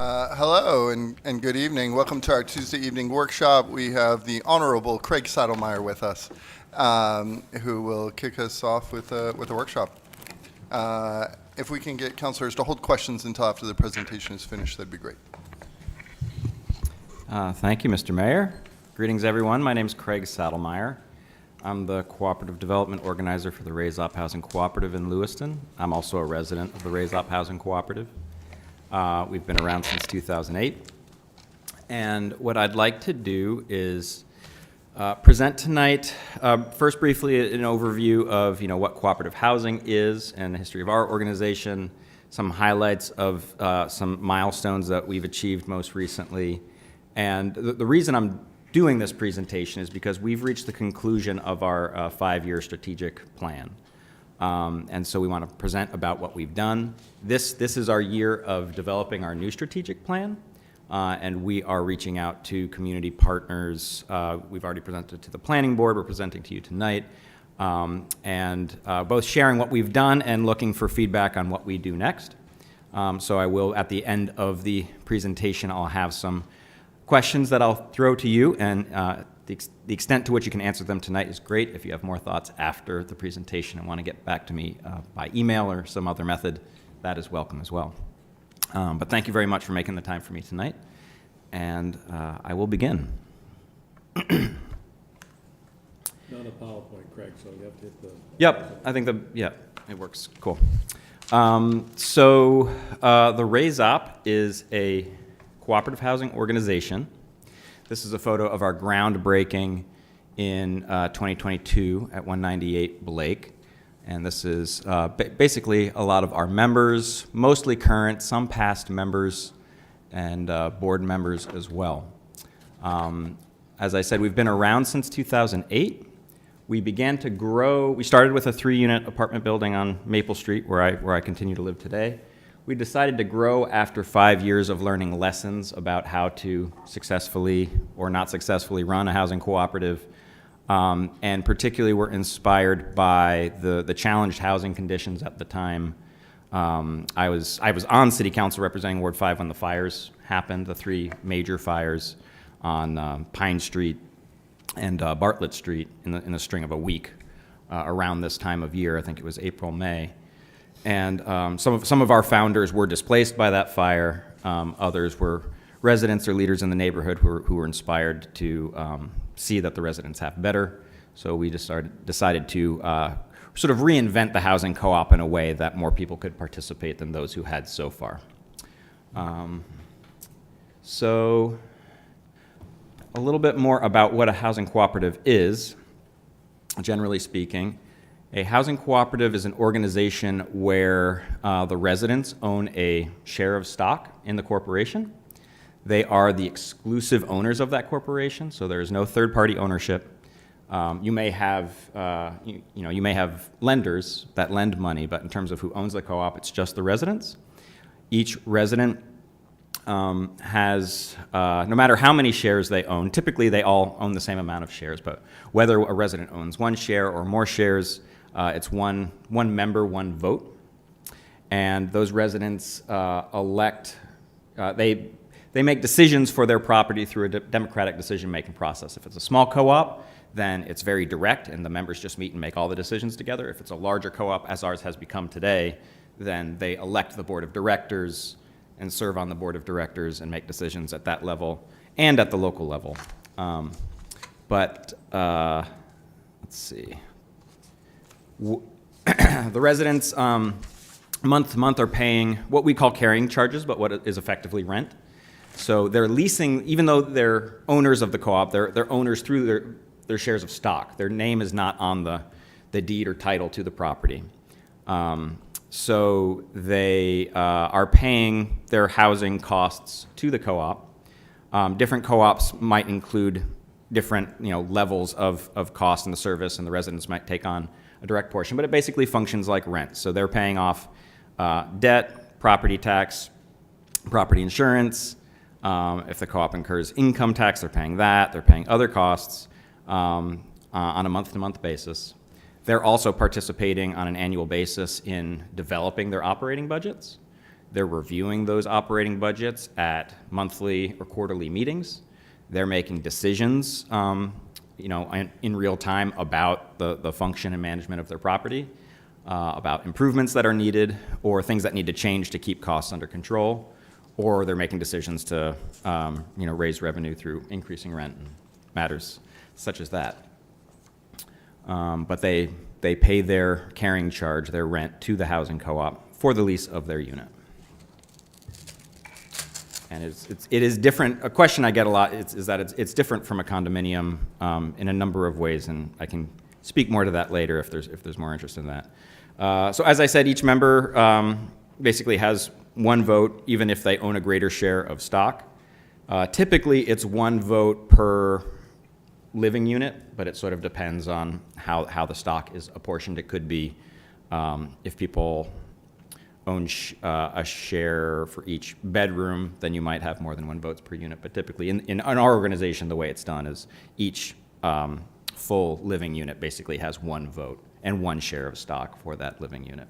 Hello and good evening. Welcome to our Tuesday evening workshop. We have the Honorable Craig Saddlemeyer with us, who will kick us off with a workshop. If we can get counselors to hold questions until after the presentation is finished, that'd be great. Thank you, Mr. Mayor. Greetings, everyone. My name is Craig Saddlemeyer. I'm the Cooperative Development Organizer for the Raise Up Housing Cooperative in Lewiston. I'm also a resident of the Raise Up Housing Cooperative. We've been around since 2008. And what I'd like to do is present tonight, first briefly an overview of what cooperative housing is and the history of our organization, some highlights of some milestones that we've achieved most recently. And the reason I'm doing this presentation is because we've reached the conclusion of our 5-year strategic plan. And so we want to present about what we've done. This is our year of developing our new strategic plan, and we are reaching out to community partners. We've already presented to the planning board. We're presenting to you tonight, and both sharing what we've done and looking for feedback on what we do next. So I will, at the end of the presentation, I'll have some questions that I'll throw to you, and the extent to which you can answer them tonight is great. If you have more thoughts after the presentation and want to get back to me by email or some other method, that is welcome as well. But thank you very much for making the time for me tonight, and I will begin. Not a PowerPoint, Craig, so you have to hit the... Yep, I think it works. Cool. So the Raise Up is a cooperative housing organization. This is a photo of our groundbreaking in 2022 at 198 Blake. And this is basically a lot of our members, mostly current, some past members, and board members as well. As I said, we've been around since 2008. We began to grow. We started with a 3-unit apartment building on Maple Street, where I continue to live today. We decided to grow after 5 years of learning lessons about how to successfully or not successfully run a housing cooperative, and particularly were inspired by the challenged housing conditions at the time. I was on City Council representing Ward 5 when the fires happened, the 3 major fires on Pine Street and Bartlett Street in a string of a week around this time of year. I think it was April, May. And some of our founders were displaced by that fire. Others were residents or leaders in the neighborhood who were inspired to see that the residents have better. So we just decided to sort of reinvent the housing co-op in a way that more people could participate than those who had so far. So a little bit more about what a housing cooperative is, generally speaking. A housing cooperative is an organization where the residents own a share of stock in the corporation. They are the exclusive owners of that corporation, so there is no third-party ownership. You may have, you may have lenders that lend money, but in terms of who owns the co-op, it's just the residents. Each resident has, no matter how many shares they own, typically they all own the same amount of shares, but whether a resident owns 1 share or more shares, it's one member, 1 vote, and those residents elect. They make decisions for their property through a democratic decision-making process. If it's a small co-op, then it's very direct, and the members just meet and make all the decisions together. If it's a larger co-op, as ours has become today, then they elect the board of directors and serve on the board of directors and make decisions at that level and at the local level. Let's see. The residents month to month are paying what we call carrying charges, but what is effectively rent. So they're leasing, even though they're owners of the co-op, they're owners through their shares of stock. Their name is not on the deed or title to the property. So they are paying their housing costs to the co-op. Different co-ops might include different levels of cost in the service, and the residents might take on a direct portion, but it basically functions like rent. So they're paying off debt, property tax, property insurance. If the co-op incurs income tax, they're paying that. They're paying other costs on a month-to-month basis. They're also participating on an annual basis in developing their operating budgets. They're reviewing those operating budgets at monthly or quarterly meetings. They're making decisions, in real time about the function and management of their property, about improvements that are needed or things that need to change to keep costs under control, or they're making decisions to, raise revenue through increasing rent and matters such as that. But they pay their carrying charge, their rent, to the housing co-op for the lease of their unit. And it is different. A question I get a lot is that it's different from a condominium in a number of ways, and I can speak more to that later if there's more interest in that. So as I said, each member basically has one vote, even if they own a greater share of stock. Typically, it's one vote per living unit, but it sort of depends on how the stock is apportioned. It could be if people own a share for each bedroom, then you might have more than one votes per unit. But typically, in our organization, the way it's done is each full living unit basically has one vote and one share of stock for that living unit.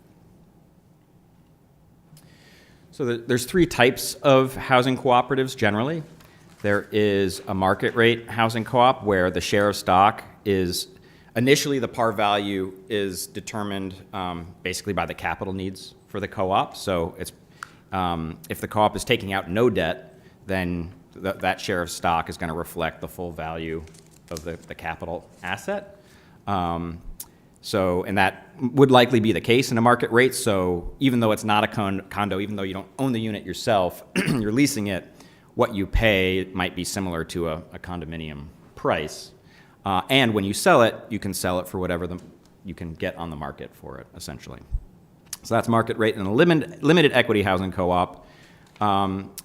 So there's three types of housing cooperatives generally. There is a market rate housing co-op where the share of stock is initially the par value is determined basically by the capital needs for the co-op. So it's if the co-op is taking out no debt, then that share of stock is going to reflect the full value of the capital asset. And that would likely be the case in a market rate. So even though it's not a condo, even though you don't own the unit yourself, you're leasing it, what you pay might be similar to a condominium price. And when you sell it, you can sell it for whatever you can get on the market for it, essentially. So that's market rate. In a limited equity housing co-op,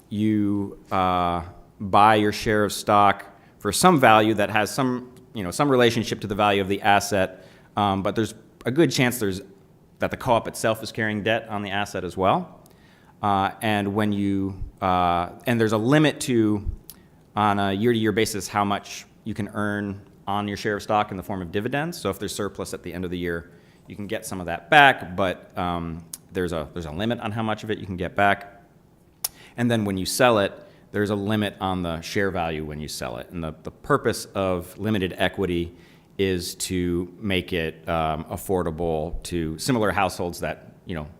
you buy your share of stock for some value that has some relationship to the value of the asset, but there's a good chance that the co-op itself is carrying debt on the asset as well. And there's a limit to, on a year-to-year basis, how much you can earn on your share of stock in the form of dividends. So if there's surplus at the end of the year, you can get some of that back, but there's a limit on how much of it you can get back. And then when you sell it, there's a limit on the share value when you sell it. And the purpose of limited equity is to make it affordable to similar households that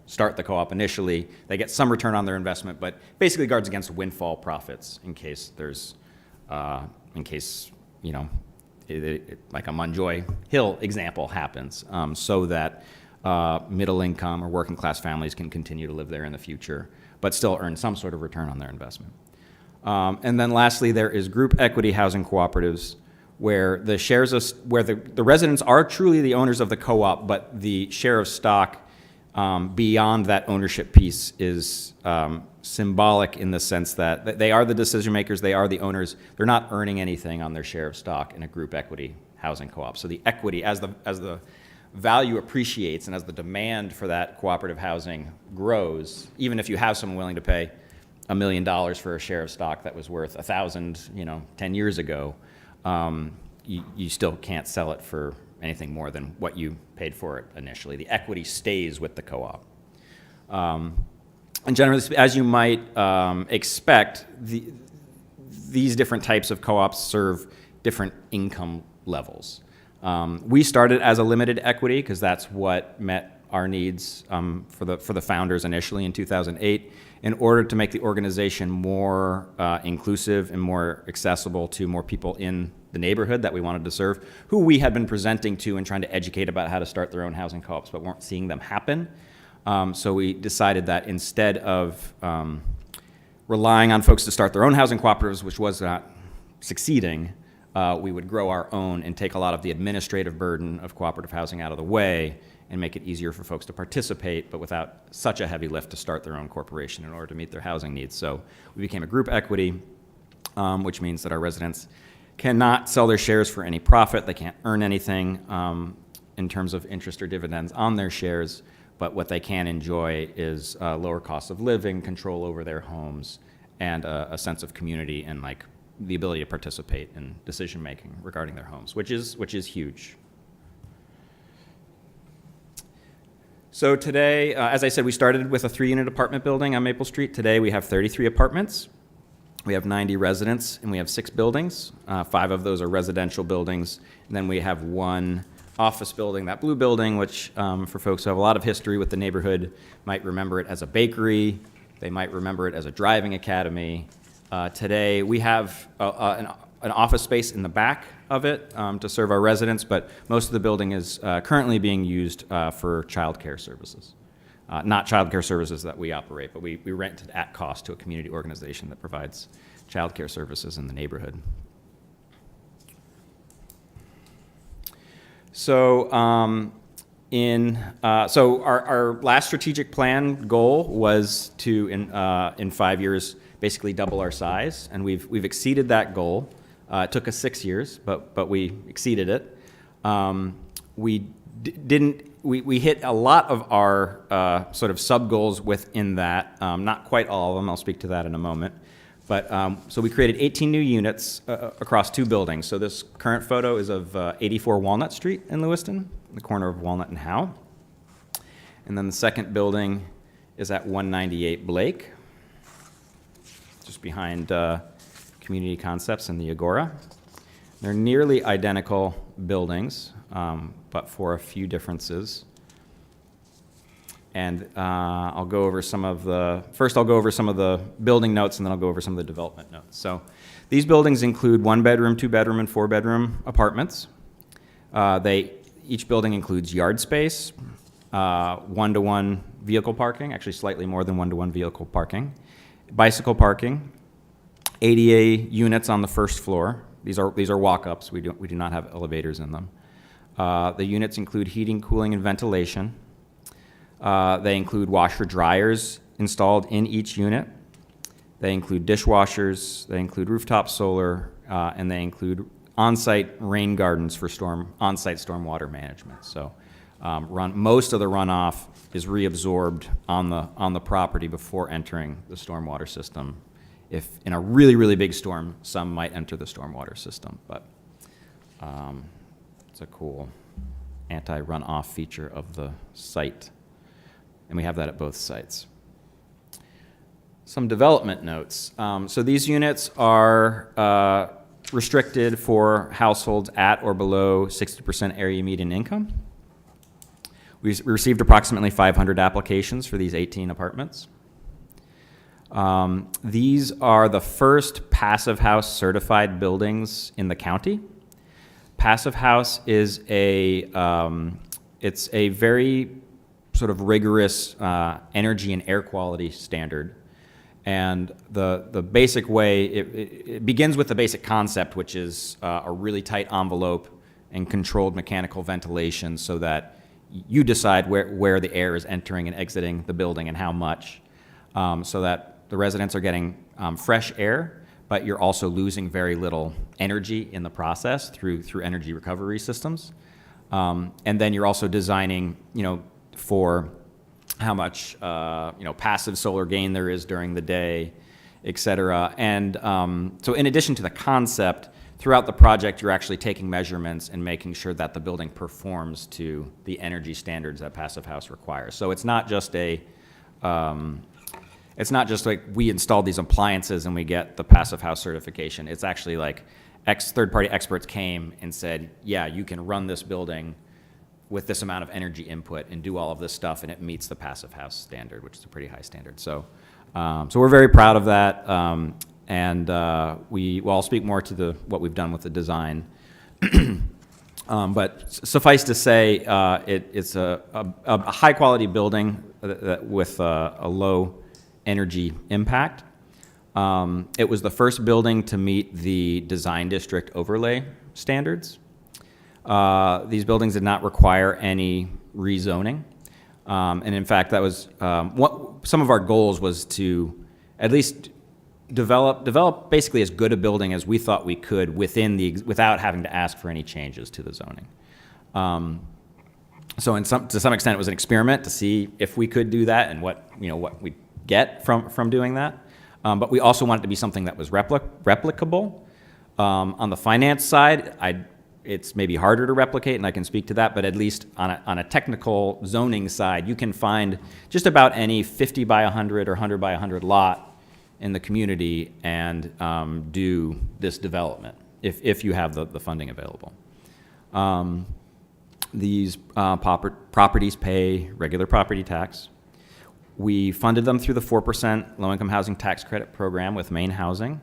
start the co-op initially. They get some return on their investment, but basically guards against windfall profits in case like a Munjoy Hill example happens, so that middle income or working class families can continue to live there in the future, but still earn some sort of return on their investment. And then lastly, there is group equity housing cooperatives, where the residents are truly the owners of the co-op, but the share of stock beyond that ownership piece is symbolic in the sense that they are the decision makers, they are the owners. They're not earning anything on their share of stock in a group equity housing co-op. So the equity, as the value appreciates and as the demand for that cooperative housing grows, even if you have someone willing to pay $1 million for a share of stock that was worth $1,000, 10 years ago, you still can't sell it for anything more than what you paid for it initially. The equity stays with the co-op. And generally, as you might expect, these different types of co-ops serve different income levels. We started as a limited equity because that's what met our needs for the founders initially in 2008, in order to make the organization more inclusive and more accessible to more people in the neighborhood that we wanted to serve, who we had been presenting to and trying to educate about how to start their own housing co-ops, but weren't seeing them happen. So we decided that instead of relying on folks to start their own housing cooperatives, which was not succeeding, we would grow our own and take a lot of the administrative burden of cooperative housing out of the way and make it easier for folks to participate, but without such a heavy lift to start their own corporation in order to meet their housing needs. So we became a group equity, which means that our residents cannot sell their shares for any profit. They can't earn anything in terms of interest or dividends on their shares, but what they can enjoy is lower cost of living, control over their homes, and a sense of community and like the ability to participate in decision making regarding their homes, which is huge. So today, as I said, we started with a 3-unit apartment building on Maple Street. Today we have 33 apartments. We have 90 residents, and we have 6 buildings. 5 of those are residential buildings. And then we have 1 office building, that blue building, which for folks who have a lot of history with the neighborhood might remember it as a bakery. They might remember it as a driving academy. Today we have an office space in the back of it to serve our residents, but most of the building is currently being used for childcare services. Not childcare services that we operate, but we rent it at cost to a community organization that provides childcare services in the neighborhood. So, our last strategic plan goal was to, in 5 years, basically double our size, and we've exceeded that goal. It took us 6 years, but we exceeded it. We hit a lot of our sort of sub-goals within that, not quite all of them. I'll speak to that in a moment. But so we created 18 new units across 2 buildings. So this current photo is of 84 Walnut Street in Lewiston, the corner of Walnut and Howe. And then the second building is at 198 Blake, just behind Community Concepts and the Agora. They're nearly identical buildings, but for a few differences. And I'll go over some of the building notes, and then I'll go over some of the development notes. So these buildings include 1-bedroom, 2-bedroom, and 4-bedroom apartments. Each building includes yard space, 1-to-1 vehicle parking, actually slightly more than 1-to-1 vehicle parking, bicycle parking, ADA units on the first floor. These are walk-ups. We do not have elevators in them. The units include heating, cooling, and ventilation. They include washer dryers installed in each unit. They include dishwashers. They include rooftop solar, and they include on-site rain gardens for on-site stormwater management. So, most of the runoff is reabsorbed on the property before entering the stormwater system. If in a really, really big storm, some might enter the stormwater system, but it's a cool anti-runoff feature of the site. And we have that at both sites. Some development notes. So these units are restricted for households at or below 60% area median income. We received approximately 500 applications for these 18 apartments. These are the first Passive House certified buildings in the county. Passive House is it's a very sort of rigorous energy and air quality standard. And the basic way, it begins with the basic concept, which is a really tight envelope and controlled mechanical ventilation so that you decide where the air is entering and exiting the building and how much, so that the residents are getting fresh air, but you're also losing very little energy in the process through energy recovery systems. And then you're also designing, for how much, passive solar gain there is during the day, et cetera. And so in addition to the concept, throughout the project, you're actually taking measurements and making sure that the building performs to the energy standards that Passive House requires. So it's not just like we installed these appliances and we get the Passive House certification. It's actually like third-party experts came and said, yeah, you can run this building with this amount of energy input and do all of this stuff, and it meets the Passive House standard, which is a pretty high standard. So we're very proud of that, and I'll speak more to what we've done with the design. But suffice to say, it's a high-quality building with a low energy impact. It was the first building to meet the design district overlay standards. These buildings did not require any rezoning. And in fact, that was some of our goals was to at least develop basically as good a building as we thought we could without having to ask for any changes to the zoning. So to some extent, it was an experiment to see if we could do that and what we get from doing that. But we also wanted it to be something that was replicable. On the finance side, it's maybe harder to replicate, and I can speak to that, but at least on a technical zoning side, you can find just about any 50 by 100 or 100 by 100 lot in the community and do this development if you have the funding available. These properties pay regular property tax. We funded them through the 4% low-income housing tax credit program with Maine Housing.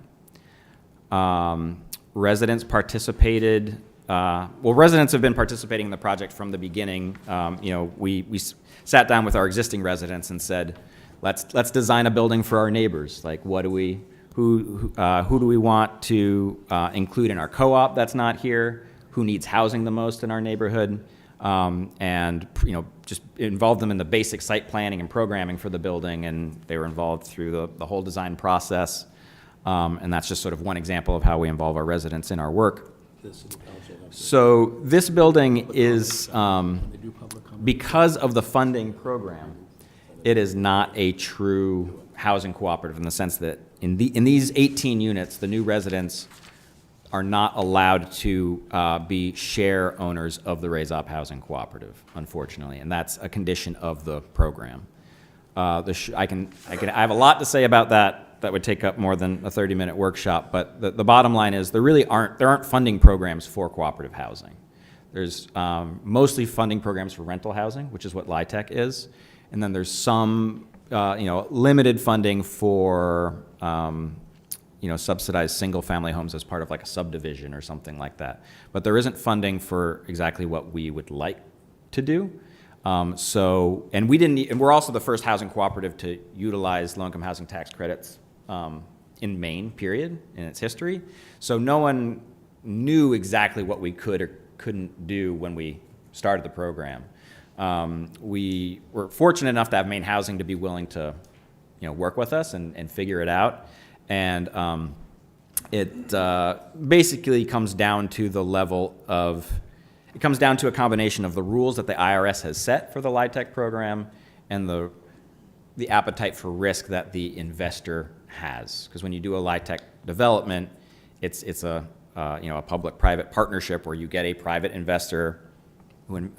Residents participated. Residents have been participating in the project from the beginning. We sat down with our existing residents and said, let's design a building for our neighbors. Like, who do we want to include in our co-op that's not here? Who needs housing the most in our neighborhood? And just involve them in the basic site planning and programming for the building, and they were involved through the whole design process. And that's just sort of one example of how we involve our residents in our work. So this building is, because of the funding program, it is not a true housing cooperative in the sense that in these 18 units, the new residents are not allowed to be share owners of the Raise Up Housing Cooperative, unfortunately, and that's a condition of the program. I have a lot to say about that. That would take up more than a 30-minute workshop, but the bottom line is there aren't funding programs for cooperative housing. There's mostly funding programs for rental housing, which is what LIHTC is, and then there's some limited funding for subsidized single-family homes as part of like a subdivision or something like that. But there isn't funding for exactly what we would like to do. And we're also the first housing cooperative to utilize low-income housing tax credits in Maine, period, in its history. So no one knew exactly what we could or couldn't do when we started the program. We were fortunate enough to have Maine Housing to be willing to, work with us and figure it out. And it basically comes down to it comes down to a combination of the rules that the IRS has set for the LIHTC program and the appetite for risk that the investor has. Because when you do a LIHTC development, it's a public-private partnership where you get a private investor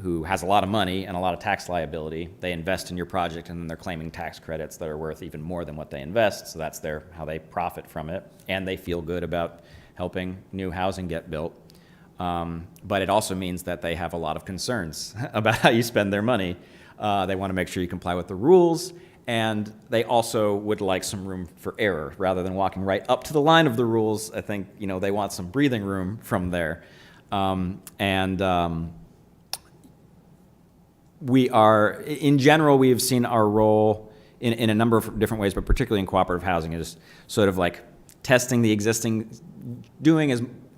who has a lot of money and a lot of tax liability. They invest in your project, and then they're claiming tax credits that are worth even more than what they invest, so that's how they profit from it, and they feel good about helping new housing get built. But it also means that they have a lot of concerns about how you spend their money. They want to make sure you comply with the rules, and they also would like some room for error. Rather than walking right up to the line of the rules, I think they want some breathing room from there. We are, in general, we have seen our role in a number of different ways, but particularly in cooperative housing, is sort of like testing the existing,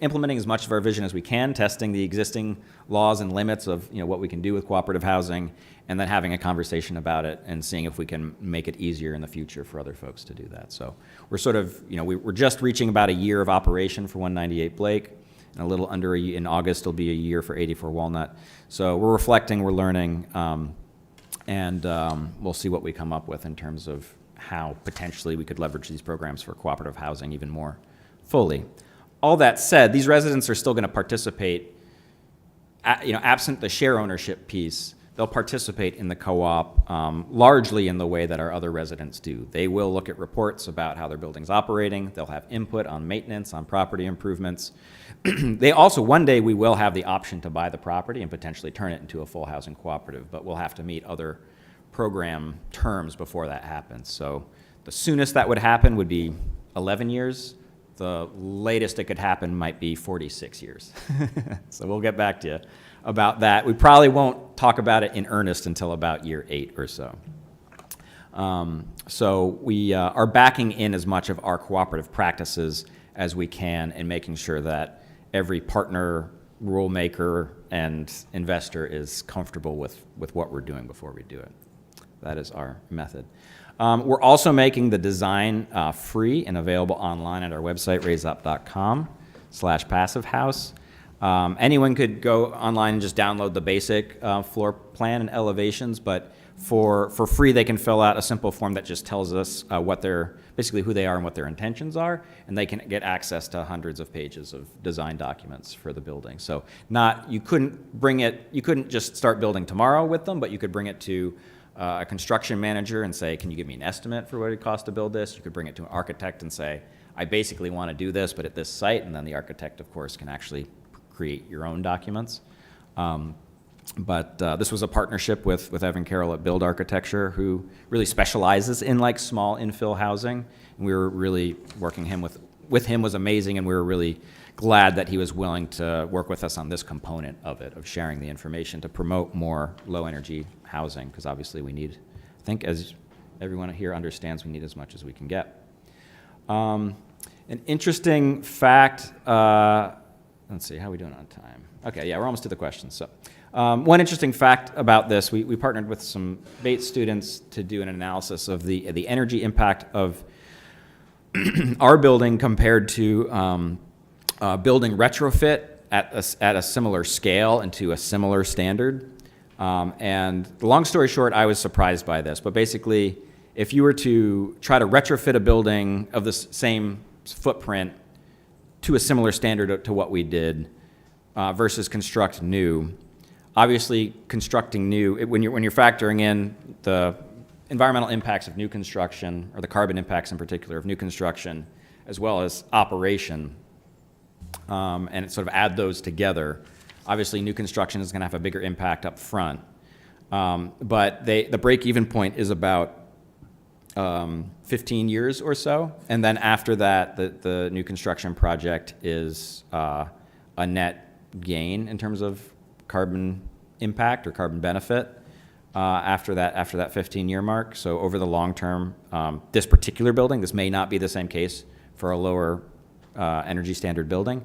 implementing as much of our vision as we can, testing the existing laws and limits of what we can do with cooperative housing, and then having a conversation about it and seeing if we can make it easier in the future for other folks to do that. So we're sort of, we're just reaching about a year of operation for 198 Blake. And a little under in August, it'll be a year for 84 Walnut. So we're reflecting, we're learning, and we'll see what we come up with in terms of how potentially we could leverage these programs for cooperative housing even more fully. All that said, these residents are still going to participate, absent the share ownership piece. They'll participate in the co-op largely in the way that our other residents do. They will look at reports about how their building's operating. They'll have input on maintenance, on property improvements. They also, one day we will have the option to buy the property and potentially turn it into a full housing cooperative, but we'll have to meet other program terms before that happens. So the soonest that would happen would be 11 years. The latest it could happen might be 46 years. So we'll get back to you about that. We probably won't talk about it in earnest until about year 8 or so. So we are backing in as much of our cooperative practices as we can and making sure that every partner, rule maker, and investor is comfortable with what we're doing before we do it. That is our method. We're also making the design free and available online at our website, raiseup.com/passivehouse. Anyone could go online and just download the basic floor plan and elevations, but For free, they can fill out a simple form that just tells us basically who they are and what their intentions are, and they can get access to hundreds of pages of design documents for the building. So you couldn't just start building tomorrow with them, but you could bring it to a construction manager and say, can you give me an estimate for what it costs to build this? You could bring it to an architect and say, I basically want to do this, but at this site, and then the architect, of course, can actually create your own documents. But this was a partnership with Evan Carroll at Build Architecture, who really specializes in like small infill housing. And we were really working with him was amazing, and we were really glad that he was willing to work with us on this component of it, of sharing the information to promote more low energy housing, because obviously we need, I think as everyone here understands, we need as much as we can get. An interesting fact, let's see, how are we doing on time? Okay, yeah, we're almost to the questions. So, one interesting fact about this, we partnered with some Bates students to do an analysis of the energy impact of our building compared to building retrofit at a similar scale and to a similar standard. And the long story short, I was surprised by this, but basically, if you were to try to retrofit a building of the same footprint to a similar standard to what we did versus construct new, obviously constructing new, when you're factoring in the environmental impacts of new construction, or the carbon impacts in particular of new construction, as well as operation, and sort of add those together, obviously new construction is going to have a bigger impact up front. But the break-even point is about 15 years or so, and then after that, the new construction project is a net gain in terms of carbon impact or carbon benefit after that 15-year mark. So over the long term, this particular building, this may not be the same case for a lower energy standard building,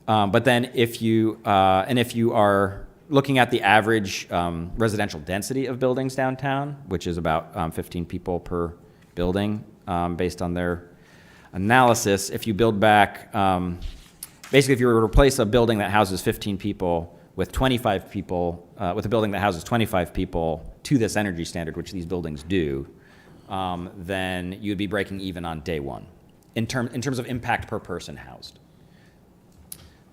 but then if you are looking at the average residential density of buildings downtown, which is about 15 people per building, based on their analysis, if you build back, basically if you were to replace a building that houses 15 people with 25 people, with a building that houses 25 people to this energy standard, which these buildings do, then you'd be breaking even on day one in terms of impact per person housed.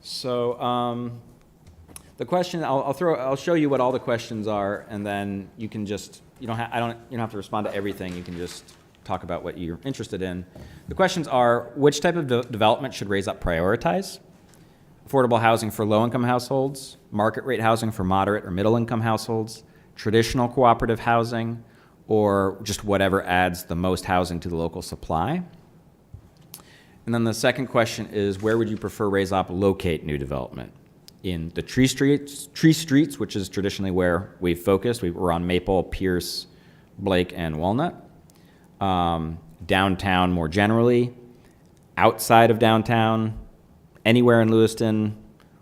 So the question, I'll show you what all the questions are, and then you can just, you don't have to respond to everything. You can just talk about what you're interested in. The questions are, which type of development should Raise Up prioritize? Affordable housing for low-income households, market rate housing for moderate or middle-income households, traditional cooperative housing, or just whatever adds the most housing to the local supply. And then the second question is, where would you prefer Raise Up locate new development? In the tree streets, which is traditionally where we've focused. We're on Maple, Pierce, Blake, and Walnut. Downtown more generally, outside of downtown, anywhere in Lewiston.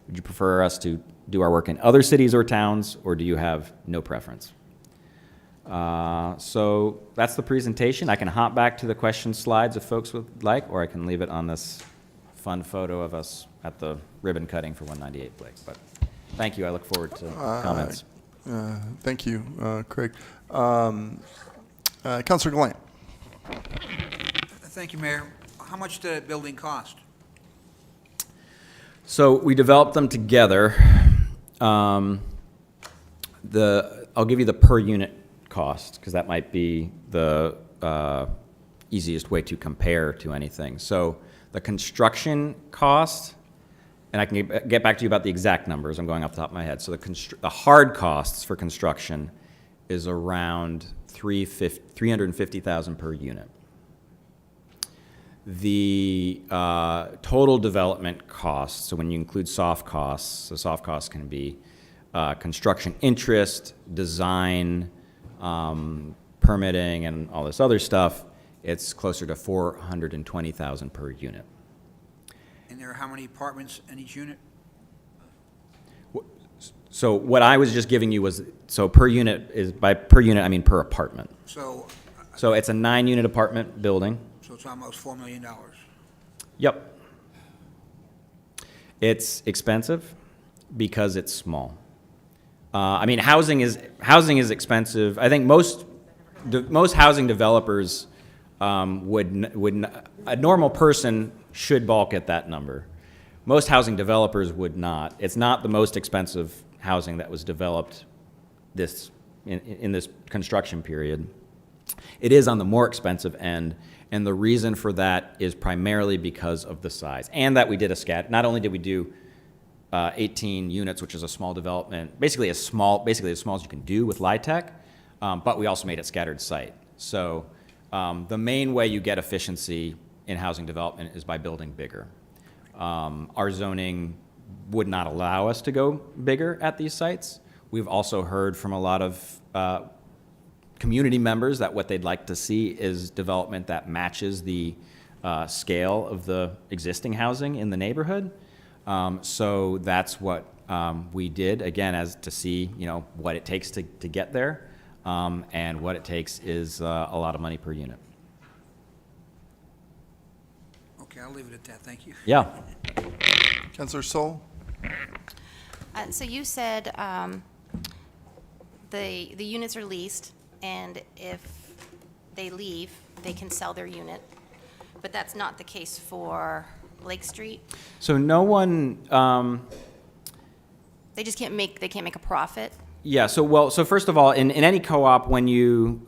Would you prefer us to do our work in other cities or towns, or do you have no preference? So that's the presentation. I can hop back to the question slides if folks would like, or I can leave it on this fun photo of us at the ribbon cutting for 198 Blake. But thank you. I look forward to comments. Thank you, Craig. Councilor Glant. Thank you, Mayor. How much did that building cost? So we developed them together. I'll give you the per unit cost, because that might be the easiest way to compare to anything. So the construction cost, and I can get back to you about the exact numbers. I'm going off the top of my head. So the hard costs for construction is around $350,000 per unit. The total development costs, so when you include soft costs, so soft costs can be construction interest, design, permitting, and all this other stuff, it's closer to $420,000 per unit. And there are how many apartments in each unit? So what I was just giving you was, so per unit is, by per unit I mean per apartment. So it's a 9-unit apartment building. So it's almost $4 million. Yep. It's expensive because it's small. I mean, housing is expensive. I think most housing developers a normal person should balk at that number. Most housing developers would not. It's not the most expensive housing that was developed in this construction period. It is on the more expensive end, and the reason for that is primarily because of the size, and that we did a scat. Not only did we do 18 units, which is a small development, basically as small as you can do with LIHTC, but we also made it scattered site. So the main way you get efficiency in housing development is by building bigger. Our zoning would not allow us to go bigger at these sites. We've also heard from a lot of community members that what they'd like to see is development that matches the scale of the existing housing in the neighborhood. So that's what we did, again, as to see, what it takes to get there, and what it takes is a lot of money per unit. Okay, I'll leave it at that, thank you. Yeah. Councillor Sol? So you said the units are leased, and if they leave, they can sell their unit, but that's not the case for Lake Street? So no one. They just can't make a profit? Yeah. So first of all, in any co-op, when you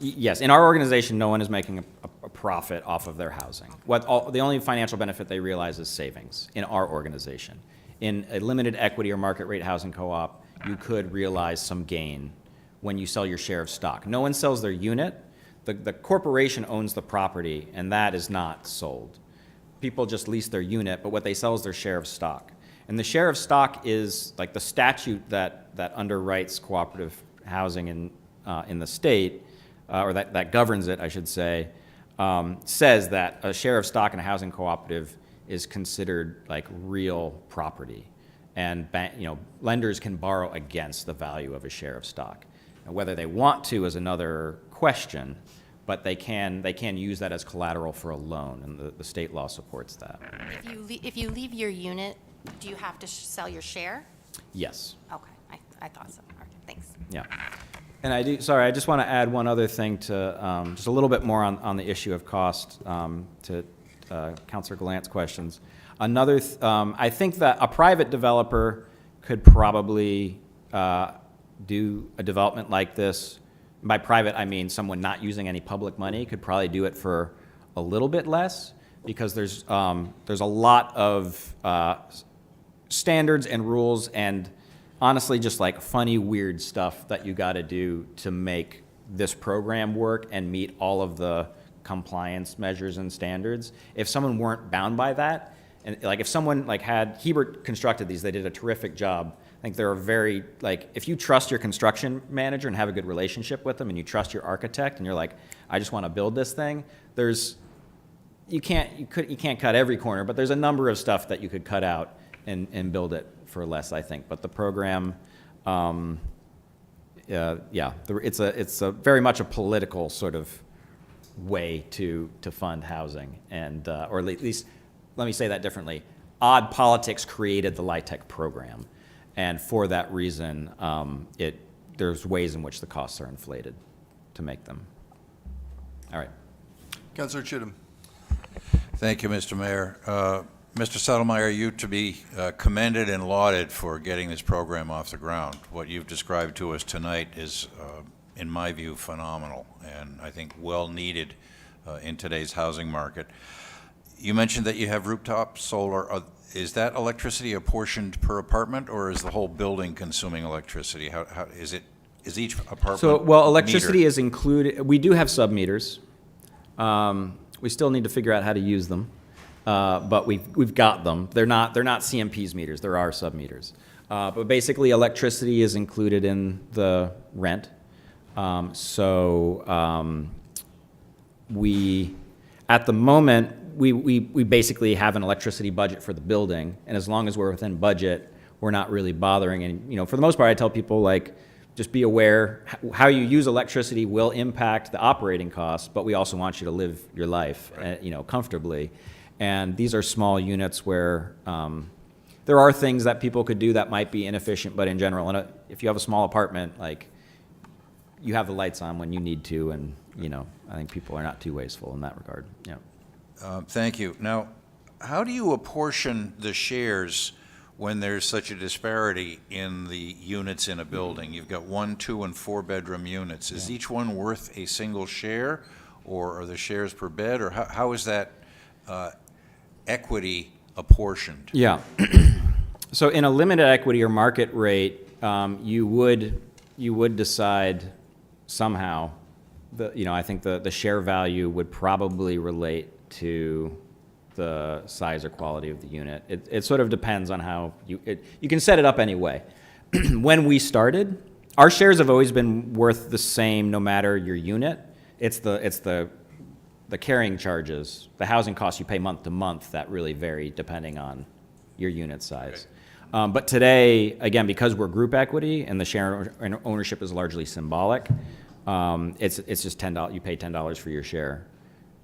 yes, in our organization, no one is making a profit off of their housing. The only financial benefit they realize is savings in our organization. In a limited equity or market rate housing co-op, you could realize some gain when you sell your share of stock. No one sells their unit. The corporation owns the property, and that is not sold. People just lease their unit, but what they sell is their share of stock. And the share of stock is like the statute that underwrites cooperative housing in the state, or that governs it, I should say, says that a share of stock in a housing cooperative is considered like real property, and lenders can borrow against the value of a share of stock. Now, whether they want to is another question, but they can use that as collateral for a loan, and the state law supports that. If you leave your unit, do you have to sell your share? Yes. Okay, I thought so. Okay, thanks. Yeah. And I just want to add one other thing to just a little bit more on the issue of cost to Councilor Gallant's questions. I think that a private developer could probably do a development like this. By private, I mean someone not using any public money could probably do it for a little bit less, because there's a lot of standards and rules and honestly just like funny, weird stuff that you got to do to make this program work and meet all of the compliance measures and standards. If someone weren't bound by that, and like if someone like had Hebert constructed these, they did a terrific job. I think they're very, like, if you trust your construction manager and have a good relationship with them, and you trust your architect, and you're like, I just want to build this thing, you can't cut every corner, but there's a number of stuff that you could cut out and build it for less, I think. But the program, it's a very much a political sort of way to fund housing, and or at least, let me say that differently. Odd politics created the LIHTC program, and for that reason, there's ways in which the costs are inflated to make them. All right. Councillor Chittum. Thank you, Mr. Mayor. Mr. Settlemyer, you to be commended and lauded for getting this program off the ground. What you've described to us tonight is, in my view, phenomenal, and I think well needed in today's housing market. You mentioned that you have rooftop solar. Is that electricity apportioned per apartment, or is the whole building consuming electricity? How is it? Is each apartment electricity metered? is included. We do have sub-meters. We still need to figure out how to use them, but we've got them. They're not CMP's meters. There are sub-meters, but basically electricity is included in the rent. We at the moment we basically have an electricity budget for the building, and as long as we're within budget, we're not really bothering. And for the most part, I tell people, like, just be aware how you use electricity will impact the operating costs, but we also want you to live your life, right, comfortably. And these are small units where there are things that people could do that might be inefficient, but in general, if you have a small apartment, like, you have the lights on when you need to, and, you know, I think people are not too wasteful in that regard, yeah. Thank you. Now, how do you apportion the shares when there's such a disparity in the units in a building? You've got 1, 2, and 4-bedroom units. Is each one worth a single share, or are the shares per bed, or how is that equity apportioned? Yeah. So in a limited equity or market rate, you would decide somehow, I think the share value would probably relate to the size or quality of the unit. It sort of depends on how you can set it up anyway. When we started, our shares have always been worth the same no matter your unit. It's the carrying charges, the housing costs you pay month to month that really vary depending on your unit size. But today, again, because we're group equity and the share ownership is largely symbolic, it's just $10. You pay $10 for your share,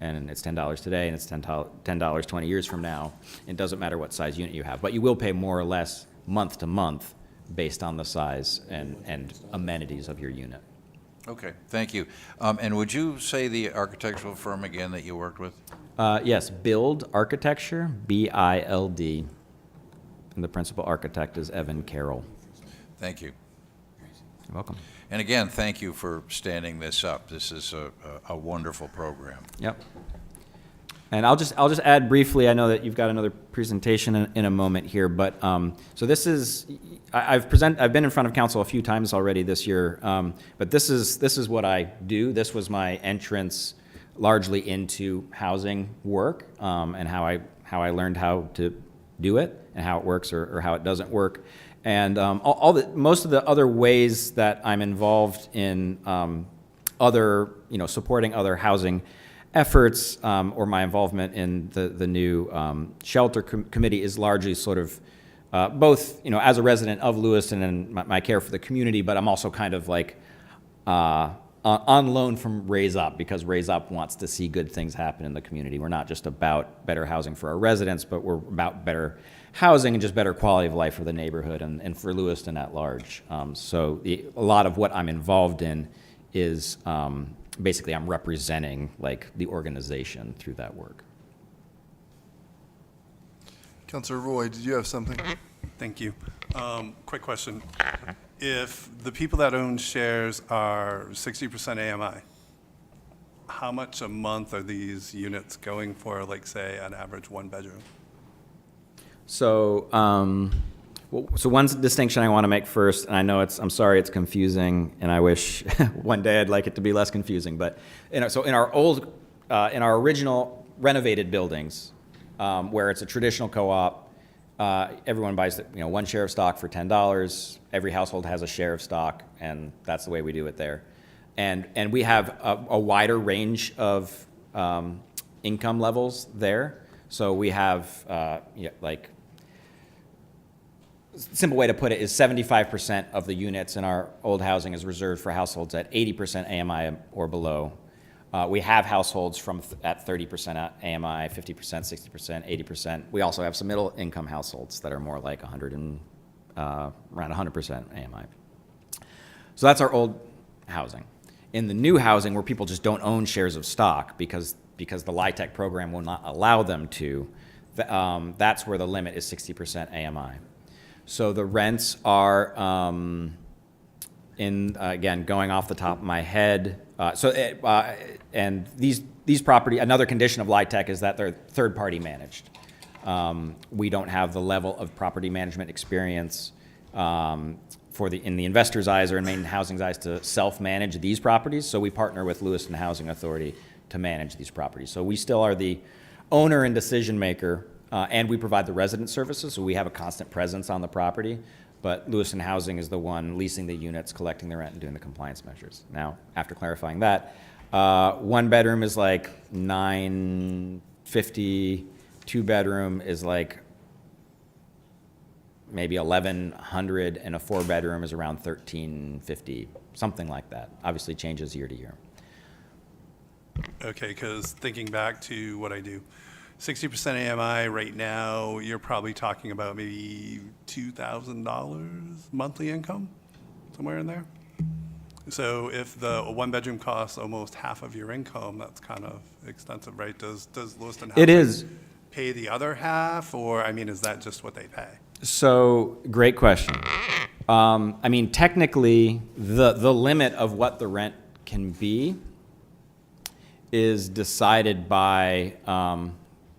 and it's $10 today, and it's $10 20 years from now. It doesn't matter what size unit you have, but you will pay more or less month to month based on the size and amenities of your unit. Okay, thank you. And would you say the architectural firm again that you worked with? Yes, Build Architecture, BILD. And the principal architect is Evan Carroll. Thank you. You're welcome. And again, thank you for standing this up. This is a wonderful program. Yep. And I'll just add briefly. I know that you've got another presentation in a moment here, but so this is I've been in front of council a few times already this year, but this is what I do. This was my entrance largely into housing work, and how I learned how to do it and how it works or how it doesn't work. And most of the other ways that I'm involved in supporting other housing efforts, or my involvement in the new shelter committee is largely sort of both, as a resident of Lewiston and my care for the community, but I'm also kind of like on loan from Raise Up, because Raise Up wants to see good things happen in the community. We're not just about better housing for our residents, but we're about better housing and just better quality of life for the neighborhood and for Lewiston at large. So a lot of what I'm involved in is basically I'm representing like the organization through that work. Councilor Roy, did you have something? Thank you. Quick question. If the people that own shares are 60% AMI, how much a month are these units going for, like, say, an average 1-bedroom? So, so one distinction I want to make first, and I know I'm sorry it's confusing, and I wish one day I'd like it to be less confusing, but so in our original renovated buildings, where it's a traditional co-op, everyone buys one share of stock for $10. Every household has a share of stock, and that's the way we do it there. And we have a wider range of income levels there. So we have like, simple way to put it is 75% of the units in our old housing is reserved for households at 80% AMI or below. We have households at 30% AMI, 50%, 60%, 80%. We also have some middle income households that are more like around 100% AMI. So that's our old housing. In the new housing, where people just don't own shares of stock because the LIHTC program will not allow them to, that's where the limit is 60% AMI. So the rents are, again, going off the top of my head, and these property, another condition of LIHTC is that they're third-party managed. We don't have the level of property management experience in the investor's eyes or in Maine Housing's eyes to self-manage these properties, so we partner with Lewiston Housing Authority to manage these properties. So we still are the owner and decision maker, and we provide the resident services, so we have a constant presence on the property. But Lewiston Housing is the one leasing the units, collecting the rent, and doing the compliance measures. Now, after clarifying that, 1 bedroom is like $950, 2-bedroom is like maybe $1,100, and a 4-bedroom is around $1,350, something like that. Obviously changes year to year. Okay, because thinking back to what I do, 60% AMI right now, you're probably talking about maybe $2,000 monthly income, somewhere in there. So if the one-bedroom costs almost half of your income, that's kind of extensive, right? Does Lewiston It Housing is. pay the other half, or, I mean, is that just what they pay? So, great question. I mean, technically, the limit of what the rent can be is decided by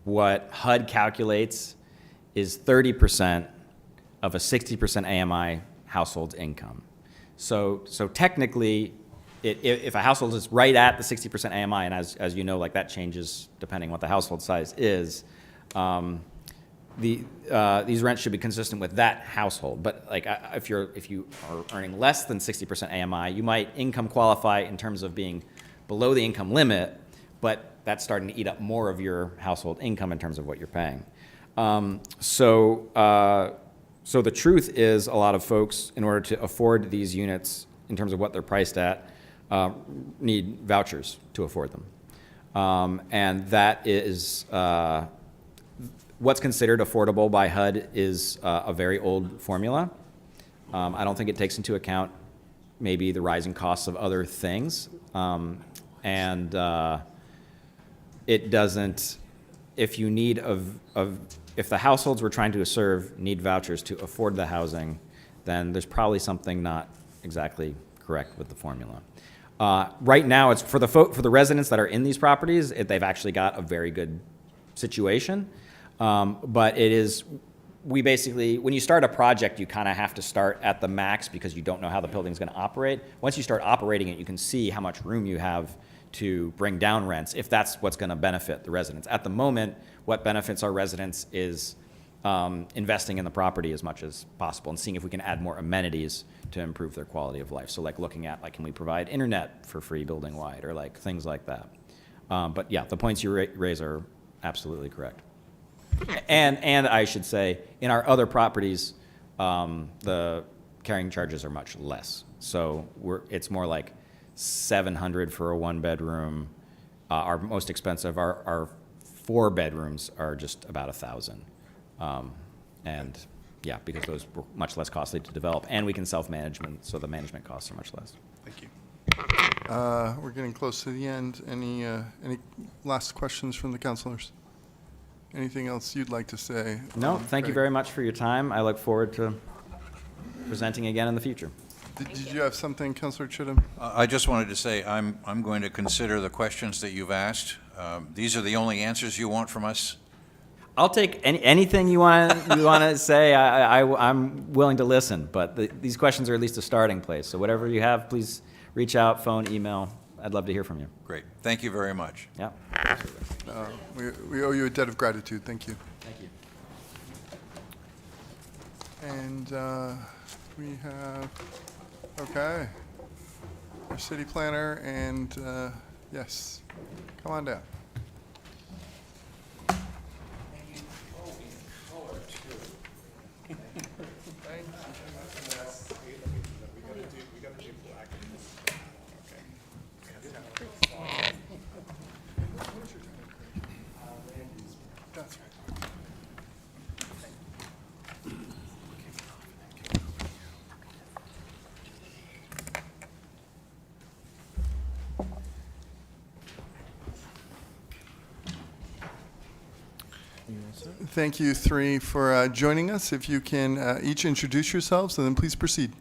what HUD calculates is 30% of a 60% AMI household's income. So technically, if a household is right at the 60% AMI, and as you know, like that changes depending what the household size is, these rents should be consistent with that household. But like if you are earning less than 60% AMI, you might income qualify in terms of being below the income limit, but that's starting to eat up more of your household income in terms of what you're paying. So the truth is, a lot of folks, in order to afford these units in terms of what they're priced at, need vouchers to afford them. And that is what's considered affordable by HUD is a very old formula. I don't think it takes into account maybe the rising costs of other things. It doesn't, if you need if the households we're trying to serve need vouchers to afford the housing, then there's probably something not exactly correct with the formula. Right now, it's for the residents that are in these properties, they've actually got a very good situation. But it is, we basically, when you start a project, you kind of have to start at the max because you don't know how the building's going to operate. Once you start operating it, you can see how much room you have to bring down rents if that's what's going to benefit the residents. At the moment, what benefits our residents is investing in the property as much as possible and seeing if we can add more amenities to improve their quality of life. So like looking at, like, can we provide internet for free building wide, or like things like that. But yeah, the points you raise are absolutely correct. And I should say, in our other properties, the carrying charges are much less. So it's more like $700 for a one-bedroom. Our most expensive, our 4 bedrooms are just about $1,000. And yeah, because those were much less costly to develop, and we can self-management, so the management costs are much less. Thank you. We're getting close to the end. Any last questions from the councilors? Anything else you'd like to say? No, thank you Craig? very much for your time. I look forward to presenting again in the future. Did you have something, Councilor Chittum? I just wanted to say I'm going to consider the questions that you've asked. These are the only answers you want from us? I'll take anything you want to say. I'm willing to listen, but these questions are at least a starting place. So whatever you have, please reach out, phone, email. I'd love to hear from you. Great. Thank you very much. Yeah. We owe you a debt of gratitude. Thank you. Thank you. And we have, okay, our city planner, and yes, come on down. That's right. Thank you three for joining us. If you can each introduce yourselves, and then please proceed.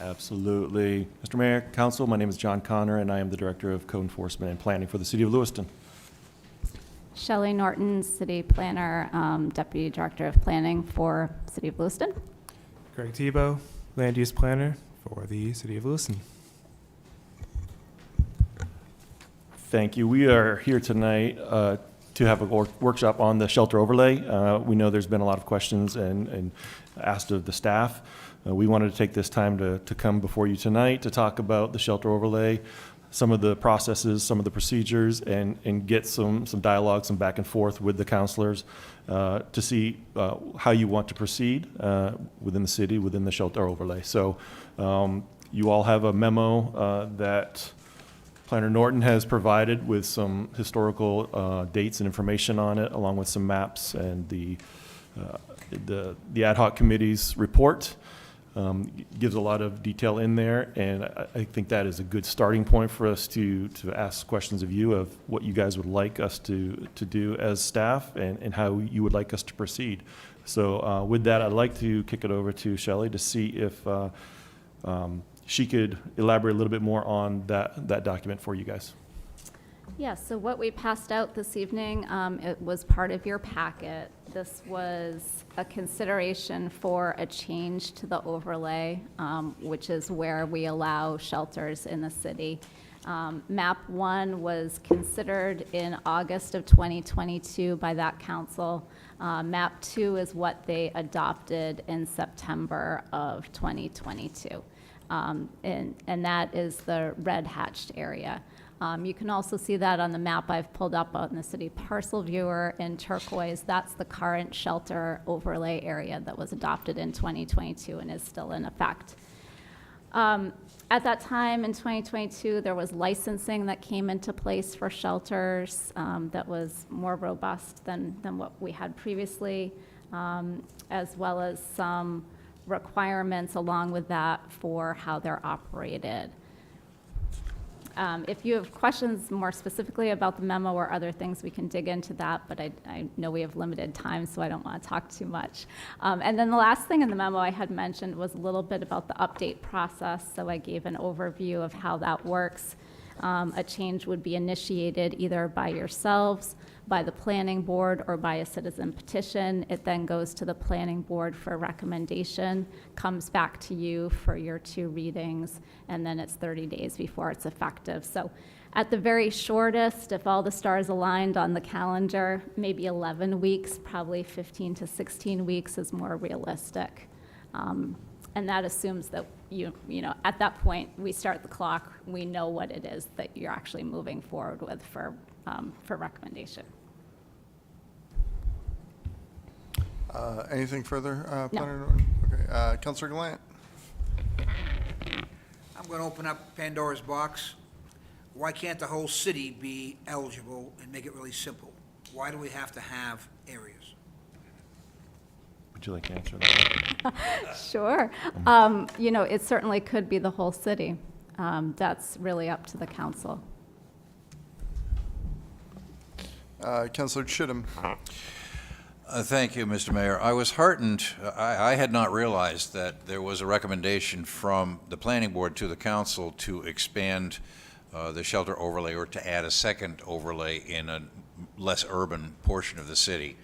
Absolutely. Mr. Mayor, Council, my name is John Connor, and I am the Director of Code Enforcement and Planning for the City of Lewiston. Shelley Norton, City Planner, Deputy Director of Planning for City of Lewiston. Greg Tebow, Land Use Planner for the City of Lewiston. Thank you. We are here tonight to have a workshop on the shelter overlay. We know there's been a lot of questions and asked of the staff. We wanted to take this time to come before you tonight to talk about the shelter overlay, some of the processes, some of the procedures, and get some dialogue, some back and forth with the councilors to see how you want to proceed within the city, within the shelter overlay. So you all have a memo that Planner Norton has provided with some historical dates and information on it, along with some maps and the ad hoc committee's report. Gives a lot of detail in there, and I think that is a good starting point for us to ask questions of you of what you guys would like us to do as staff and how you would like us to proceed. So with that, I'd like to kick it over to Shelley to see if she could elaborate a little bit more on that document for you guys. Yeah, so what we passed out this evening, it was part of your packet. This was a consideration for a change to the overlay, which is where we allow shelters in the city. Map 1 was considered in August of 2022 by that council. Map 2 is what they adopted in September of 2022. And that is the red hatched area. You can also see that on the map I've pulled up on the city parcel viewer in turquoise. That's the current shelter overlay area that was adopted in 2022 and is still in effect. At that time in 2022, there was licensing that came into place for shelters that was more robust than what we had previously, as well as some requirements along with that for how they're operated. If you have questions more specifically about the memo or other things, we can dig into that, but I know we have limited time, so I don't want to talk too much. And then the last thing in the memo I had mentioned was a little bit about the update process, so I gave an overview of how that works. A change would be initiated either by yourselves, by the planning board, or by a citizen petition. It then goes to the planning board for recommendation, comes back to you for your 2 readings, and then it's 30 days before it's effective. So at the very shortest, if all the stars aligned on the calendar, maybe 11 weeks, probably 15 to 16 weeks is more realistic. And that assumes that you know, at that point, we start the clock, we know what it is that you're actually moving forward with for recommendation. Anything further, No. Planner Norton? Okay, Councilor Gallant. I'm going to open up Pandora's box. Why can't the whole city be eligible and make it really simple? Why do we have to have areas? Would you like to answer that? Sure. You know, it certainly could be the whole city. That's really up to the council. Councilor Chittum. Thank you, Mr. Mayor. I was heartened. I had not realized that there was a recommendation from the planning board to the council to expand the shelter overlay or to add a second overlay in a less urban portion of the city.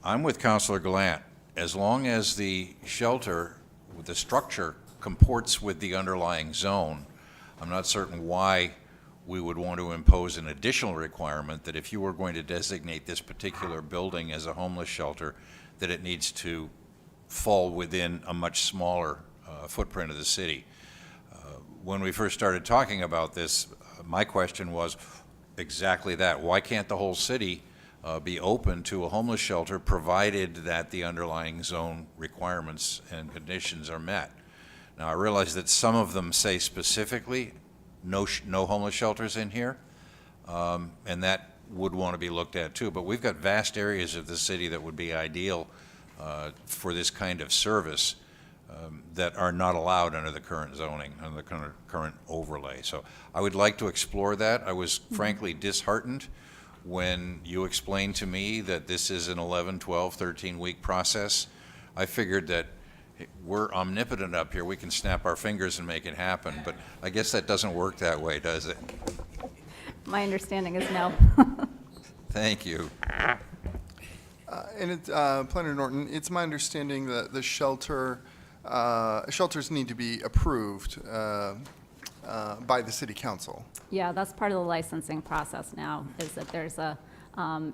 I'm with Councilor Gallant. As long as the shelter, the structure comports with the underlying zone, I'm not certain why we would want to impose an additional requirement that if you were going to designate this particular building as a homeless shelter, that it needs to fall within a much smaller footprint of the city. When we first started talking about this, my question was exactly that. Why can't the whole city be open to a homeless shelter provided that the underlying zone requirements and conditions are met? Now, I realize that some of them say specifically no homeless shelters in here, and that would want to be looked at too. But we've got vast areas of the city that would be ideal for this kind of service that are not allowed under the current zoning, under the current overlay. So I would like to explore that. I was frankly disheartened when you explained to me that this is an 11, 12, 13-week process. I figured that we're omnipotent up here. We can snap our fingers and make it happen, but I guess that doesn't work that way, does it? My understanding is no. Thank you. And it's, Planner Norton, it's my understanding that the shelters need to be approved by the city council. Yeah, that's part of the licensing process now, is that there's a,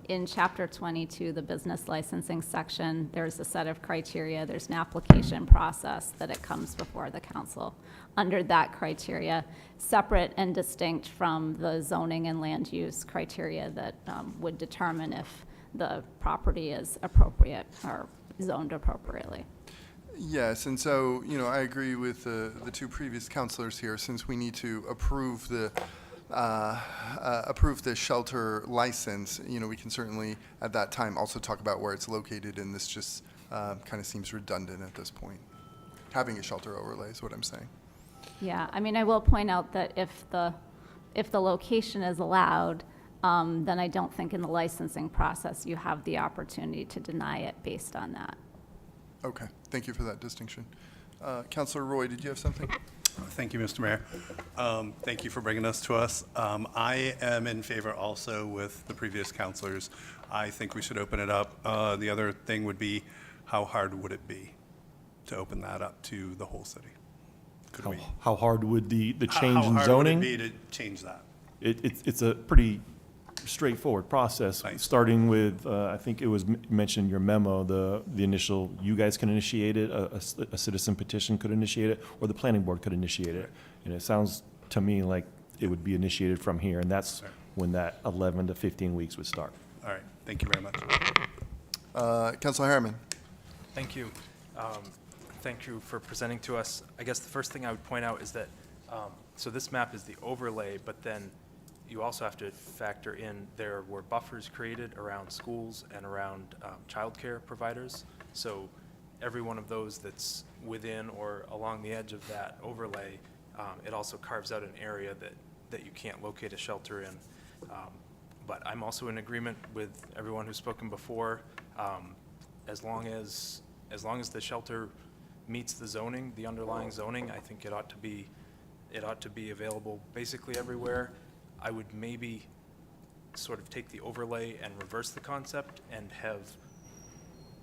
in Chapter 22, the business licensing section, there's a set of criteria, there's an application process that it comes before the council. Under that criteria, separate and distinct from the zoning and land use criteria that would determine if the property is appropriate or zoned appropriately. Yes, and so, I agree with the two previous counselors here, since we need to approve the shelter license, we can certainly, at that time, also talk about where it's located, and this just kind of seems redundant at this point. Having a shelter overlay is what I'm saying. Yeah, I mean, I will point out that if the location is allowed, then I don't think in the licensing process you have the opportunity to deny it based on that. Okay, thank you for that distinction. Councilor Roy, did you have something? Thank you, Mr. Mayor. Thank you for bringing this to us. I am in favor also with the previous counselors. I think we should open it up. The other thing would be, how hard would it be to open that up to the whole city? Could we? How hard would the change How in hard zoning? would it be to change that? It's a pretty straightforward process, Right. starting with, I think it was mentioned in your memo, the initial, you guys can initiate it, a citizen petition could initiate it, or the planning board could initiate it. And it sounds to me like it would be initiated from here, and that's when that 11 to 15 weeks would start. All right, thank you very much. Councilor Harriman? Thank you. Thank you for presenting to us. I guess the first thing I would point out is that, so this map is the overlay, but then you also have to factor in there were buffers created around schools and around childcare providers. So every one of those that's within or along the edge of that overlay, it also carves out an area that you can't locate a shelter in. But I'm also in agreement with everyone who's spoken before. As long as the shelter meets the zoning, the underlying zoning, I think it ought to be available basically everywhere. I would maybe sort of take the overlay and reverse the concept and have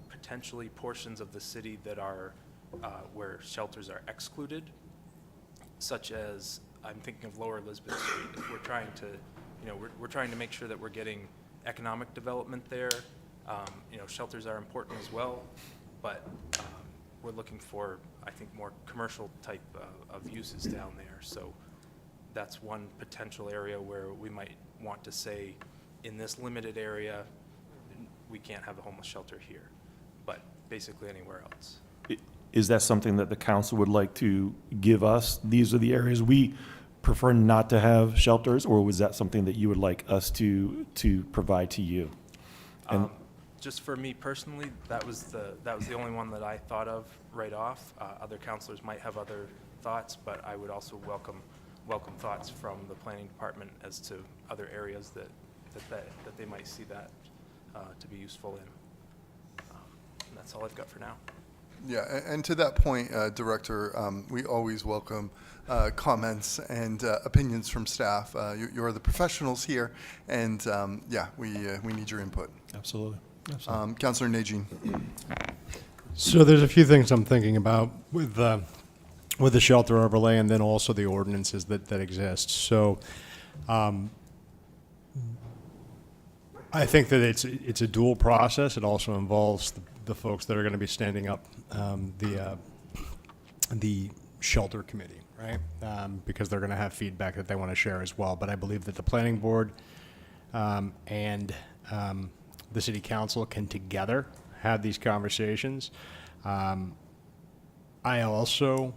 potentially portions of the city that are where shelters are excluded, such as, I'm thinking of Lower Lisbon Street. If we're trying to, we're trying to make sure that we're getting economic development there. Shelters are important as well, but we're looking for, I think, more commercial type of uses down there. So that's one potential area where we might want to say, in this limited area, we can't have a homeless shelter here, but basically anywhere else. Is that something that the council would like to give us? These are the areas we prefer not to have shelters, or was that something that you would like us to provide to you? And Just for me personally, that was the only one that I thought of right off. Other counselors might have other thoughts, but I would also welcome thoughts from the planning department as to other areas that they might see that to be useful in. And that's all I've got for now. Yeah, and to that point, Director, we always welcome comments and opinions from staff. You're the professionals here, and we need your input. Absolutely. Councilor Najin. So there's a few things I'm thinking about with the shelter overlay, and then also the ordinances that exist. So I think that it's a dual process. It also involves the folks that are going to be standing up the shelter committee, right? Because they're going to have feedback that they want to share as well. But I believe that the planning board and the city council can together have these conversations. I also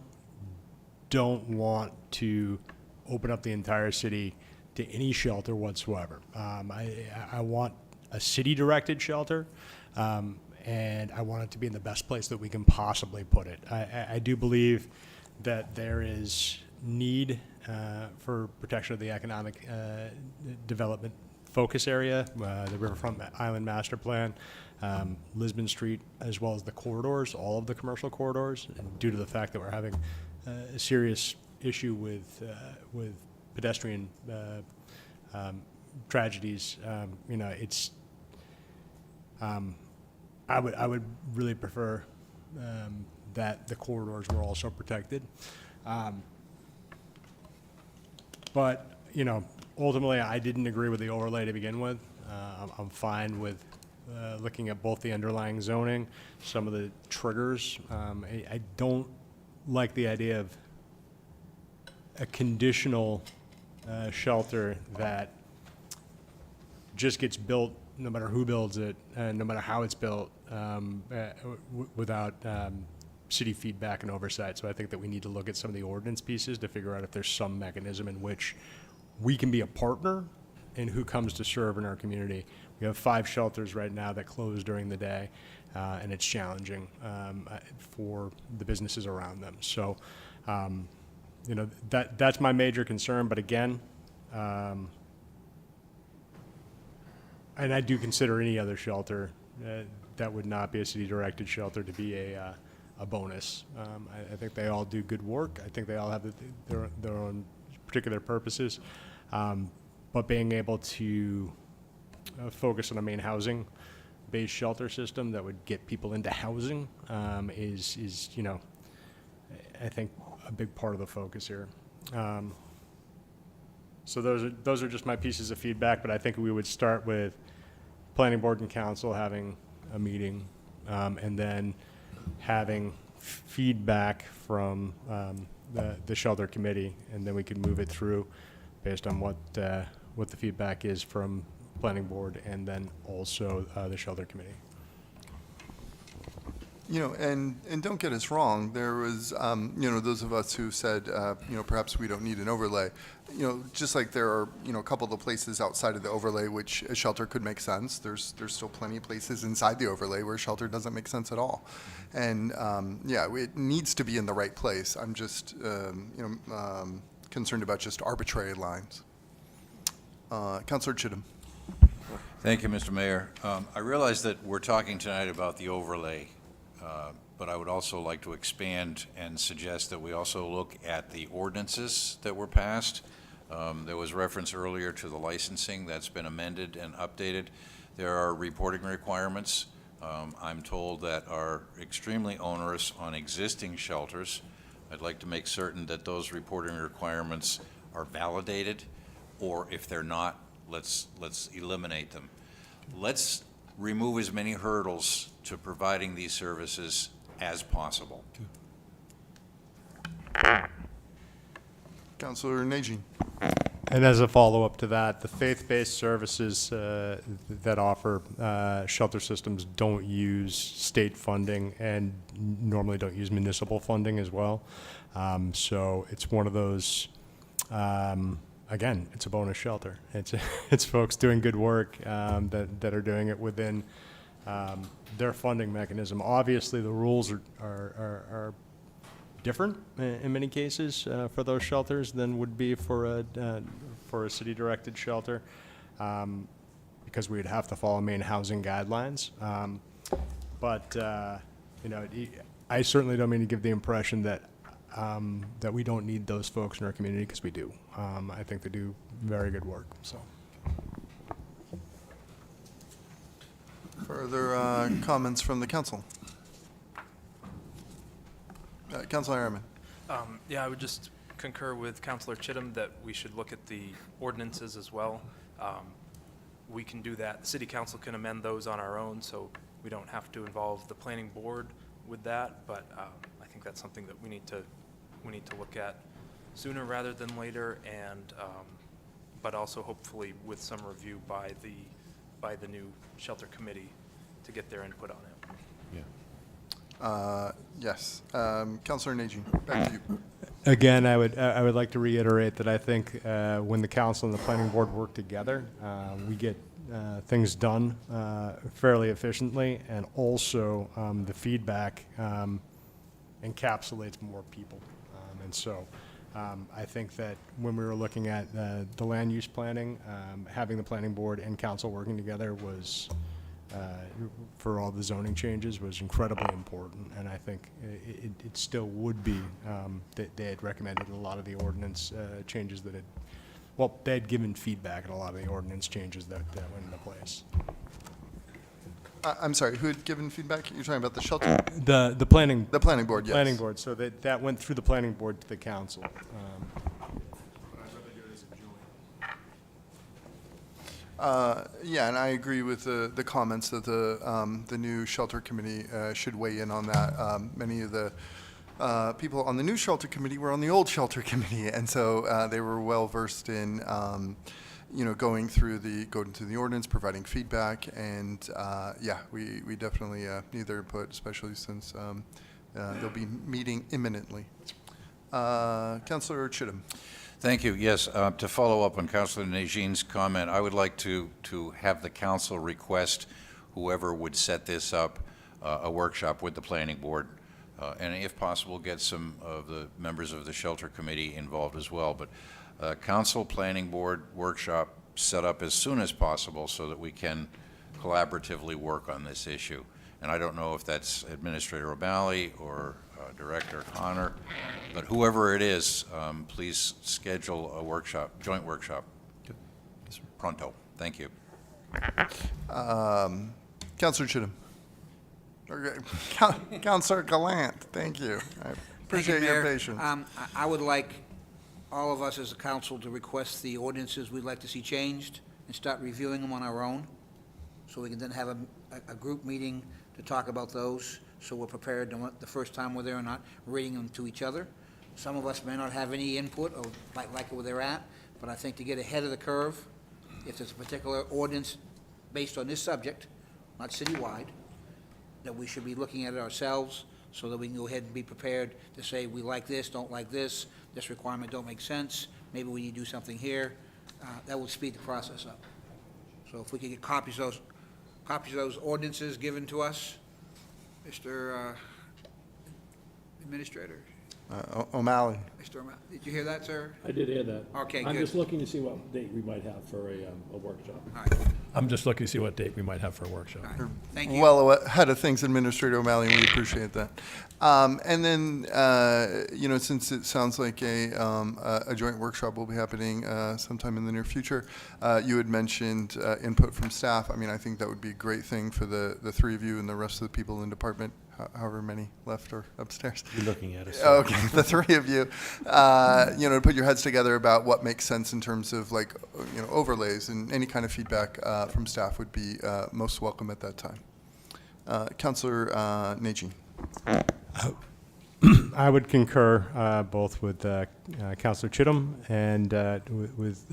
don't want to open up the entire city to any shelter whatsoever. I want a city-directed shelter, and I want it to be in the best place that we can possibly put it. I do believe that there is need for protection of the economic development focus area, the Riverfront Island Master Plan, Lisbon Street, as well as the corridors, all of the commercial corridors, and due to the fact that we're having a serious issue with pedestrian tragedies, it's I would really prefer that the corridors were also protected, but ultimately I didn't agree with the overlay to begin with. I'm fine with looking at both the underlying zoning, some of the triggers. I don't like the idea of a conditional shelter that just gets built no matter who builds it and no matter how it's built without city feedback and oversight. So I think that we need to look at some of the ordinance pieces to figure out if there's some mechanism in which we can be a partner in who comes to serve in our community. We have 5 shelters right now that close during the day, and it's challenging for the businesses around them. So, you know, that's my major concern. But again, and I do consider any other shelter that would not be a city-directed shelter to be a bonus. I think they all do good work. I think they all have their own particular purposes. But being able to focus on a main housing-based shelter system that would get people into housing is, you know, I think a big part of the focus here. So those are just my pieces of feedback, but I think we would start with planning board and council having a meeting, and then having feedback from the shelter committee, and then we can move it through based on what the feedback is from planning board and then also the shelter committee. You know, and don't get us wrong, there was, you know, those of us who said, you know, perhaps we don't need an overlay. You know, just like there are, you know, a couple of the places outside of the overlay which a shelter could make sense, there's still plenty of places inside the overlay where shelter doesn't make sense at all. And, yeah, it needs to be in the right place. I'm just, you know, concerned about just arbitrary lines. Councilor Chittum. Thank you, Mr. Mayor. I realize that we're talking tonight about the overlay, but I would also like to expand and suggest that we also look at the ordinances that were passed. There was reference earlier to the licensing that's been amended and updated. There are reporting requirements, I'm told, that are extremely onerous on existing shelters. I'd like to make certain that those reporting requirements are validated, or if they're not, let's eliminate them. Let's remove as many hurdles to providing these services as possible. Councilor Najin. And as a follow-up to that, the faith-based services that offer shelter systems don't use state funding and normally don't use municipal funding as well. So it's one of those, again, it's a bonus shelter. It's folks doing good work that are doing it within their funding mechanism. Obviously, the rules are different in many cases for those shelters than would be for a city-directed shelter, because we would have to follow main housing guidelines. But you know, I certainly don't mean to give the impression that that we don't need those folks in our community, because we do. I think they do very good work. So. Further comments from the council? Councilor Harriman. Yeah, I would just concur with Councilor Chittum that we should look at the ordinances as well. We can do that. The city council can amend those on our own, so we don't have to involve the planning board with that. But I think that's something that we need to look at sooner rather than later, and but also hopefully with some review by the new shelter committee to get their input on it. Yes. Councilor Najin, back to you. Again, I would like to reiterate that I think when the council and the planning board work together, we get things done fairly efficiently, and also the feedback encapsulates more people. And so I think that when we were looking at the land use planning, having the planning board and council working together was, for all the zoning changes, was incredibly important. And I think it still would be, that they had recommended a lot of the ordinance changes that they had given feedback on a lot of the ordinance changes that went into place. I'm sorry, who had given feedback? You're talking about the shelter? The planning. The planning board, yes. Planning board, so that went through the planning board to the council. Yeah, and I agree with the comments that the new shelter committee should weigh in on that. Many of the people on the new shelter committee were on the old shelter committee, and so they were well versed in, you know, going through the ordinance, providing feedback, and yeah, we definitely need their input, especially since They'll be meeting imminently. Councillor Chittum. Thank you. Yes, to follow up on Councilor Najean's comment, I would like to have the council request whoever would set this up, a workshop with the planning board, and if possible, get some of the members of the shelter committee involved as well. But council planning board workshop set up as soon as possible so that we can collaboratively work on this issue. And I don't know if that's Administrator O'Malley or Director Connor, but whoever it is, please schedule a workshop, joint workshop. Pronto. Thank you. Councillor Chittum. Okay. Councillor Gallant, thank you. I appreciate your Mayor. patience. I would like all of us as a council to request the ordinances we'd like to see changed and start reviewing them on our own, so we can then have a group meeting to talk about those, so we're prepared the first time we're there and not reading them to each other. Some of us may not have any input or like it where they're at, but I think to get ahead of the curve, if there's a particular ordinance based on this subject, not citywide, that we should be looking at it ourselves so that we can go ahead and be prepared to say, we like this, don't like this, this requirement don't make sense, maybe we need to do something here. That would speed the process up. So if we could get copies of those ordinances given to us, Mr. Administrator, O'Malley. Mr. O'Malley, did you hear that, sir? I did hear that. Okay, I'm good. just looking to see what date we might have for a workshop. All right, I'm just looking to see what date we might have for a workshap. all right. Thank you. Well ahead of things, Administrator O'Malley, and we appreciate that. And then, since it sounds like a joint workshop will be happening sometime in the near future, you had mentioned input from staff. I mean, I think that would be a great thing for the three of you and the rest of the people in the department, however many left are upstairs. You're looking at us. Okay, the three of you, to put your heads together about what makes sense in terms of overlays, and any kind of feedback from staff would be most welcome at that time. Councillor Najin. I would concur both with Councillor Chittum and with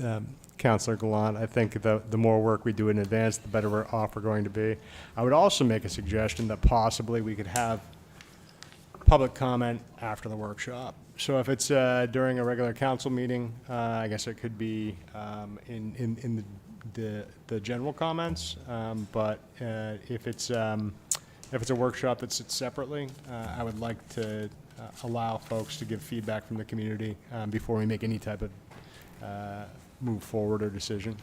Councillor Gallant. I think the more work we do in advance, the better off we're going to be. I would also make a suggestion that possibly we could have public comment after the workshop. So if it's during a regular council meeting, I guess it could be in the general comments. But if it's a workshop that sits separately, I would like to allow folks to give feedback from the community before we make any type of move forward or decision.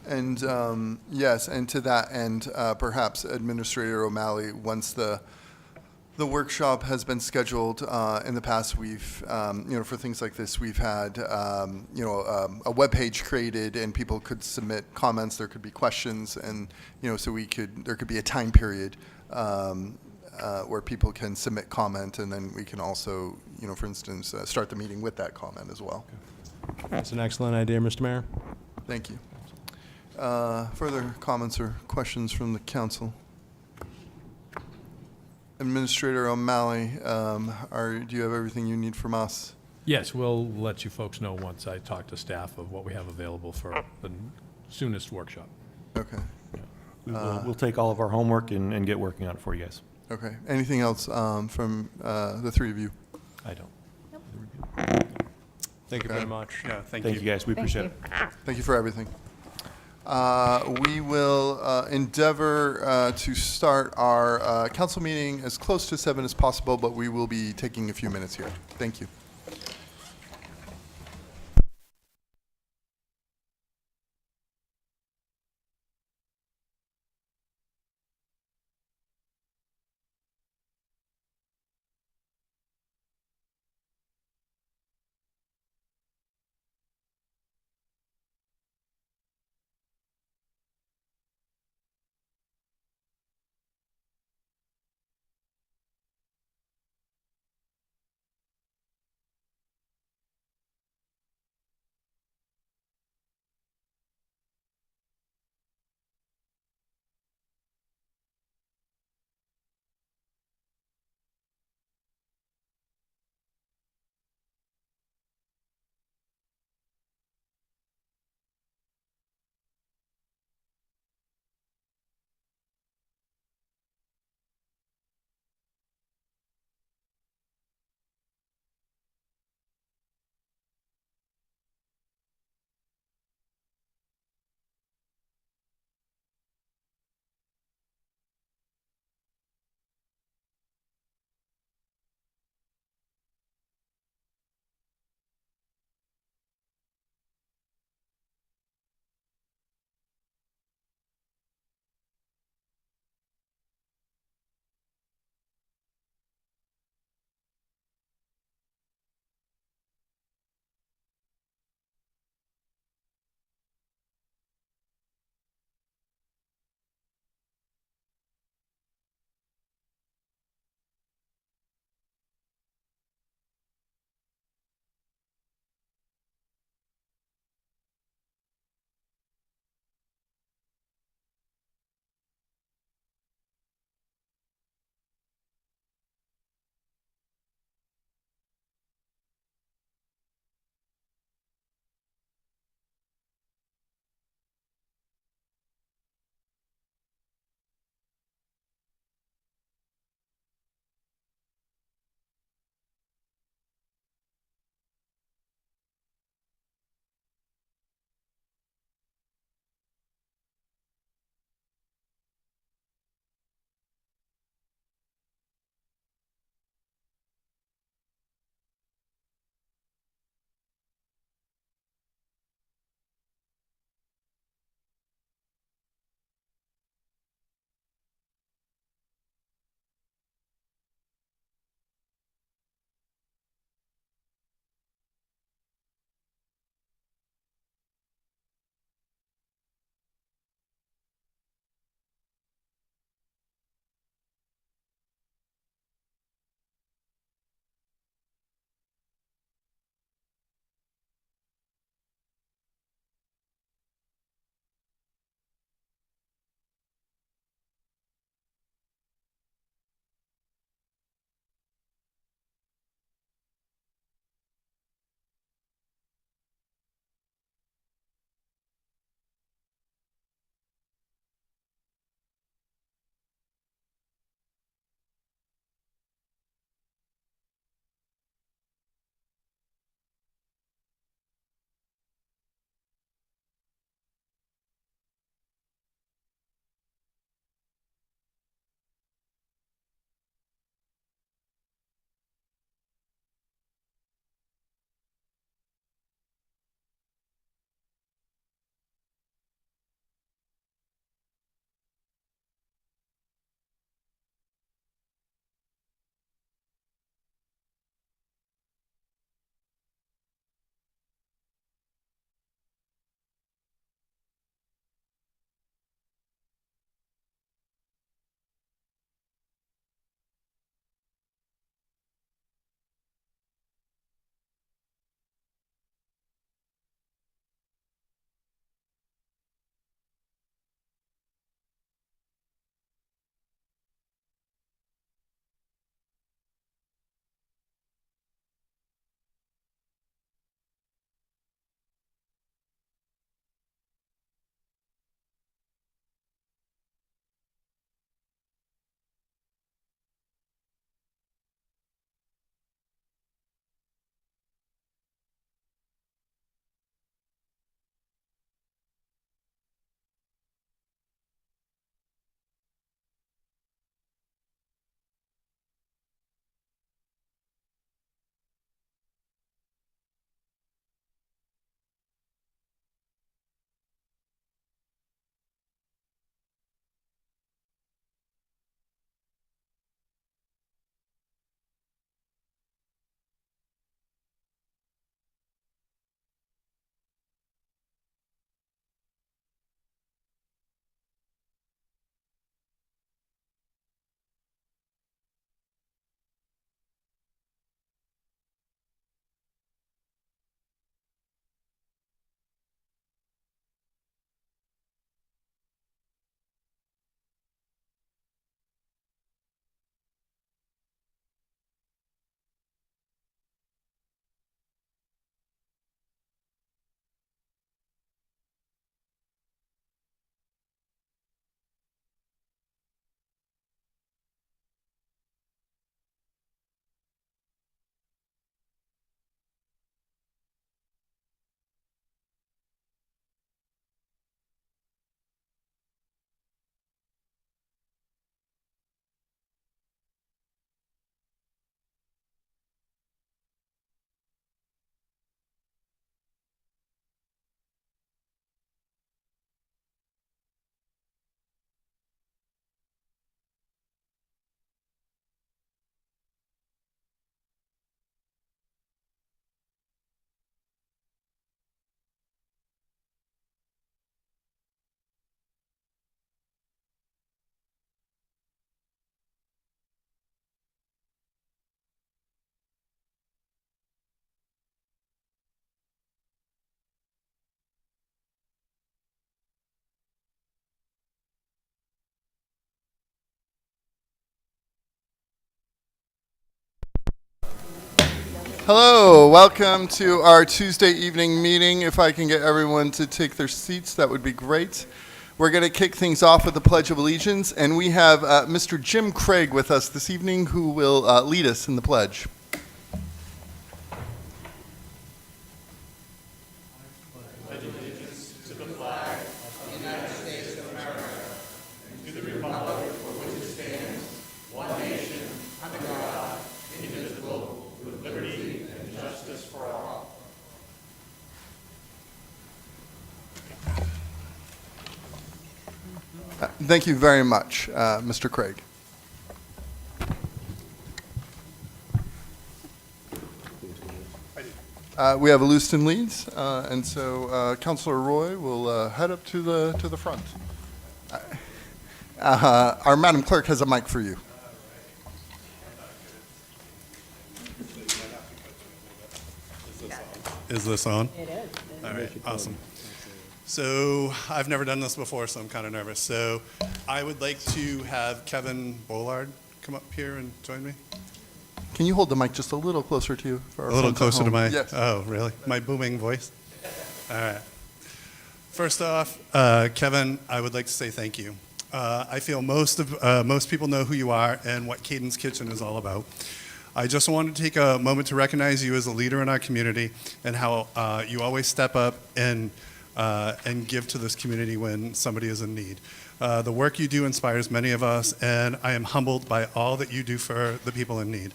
And yes, and to that end, perhaps Administrator O'Malley, once the workshop has been scheduled, in the past we've, for things like this, we've had, a webpage created and people could submit comments, there could be questions, and, so there could be a time period where people can submit comment, and then we can also, for instance, start the meeting with that comment as well. That's an excellent idea, Mr. Mayor. Thank you. Further comments or questions from the council? Administrator O'Malley, do you have everything you need from us? Yes, we'll let you folks know once I talk to staff of what we have available for the soonest workshop. Okay. We'll take all of our homework and get working on it for you guys. Okay. Anything else from the three of you? I don't. Thank you very much. Yeah, thank Thank you, guys. We appreciate it. Thank you for everything. We will endeavor to start our council meeting as close to 7 as possible, but we will be taking a few minutes here. Thank you. Hello, welcome to our Tuesday evening meeting. If I can get everyone to take their seats, that would be great. We're going to kick things off with the Pledge of Allegiance, and we have Mr. Jim Craig with us this evening who will lead us in the pledge. Thank you very much, Mr. Craig. We have a Lewiston leads, and so Councilor Roy will head up to the front. Our Madam Clerk has a mic for you. Is this on? It is. All right, awesome. So I've never done this before, so I'm kind of nervous. So I would like to have Kevin Bollard come up here and join me. Can you hold the mic just a little closer to you? For our A little friends at closer to home? my, Yes. oh, really? My booming voice? All right. First off, Kevin, I would like to say thank you. I feel most people know who you are and what Cadence Kitchen is all about. I just wanted to take a moment to recognize you as a leader in our community and how you always step up and give to this community when somebody is in need. The work you do inspires many of us, and I am humbled by all that you do for the people in need.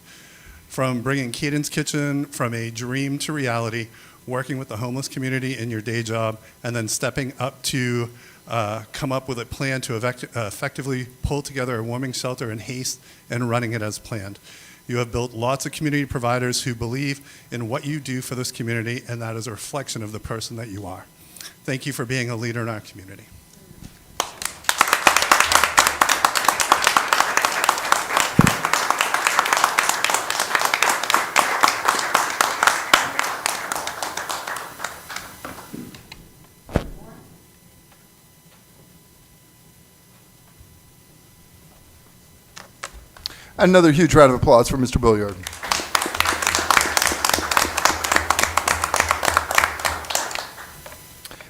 From bringing Cadence Kitchen from a dream to reality, working with the homeless community in your day job, and then stepping up to come up with a plan to effectively pull together a warming shelter in haste and running it as planned. You have built lots of community providers who believe in what you do for this community, and that is a reflection of the person that you are. Thank you for being a leader in our community. Another huge round of applause for Mr. Billiard.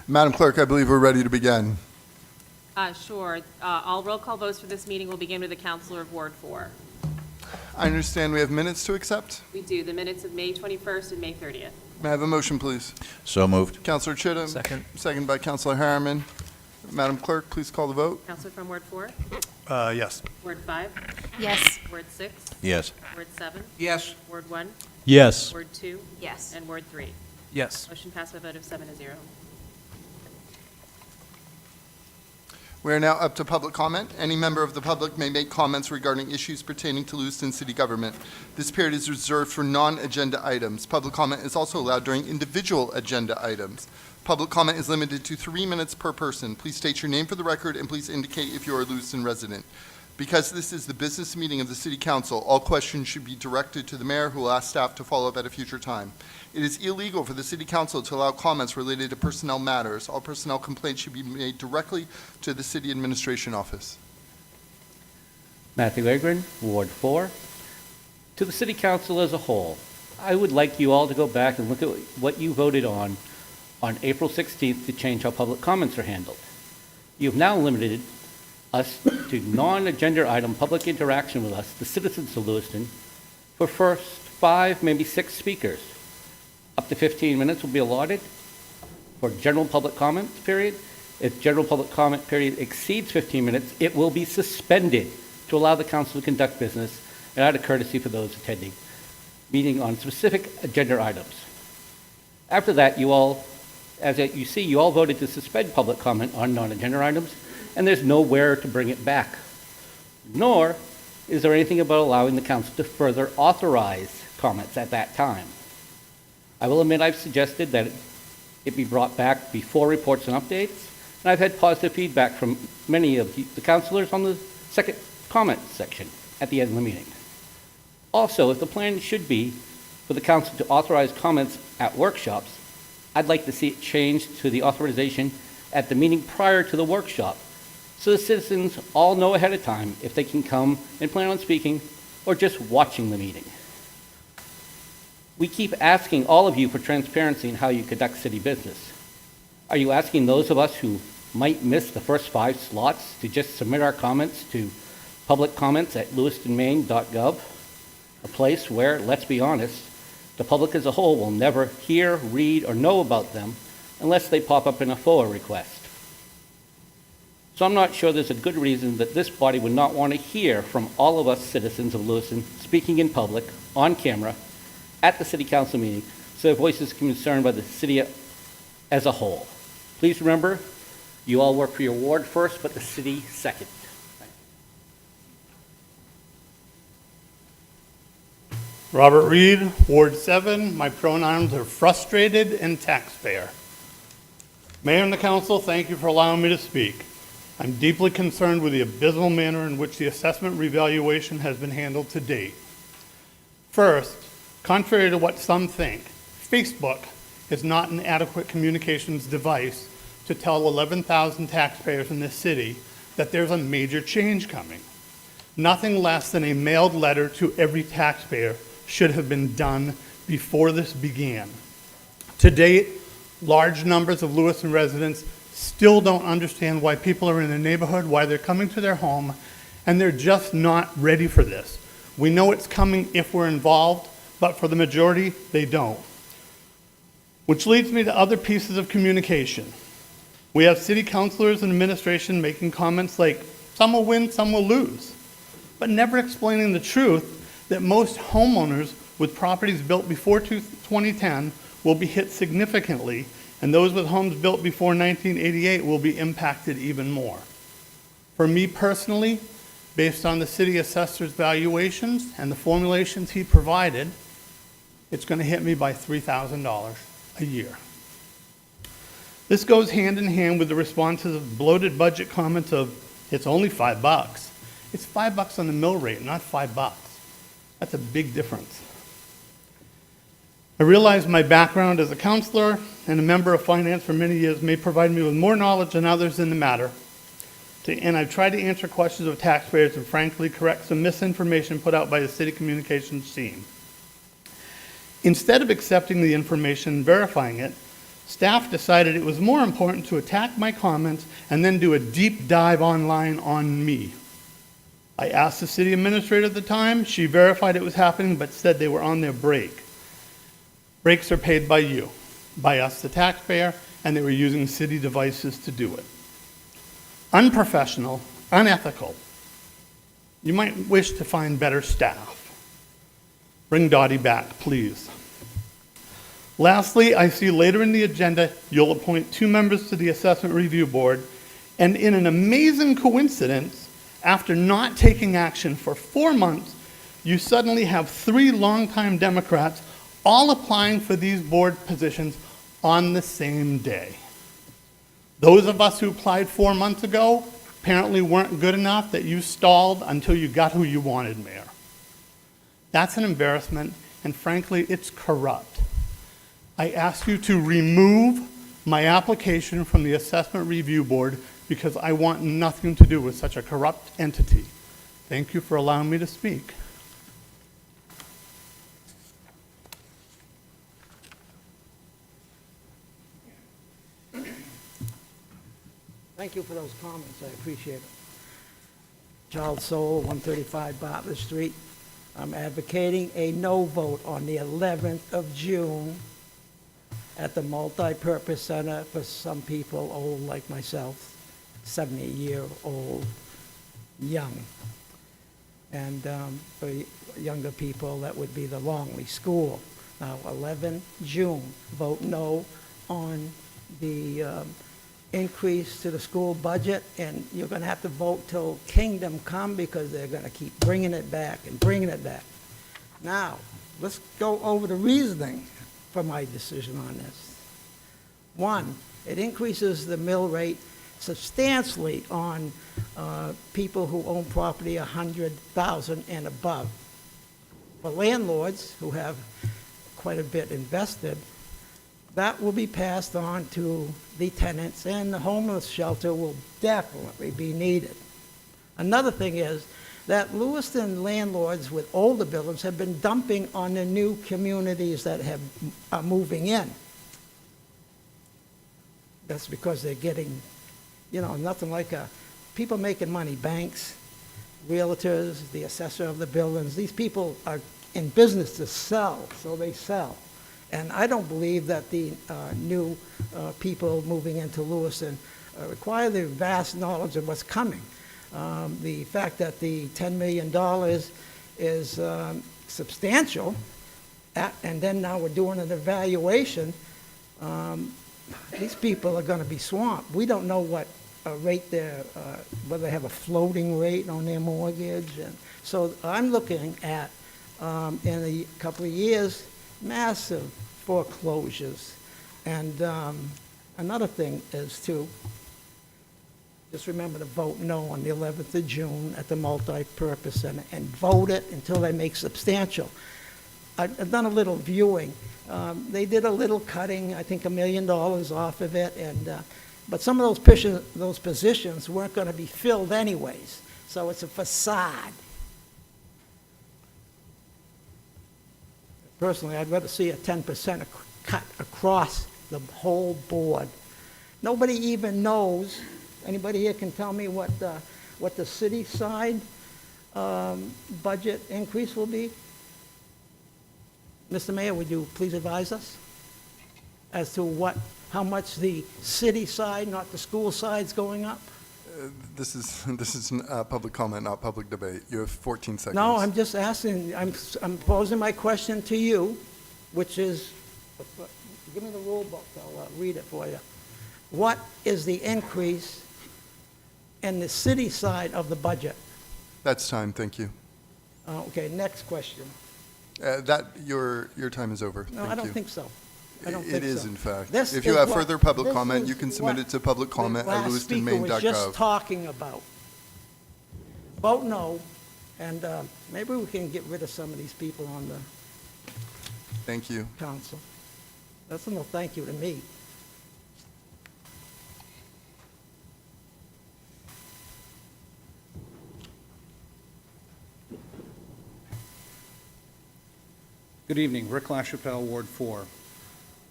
Madam Clerk, I believe we're ready to begin. Sure. All roll call votes for this meeting will begin with the Councilor of Ward 4. I understand we have minutes to accept. We do. The minutes of May 21st and May 30th. May I have a motion, please? So moved. Councilor Chittum. Second. Second by Councilor Harriman. Madam Clerk, please call the vote. Councilor from Ward 4, Yes. Ward 5, Yes. Ward 6, Yes. Ward 7, Yes. Ward 1, Yes. Ward 2, Yes. and Ward 3. Yes. Motion passed by a vote of 7-0. We are now up to public comment. Any member of the public may make comments regarding issues pertaining to Lewiston City Government. This period is reserved for non-agenda items. Public comment is also allowed during individual agenda items. Public comment is limited to 3 minutes per person. Please state your name for the record and please indicate if you are a Lewiston resident. Because this is the business meeting of the City Council, all questions should be directed to the mayor, who will ask staff to follow up at a future time. It is illegal for the City Council to allow comments related to personnel matters. All personnel complaints should be made directly to the City Administration Office. Matthew Agrin, Ward 4. To the City Council as a whole, I would like you all to go back and look at what you voted on April 16th to change how public comments are handled. You've now limited us to non-agenda item public interaction with us, the citizens of Lewiston, for first 5, maybe 6 speakers. Up to 15 minutes will be allotted for general public comment period. If general public comment period exceeds 15 minutes, it will be suspended to allow the council to conduct business and out of courtesy for those attending, meeting on specific agenda items. After that, you all, as you see, you all voted to suspend public comment on non-agenda items, and there's nowhere to bring it back. Nor is there anything about allowing the council to further authorize comments at that time. I will admit I've suggested that it be brought back before reports and updates, and I've had positive feedback from many of the councilors on the second comment section at the end of the meeting. Also, if the plan should be for the council to authorize comments at workshops, I'd like to see it changed to the authorization at the meeting prior to the workshop, so the citizens all know ahead of time if they can come and plan on speaking or just watching the meeting. We keep asking all of you for transparency in how you conduct city business. Are you asking those of us who might miss the first 5 slots to just submit our comments to public comments at lewistonmaine.gov, a place where, let's be honest, the public as a whole will never hear, read, or know about them unless they pop up in a FOA request? So I'm not sure there's a good reason that this body would not want to hear from all of us citizens of Lewiston speaking in public, on camera, at the city council meeting, so their voices can be concerned by the city as a whole. Please remember, you all work for your ward first, but the city second. Robert Reed, Ward 7. My pronouns are frustrated and taxpayer. Mayor and the council, thank you for allowing me to speak. I'm deeply concerned with the abysmal manner in which the assessment revaluation has been handled to date. First, contrary to what some think, Facebook is not an adequate communications device to tell 11,000 taxpayers in this city that there's a major change coming. Nothing less than a mailed letter to every taxpayer should have been done before this began. To date, large numbers of Lewiston residents still don't understand why people are in the neighborhood, why they're coming to their home, and they're just not ready for this. We know it's coming if we're involved, but for the majority, they don't. Which leads me to other pieces of communication. We have city councilors and administration making comments like, some will win, some will lose, but never explaining the truth that most homeowners with properties built before 2010 will be hit significantly, and those with homes built before 1988 will be impacted even more. For me personally, based on the city assessor's valuations and the formulations he provided, it's going to hit me by $3,000 a year. This goes hand in hand with the responses of bloated budget comments of, it's only $5. It's $5 on the mill rate, not $5. That's a big difference. I realize my background as a counselor and a member of finance for many years may provide me with more knowledge than others in the matter, and I've tried to answer questions of taxpayers and frankly correct some misinformation put out by the city communications team. Instead of accepting the information and verifying it, staff decided it was more important to attack my comments and then do a deep dive online on me. I asked the city administrator at the time. She verified it was happening, but said they were on their break. Breaks are paid by you, by us, the taxpayer, and they were using city devices to do it. Unprofessional, unethical. You might wish to find better staff. Bring Dottie back, please. Lastly, I see later in the agenda you'll appoint 2 members to the Assessment Review Board, and in an amazing coincidence, after not taking action for 4 months, you suddenly have 3 longtime Democrats all applying for these board positions on the same day. Those of us who applied 4 months ago apparently weren't good enough that you stalled until you got who you wanted, Mayor. That's an embarrassment, and frankly, it's corrupt. I ask you to remove my application from the Assessment Review Board because I want nothing to do with such a corrupt entity. Thank you for allowing me to speak. Thank you for those comments. I appreciate it. Charles Soule, 135 Bartlett Street. I'm advocating a no vote on the 11th of June at the Multi-Purpose Center for some people old like myself, 70-year-old, young. And for younger people, that would be the Longley School. Now, 11 June, vote no on the increase to the school budget, and you're going to have to vote till kingdom come because they're going to keep bringing it back and bringing it back. Now, let's go over the reasoning for my decision on this. 1, it increases the mill rate substantially on people who own property $100,000 and above. For landlords who have quite a bit invested, that will be passed on to the tenants, and the homeless shelter will definitely be needed. Another thing is that Lewiston landlords with older buildings have been dumping on the new communities that are moving in. That's because they're getting, nothing like people making money, banks, realtors, the assessor of the buildings. These people are in business to sell, so they sell. And I don't believe that the new people moving into Lewiston require the vast knowledge of what's coming. The fact that the $10 million is substantial, and then now we're doing an evaluation, these people are going to be swamped. We don't know what rate whether they have a floating rate on their mortgage. And so I'm looking at, in a couple of years, massive foreclosures. And another thing is to just remember to vote no on the 11th of June at the multi-purpose center and vote it until they make substantial. I've done a little viewing. They did a little cutting, I think $1 million off of it, but some of those positions weren't going to be filled anyways. So it's a facade. Personally, I'd rather see a 10% cut across the whole board. Nobody even knows. Anybody here can tell me what the city side budget increase will be? Mr. Mayor, would you please advise us as to how much the city side, not the school side, is going up? This is public comment, not public debate. You have 14 seconds. No, I'm just asking, I'm posing my question to you, which is, give me the rule book, I'll read it for you. What is the increase in the city side of the budget? That's time, thank you. Okay, next question. Your time is over. No, Thank I don't you. think so. I don't think It is, so. in fact. This If you is have what- further public this comment, is you can submit what it to public comment at last speaker was just lewistonmaine.gov. talking about. Vote no, and maybe we can get rid of some of these people on the Thank you. council. That's no thank you to me. Good evening, Rick LaChapelle, Ward 4.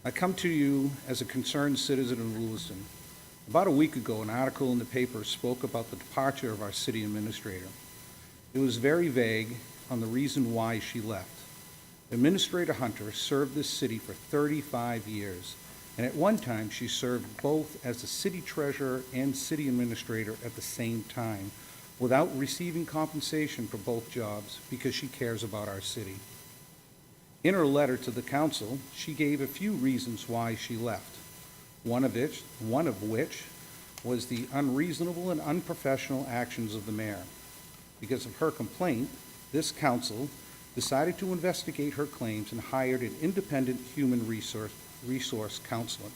I come to you as a concerned citizen of Lewiston. About a week ago, an article in the paper spoke about the departure of our city administrator. It was very vague on the reason why she left. Administrator Hunter served this city for 35 years, and at one time she served both as the city treasurer and city administrator at the same time, without receiving compensation for both jobs because she cares about our city. In her letter to the council, she gave a few reasons why she left, one of which was the unreasonable and unprofessional actions of the mayor. Because of her complaint, this council decided to investigate her claims and hired an independent human resource counselor.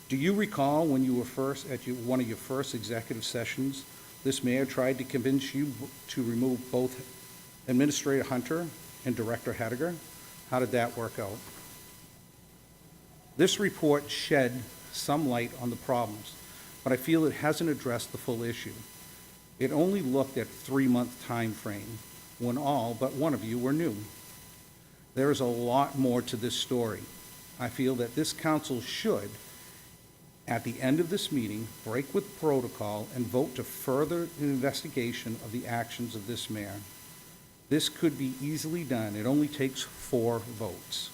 Do you recall when you were one of your first executive sessions, this mayor tried to convince you to remove both Administrator Hunter and Director Hediger? How did that work out? This report shed some light on the problems, but I feel it hasn't addressed the full issue. It only looked at 3-month time frame when all but one of you were new. There is a lot more to this story. I feel that this council should, at the end of this meeting, break with protocol and vote to further an investigation of the actions of this mayor. This could be easily done. It only takes 4 votes.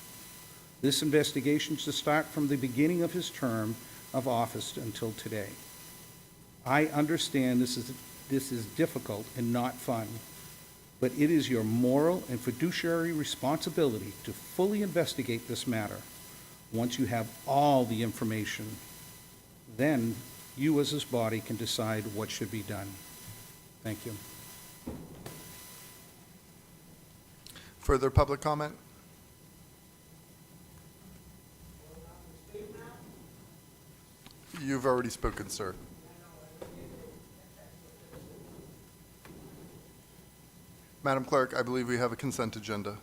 This investigation should start from the beginning of his term of office until today. I understand this is difficult and not fun, but it is your moral and fiduciary responsibility to fully investigate this matter. Once you have all the information, then you as this body can decide what should be done. Thank you. Further public comment? You've already spoken, sir. Madam Clerk, I believe we have a consent agenda.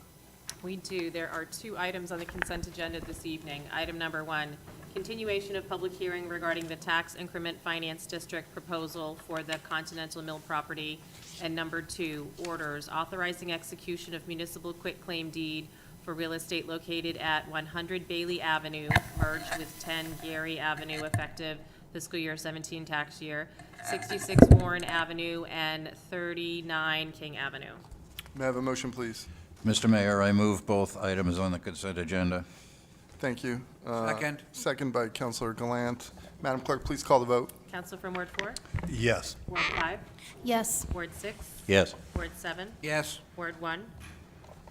We do. There are 2 items on the consent agenda this evening. Item number 1, continuation of public hearing regarding the tax increment finance district proposal for the Continental Mill property. And number 2, orders authorizing execution of municipal quitclaim deed for real estate located at 100 Bailey Avenue, merged with 10 Gary Avenue, effective fiscal year 17 tax year, 66 Warren Avenue, and 39 King Avenue. May I have a motion, please? Mr. Mayor, I move both items on the consent agenda. Thank you. Second. Second by Councilor Gallant. Madam Clerk, please call the vote. Counselor from Ward 4? Yes. Ward 5? Yes. Ward 6? Yes. Ward 7? Yes. Ward 1?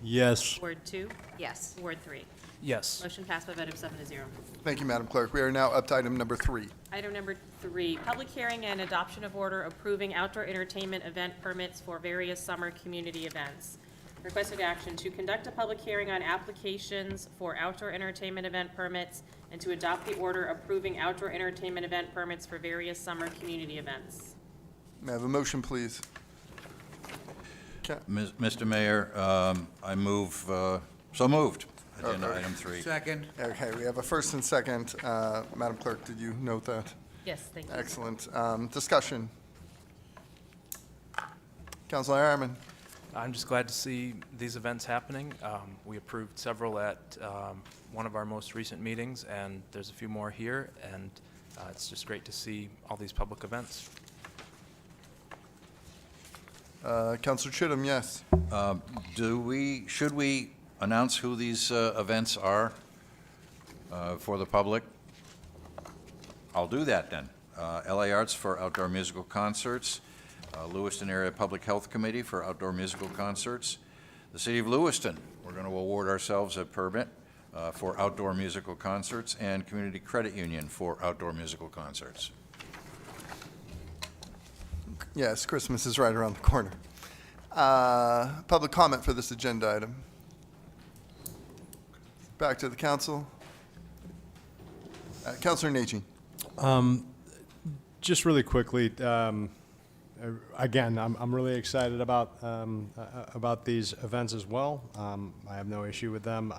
Yes. Ward 2? Yes. Ward 3? Yes. Motion passed by a vote of 7 to 0. Thank you, Madam Clerk. We are now up to item number 3. Item number 3, public hearing and adoption of order approving outdoor entertainment event permits for various summer community events. Requested action to conduct a public hearing on applications for outdoor entertainment event permits and to adopt the order approving outdoor entertainment event permits for various summer community events. May I have a motion, please? Mr. Mayor, I move, so moved, agenda item 3. Second. Okay, we have a first and second. Madam Clerk, did you note that? Yes, thank you. Excellent. Discussion. Councilor Harriman. I'm just glad to see these events happening. We approved several at one of our most recent meetings, and there's a few more here, and it's just great to see all these public events. Councilor Chittum, yes. Should we announce who these events are for the public? I'll do that then. LA Arts for outdoor musical concerts, Lewiston Area Public Health Committee for outdoor musical concerts, the City of Lewiston, we're going to award ourselves a permit for outdoor musical concerts, and Community Credit Union for outdoor musical concerts. Yes, Christmas is right around the corner. Public comment for this agenda item. Back to the council. Councilor Nagy. Just really quickly, again, I'm really excited about these events as well. I have no issue with them,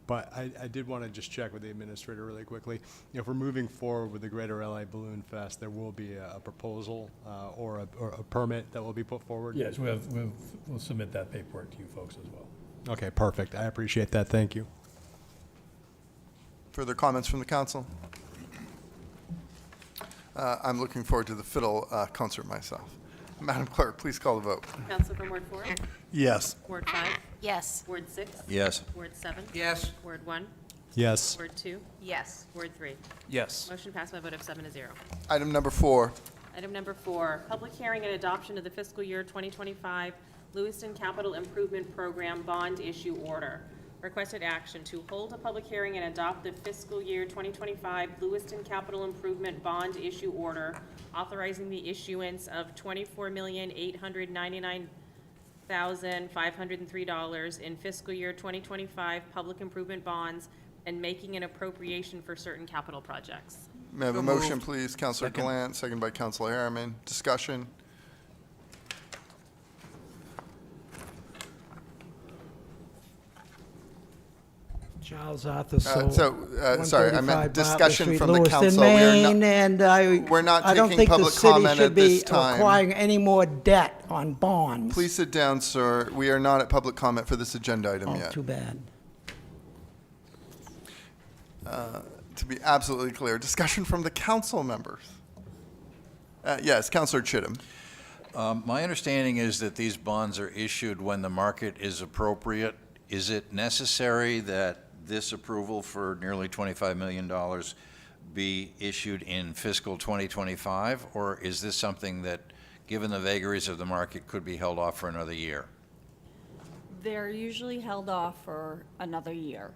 but I did want to just check with the administrator really quickly. If we're moving forward with the Greater LA Balloon Fest, there will be a proposal or a permit that will be put forward? Yes, we'll submit that paperwork to you folks as well. Okay, perfect. I appreciate that. Thank you. Further comments from the council? I'm looking forward to the fiddle concert myself. Madam Clerk, please call the vote. Counselor from Ward 4? Yes. Ward 5? Yes. Ward 6? Yes. Ward 7? Yes. Ward 1? Yes. Ward 2? Yes. Ward 3? Yes. Motion passed by a vote of 7 to 0. Item number 4. Item number 4, public hearing and adoption of the fiscal year 2025 Lewiston Capital Improvement Program bond issue order. Requested action to hold a public hearing and adopt the fiscal year 2025 Lewiston Capital Improvement Bond Issue Order, authorizing the issuance of $24,899,503 in fiscal year 2025 public improvement bonds and making an appropriation for certain capital projects. May I have a So motion, moved. please? Councilor Second. Gallant, second by Councilor Harriman. Discussion. Charles Arthur Soul. Sorry, I 135 meant Bartlett discussion Street, from the Lewiston, council. We are not- Maine, and we're not I don't taking think the public city comment should at this be time. acquiring any more debt on bonds. Please sit down, sir. We are not at public comment for this agenda item Oh, yet. too bad. To be absolutely clear, discussion from the council members. Yes, Councilor Chittum. My understanding is that these bonds are issued when the market is appropriate. Is it necessary that this approval for nearly $25 million be issued in fiscal 2025? Or is this something that, given the vagaries of the market, could be held off for another year? They're usually held off for another year.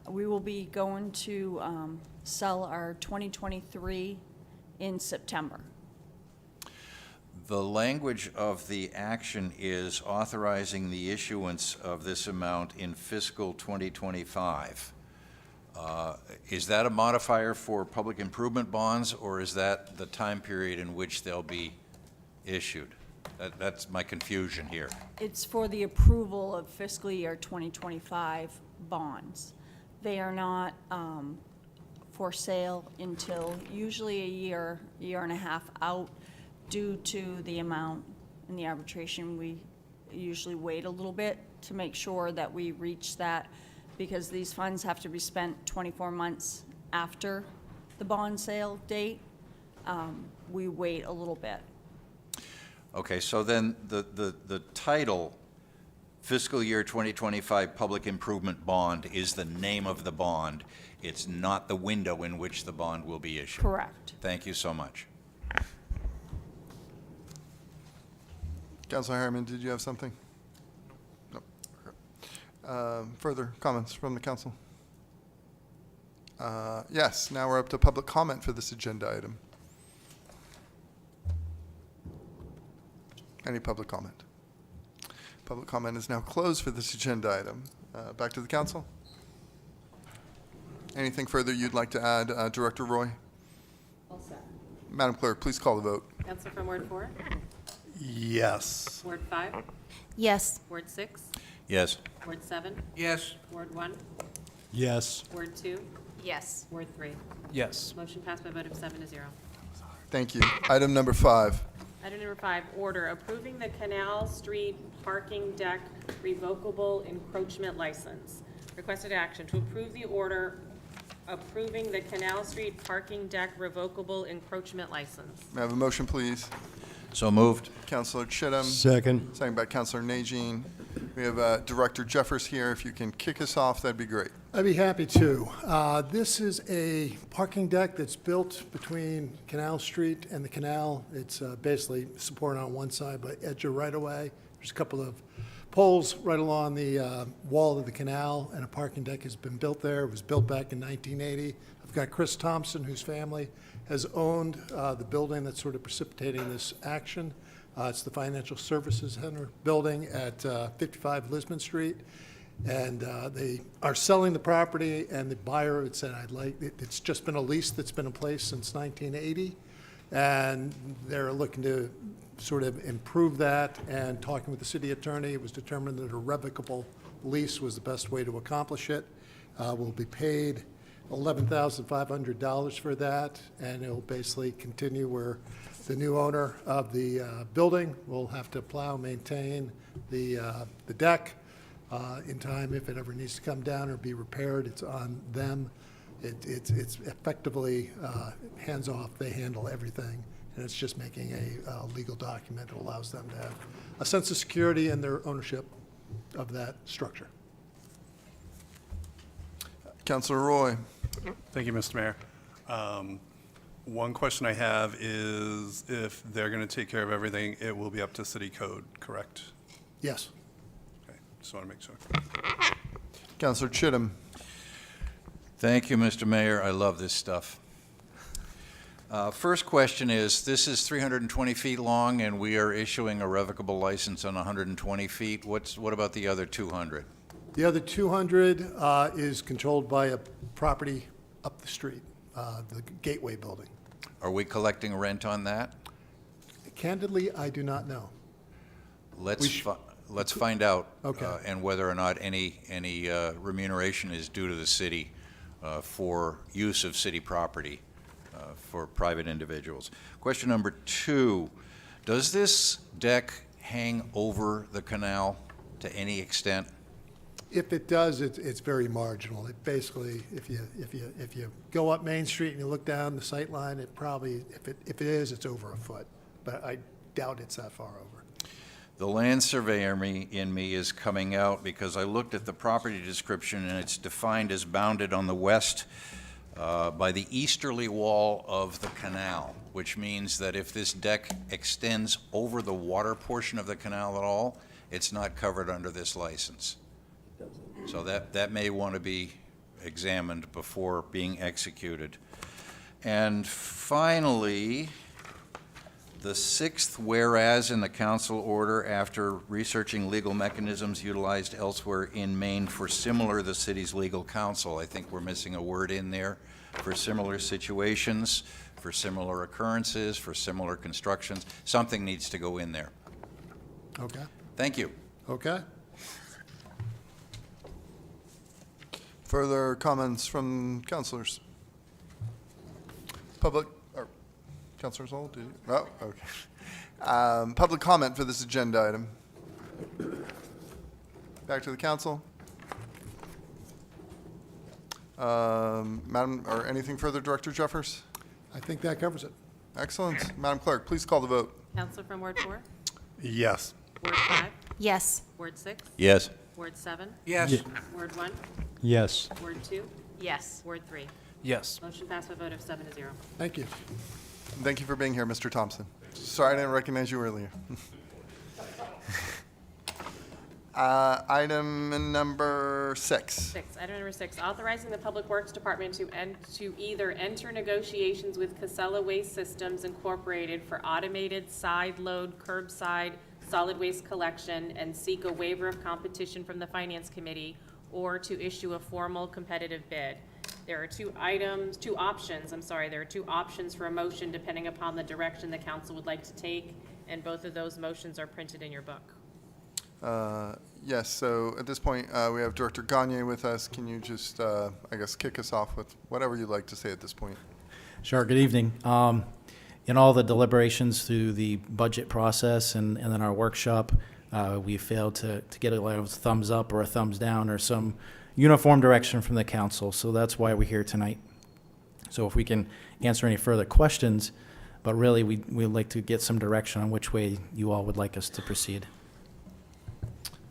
We will be going to sell our 2023 in September. The language of the action is authorizing the issuance of this amount in fiscal 2025. Is that a modifier for public improvement bonds, or is that the time period in which they'll be issued? That's my confusion here. It's for the approval of fiscal year 2025 bonds. They are not for sale until usually a year, year and a half out. Due to the amount in the arbitration, we usually wait a little bit to make sure that we reach that, because these funds have to be spent 24 months after the bond sale date. We wait a little bit. Okay, so then the title, Fiscal Year 2025 Public Improvement Bond, is the name of the bond. It's not the window in which the bond will be issued. Correct. Thank you so much. Councilor Harriman, did you have something? No. Okay. Further comments from the council? Yes, now we're up to public comment for this agenda item. Any public comment? Public comment is now closed for this agenda item. Back to the council. Anything further you'd like to add, Director Roy? All set. Madam Clerk, please call the vote. Counselor from Ward 4? Yes. Ward 5? Yes. Ward 6? Yes. Ward 7? Yes. Ward 1? Yes. Ward 2? Yes. Ward 3? Yes. Motion passed by a vote of 7-0. Thank you. Item number 5. Item number 5, order approving the Canal Street parking deck revocable encroachment license. Requested action to approve the order approving the Canal Street parking deck revocable encroachment license. May I have a motion, please? So moved. Councilor Chittum. Second. Second by Councilor Najin. We have Director Jeffers here. If you can kick us off, that'd be great. I'd be happy to. This is a parking deck that's built between Canal Street and the canal. It's basically supported on one side by edge of right-of-way. There's a couple of poles right along the wall of the canal, and a parking deck has been built there. It was built back in 1980. I've got Chris Thompson, whose family has owned the building that's sort of precipitating this action. It's the Financial Services Center building at 55 Lisbon Street. And they are selling the property, and the buyer had said, it's just been a lease that's been in place since 1980. And they're looking to sort of improve that, and talking with the city attorney, it was determined that a revocable lease was the best way to accomplish it. We'll be paid $11,500 for that, and it'll basically continue where the new owner of the building will have to plow, maintain the deck in time if it ever needs to come down or be repaired. It's on them. It's effectively hands off. They handle everything, and it's just making a legal document that allows them to have a sense of security in their ownership of that structure. Councilor Roy. Thank you, Mr. Mayor. One question I have is if they're going to take care of everything, it will be up to city code, correct? Yes. Okay, just want to make sure. Councilor Chittum. Thank you, Mr. Mayor. I love this stuff. First question is, this is 320 feet long, and we are issuing a revocable license on 120 feet. What about the other 200? The other 200 is controlled by a property up the street, the Gateway Building. Are we collecting rent on that? Candidly, I do not know. Let's find out. Okay. And whether or not any remuneration is due to the city for use of city property for private individuals. Question number 2, does this deck hang over the canal to any extent? If it does, it's very marginal. It basically, if you go up Main Street and you look down the sight line, it probably, if it is, it's over a foot. But I doubt it's that far over. The land surveyor in me is coming out because I looked at the property description, and it's defined as bounded on the west by the easterly wall of the canal, which means that if this deck extends over the water portion of the canal at all, it's not covered under this license. So that may want to be examined before being executed. And finally, the 6th whereas in the council order, after researching legal mechanisms utilized elsewhere in Maine for similar the city's legal counsel. I think we're missing a word in there. For similar situations, for similar occurrences, for similar constructions. Something needs to go in there. Okay. Thank you. Okay. Further comments from councilors? Public, or Councilor Zoll, did you? Oh, okay. Public comment for this agenda item. Back to the council. Madam, or anything further, Director Jeffers? I think that covers it. Excellent. Madam Clerk, please call the vote. Counselor from Ward 4? Yes. Ward 5? Yes. Ward 6? Yes. Ward 7? Yes. Ward 1? Yes. Ward 2? Yes. Ward 3? Yes. Motion passed by a vote of 7-0. Thank you. Thank you for being here, Mr. Thompson. Sorry I didn't recognize you earlier. Item number 6. Item number 6, authorizing the Public Works Department to either enter negotiations with Casella Waste Systems Incorporated for automated side load curbside solid waste collection and seek a waiver of competition from the Finance Committee, or to issue a formal competitive bid. There are two options for a motion depending upon the direction the council would like to take, and both of those motions are printed in your book. Yes, so at this point, we have Director Gagne with us. Can you just, I guess, kick us off with whatever you'd like to say at this point? Sure. Good evening. In all the deliberations through the budget process and then our workshop, we failed to get a thumbs up or a thumbs down or some uniform direction from the council. So that's why we're here tonight. So if we can answer any further questions, but really we'd like to get some direction on which way you all would like us to proceed.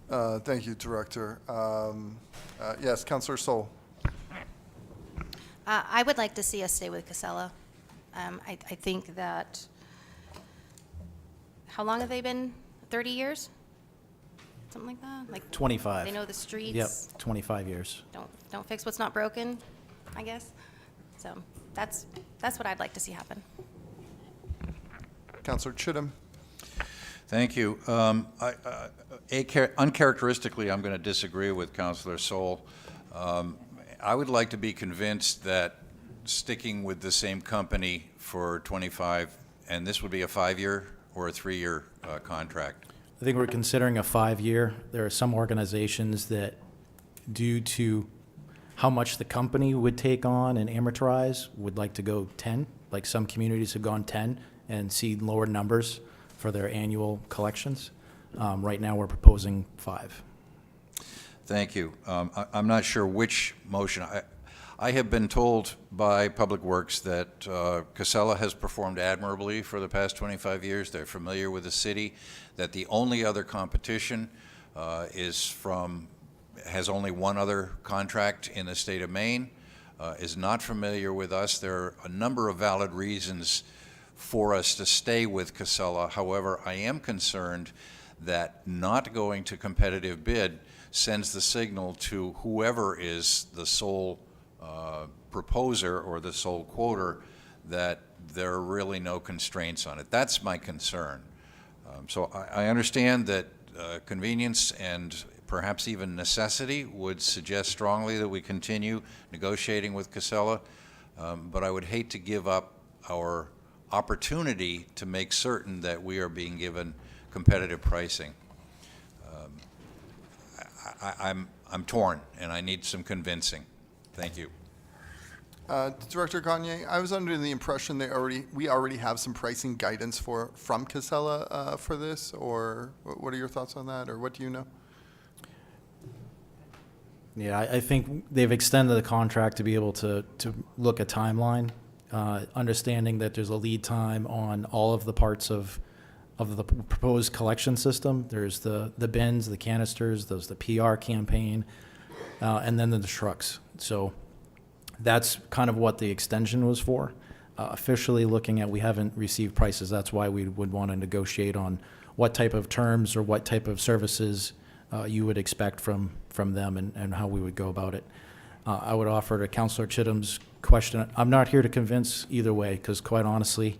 Thank you, Director. Yes, Councilor Soul. I would like to see us stay with Casella. I think that, how long have they been? 30 years? Something like that? Like 25. They know the streets. Yep, 25 years. Don't fix what's not broken, I guess. So that's what I'd like to see happen. Councilor Chittum. Thank you. Uncharacteristically, I'm going to disagree with Councilor Soul. I would like to be convinced that sticking with the same company for 25, and this would be a 5-year or a 3-year contract. I think we're considering a 5-year. There are some organizations that, due to how much the company would take on and amortize, would like to go 10. Like some communities have gone 10 and see lower numbers for their annual collections. Right now, we're proposing 5. Thank you. I'm not sure which motion. I have been told by Public Works that Casella has performed admirably for the past 25 years. They're familiar with the city, that the only other competition has only one other contract in the state of Maine, is not familiar with us. There are a number of valid reasons for us to stay with Casella. However, I am concerned that not going to competitive bid sends the signal to whoever is the sole proposer or the sole quoter that there are really no constraints on it. That's my concern. So I understand that convenience and perhaps even necessity would suggest strongly that we continue negotiating with Casella, but I would hate to give up our opportunity to make certain that we are being given competitive pricing. I'm torn, and I need some convincing. Thank you. Director Gagne, I was under the impression we already have some pricing guidance from Casella for this, or what are your thoughts on that, or what do you know? Yeah, I think they've extended the contract to be able to look at timeline, understanding that there's a lead time on all of the parts of the proposed collection system. There's the bins, the canisters, there's the PR campaign, and then the trucks. So that's kind of what the extension was for. Officially looking at, we haven't received prices. That's why we would want to negotiate on what type of terms or what type of services you would expect from them and how we would go about it. I would offer to Councilor Chittum's question. I'm not here to convince either way, because quite honestly,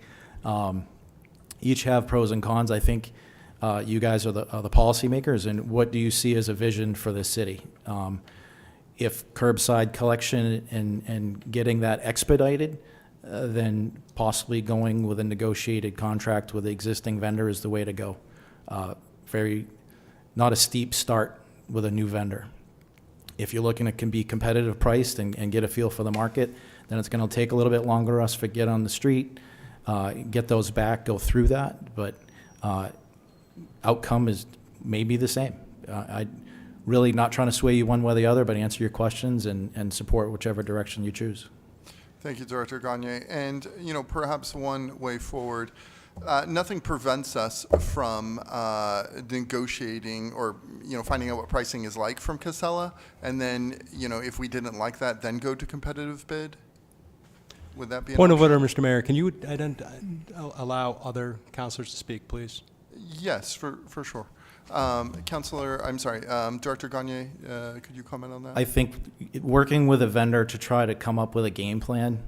each have pros and cons. I think you guys are the policymakers, and what do you see as a vision for the city? If curbside collection and getting that expedited, then possibly going with a negotiated contract with the existing vendor is the way to go. Not a steep start with a new vendor. if you're looking to can be competitive priced and get a feel for the market, then it's going to take a little bit longer for us to get on the street, get those back, go through that. But outcome is maybe the same. I really not trying to sway you one way or the other, but answer your questions and support whichever direction you choose. Thank you, Director Gagne. And, you know, perhaps one way forward, nothing prevents us from negotiating or, you know, finding out what pricing is like from Casella. And then, you know, if we didn't like that, then go to competitive bid. Would that be an Point of option? order, Mr. Mayor. Can you allow other councilors to speak, please? Yes, for sure. Councilor, I'm sorry, Director Gagne, could you comment on that? I think working with a vendor to try to come up with a game plan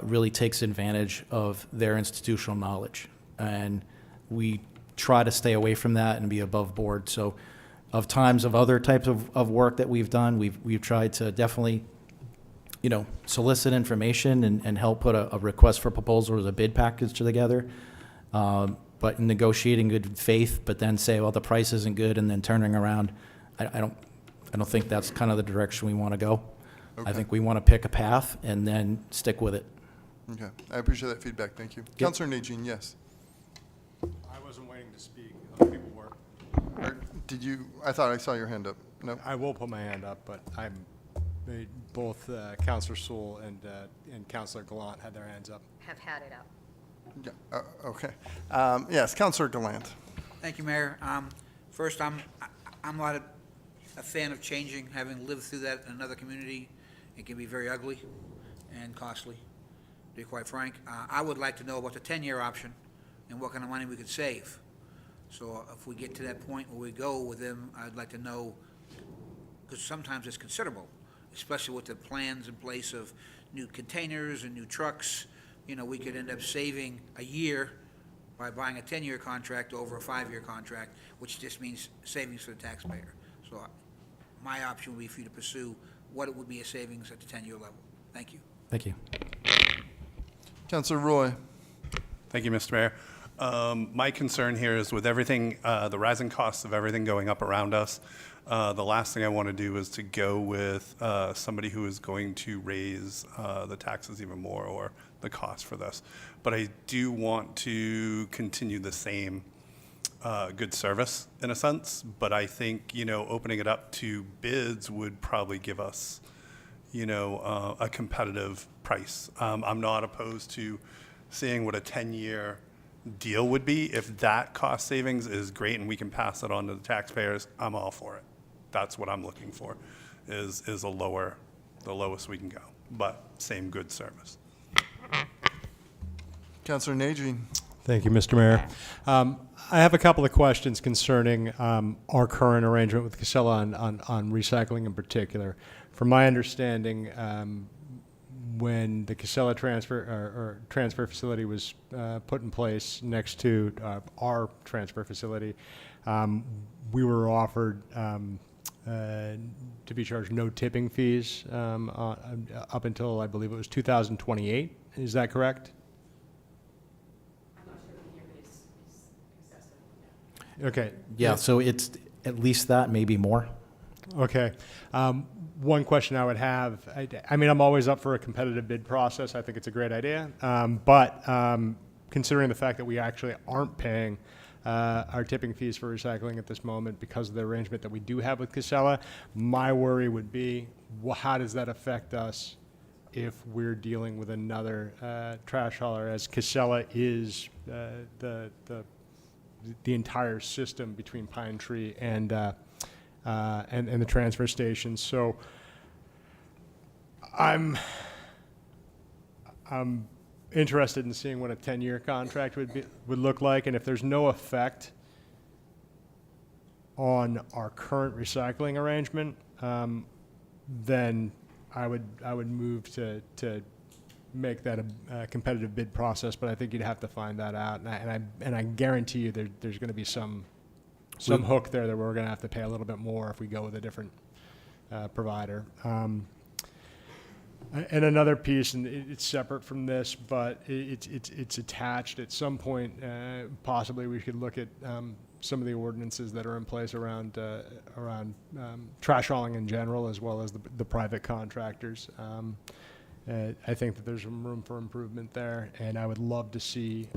really takes advantage of their institutional knowledge. And we try to stay away from that and be above board. So of times of other types of work that we've done, we've tried to definitely, you know, solicit information and help put a request for proposal or a bid package together. But in negotiating good faith, but then say, well, the price isn't good, and then turning around, I don't think that's kind of the direction we want to go. Okay. I think we want to pick a path and then stick with it. Okay, I appreciate that feedback. Thank you. Councilor Najin, yes. I wasn't waiting to speak. Other people were. Or did you? I thought I saw your hand up. No. I will put my hand up, but both Councilor Sewell and Councilor Gallant had their hands up. Have had it up. Yeah. Okay. Yes, Councilor Gallant. Thank you, Mayor. First, I'm not a fan of changing, having lived through that in another community. It can be very ugly and costly, to be quite frank. I would like to know about the 10-year option and what kind of money we could save. So if we get to that point where we go with them, I'd like to know, because sometimes it's considerable, especially with the plans in place of new containers and new trucks. You know, we could end up saving a year by buying a 10-year contract over a 5-year contract, which just means savings for the taxpayer. So my option would be for you to pursue what it would be a savings at the 10-year level. Thank you. Thank you. Councilor Roy. Thank you, Mr. Mayor. My concern here is with everything, the rising costs of everything going up around us, the last thing I want to do is to go with somebody who is going to raise the taxes even more or the cost for this. But I do want to continue the same good service in a sense. But I think, you know, opening it up to bids would probably give us, you know, a competitive price. I'm not opposed to seeing what a 10-year deal would be. If that cost savings is great and we can pass it on to the taxpayers, I'm all for it. That's what I'm looking for, is the lowest we can go, but same good service. Councilor Najin. Thank you, Mr. Mayor. I have a couple of questions concerning our current arrangement with Casella on recycling in particular. From my understanding, when the Casella transfer facility was put in place next to our transfer facility, we were offered to be charged no tipping fees up until, I believe it was 2028. Is that correct? Okay. Yeah, so it's at least that, maybe more. Okay. One question I would have, I mean, I'm always up for a competitive bid process. I think it's a great idea. But considering the fact that we actually aren't paying our tipping fees for recycling at this moment because of the arrangement that we do have with Casella, my worry would be, well, how does that affect us if we're dealing with another trash hauler, as Casella is the entire system between Pine Tree and the transfer station. So I'm interested in seeing what a 10-year contract would look like, and if there's no effect on our current recycling arrangement, then I would move to make that a competitive bid process. But I think you'd have to find that out, and I guarantee you there's going to be some hook there that we're going to have to pay a little bit more if we go with a different provider. And another piece, and it's separate from this, but it's attached at some point. Possibly we could look at some of the ordinances that are in place around trash hauling in general, as well as the private contractors. I think that there's some room for improvement there, and I would love to see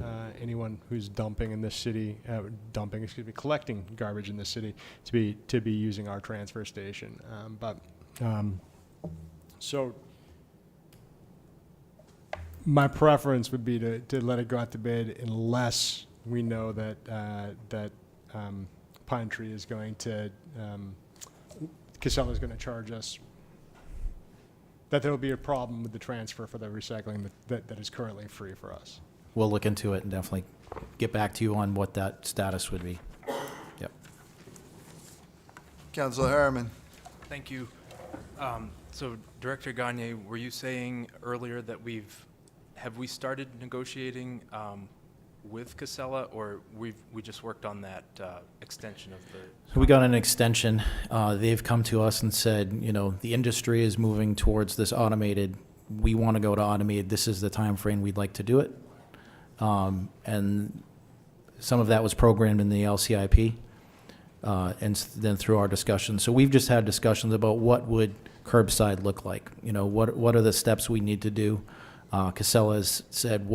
anyone who's dumping in this city, collecting garbage in this city, to be using our transfer station. So my preference would be to let it go out to bid unless we know that Pine Tree is going to, Casella is going to charge us, that there will be a problem with the transfer for the recycling that is currently free for us. We'll look into it and definitely get back to you on what that status would be. Yep. Councilor Harriman. Thank you. So Director Gagne, were you saying earlier that have we started negotiating with Casella, or we just worked on that extension of the? So we got an extension. They've come to us and said, the industry is moving towards this automated. We want to go to automated. This is the time frame we'd like to do it. And some of that was programmed in the LCIP, and then through our discussions. So we've just had discussions about what would curbside look like. What are the steps we need to do? Casella has said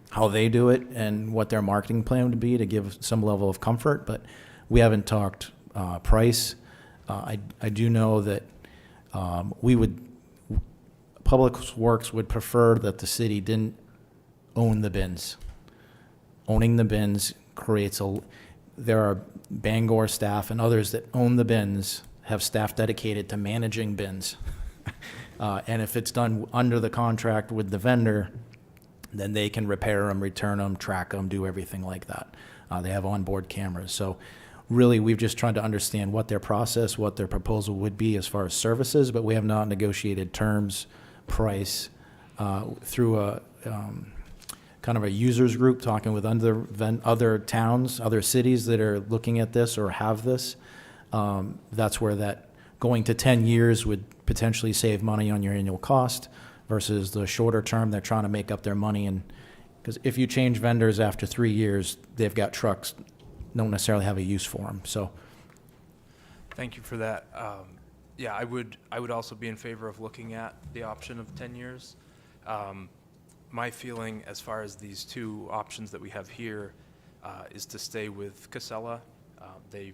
how they do it and what their marketing plan would be to give some level of comfort, but we haven't talked price. I do know that Public Works would prefer that the city didn't own the bins. Owning the bins creates there are Bangor staff and others that own the bins, have staff dedicated to managing bins. And if it's done under the contract with the vendor, then they can repair them, return them, track them, do everything like that. They have onboard cameras. So really, we've just tried to understand what their process, what their proposal would be as far as services, but we have not negotiated terms, price, through a kind of a users group, talking with other towns, other cities that are looking at this or have this. That's where that going to 10 years would potentially save money on your annual cost, versus the shorter term, they're trying to make up their money. And because if you change vendors after 3 years, they've got trucks, don't necessarily have a use for them. So, thank you for that. Yeah, I would also be in favor of looking at the option of 10 years. My feeling, as far as these two options that we have here, is to stay with Casella. They've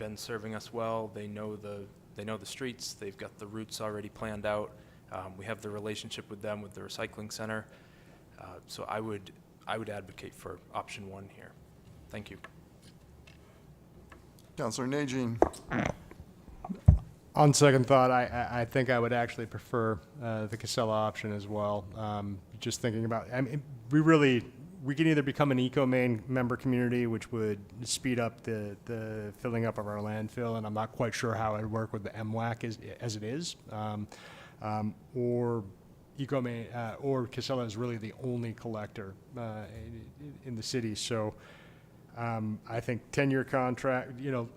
been serving us well. They know the streets. They've got the routes already planned out. We have the relationship with them with the recycling center. So I would advocate for option 1 here. Thank you. Councilor Najin. On second thought, I think I would actually prefer the Casella option as well. Just thinking about, we can either become an eco-main member community, which would speed up the filling up of our landfill, and I'm not quite sure how it would work with the MWAC as it is. Or eco-main, or Casella is really the only collector in the city. So I think 10-year contract,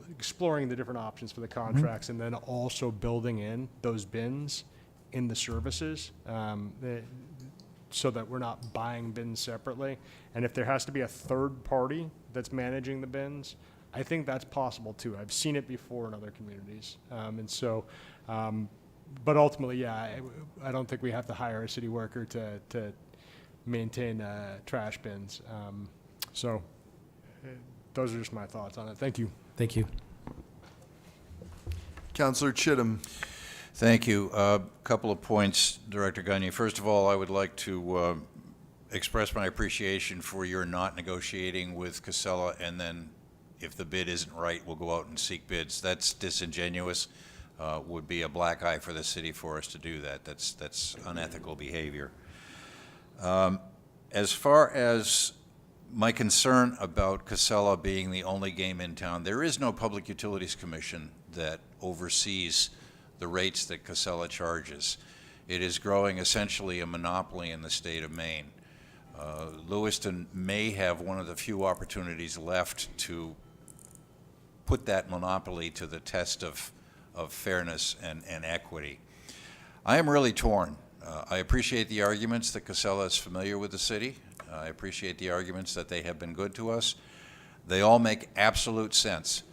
exploring the different options for the contracts, and then also building in those bins in the services, so that we're not buying bins separately. And if there has to be a third party that's managing the bins, I think that's possible too. I've seen it before in other communities. But ultimately, yeah, I don't think we have to hire a city worker to maintain trash bins. So those are just my thoughts on it. Thank you. Thank you. Councilor Chittum. Thank you. A couple of points, Director Gagne. First of all, I would like to express my appreciation for your not negotiating with Casella, and then if the bid isn't right, we'll go out and seek bids. That's disingenuous. Would be a black eye for the city for us to do that. That's unethical behavior. As far as my concern about Casella being the only game in town, there is no Public Utilities Commission that oversees the rates that Casella charges. It is growing essentially a monopoly in the state of Maine. Lewiston may have one of the few opportunities left to put that monopoly to the test of fairness and equity. I am really torn. I appreciate the arguments that Casella is familiar with the city. I appreciate the arguments that they have been good to us. They all make absolute sense.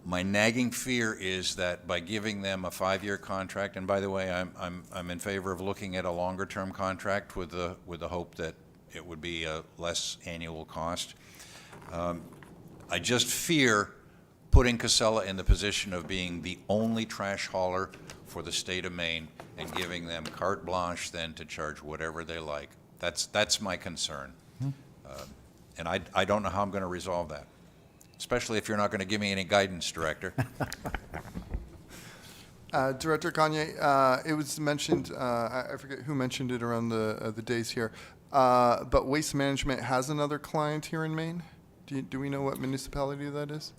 My nagging fear is that by giving them a 5-year contract, and by the way, I'm in favor of looking at a longer-term contract with the hope that it would be a less annual cost. I just fear putting Casella in the position of being the only trash hauler for the state of Maine and giving them carte blanche then to charge whatever they like. That's my concern. And I don't know how I'm going to resolve that, especially if you're not going to give me any guidance, Director. Director Gagne, it was mentioned, I forget who mentioned it around the days here, but Waste Management has another client here in Maine. Do we know what municipality that is?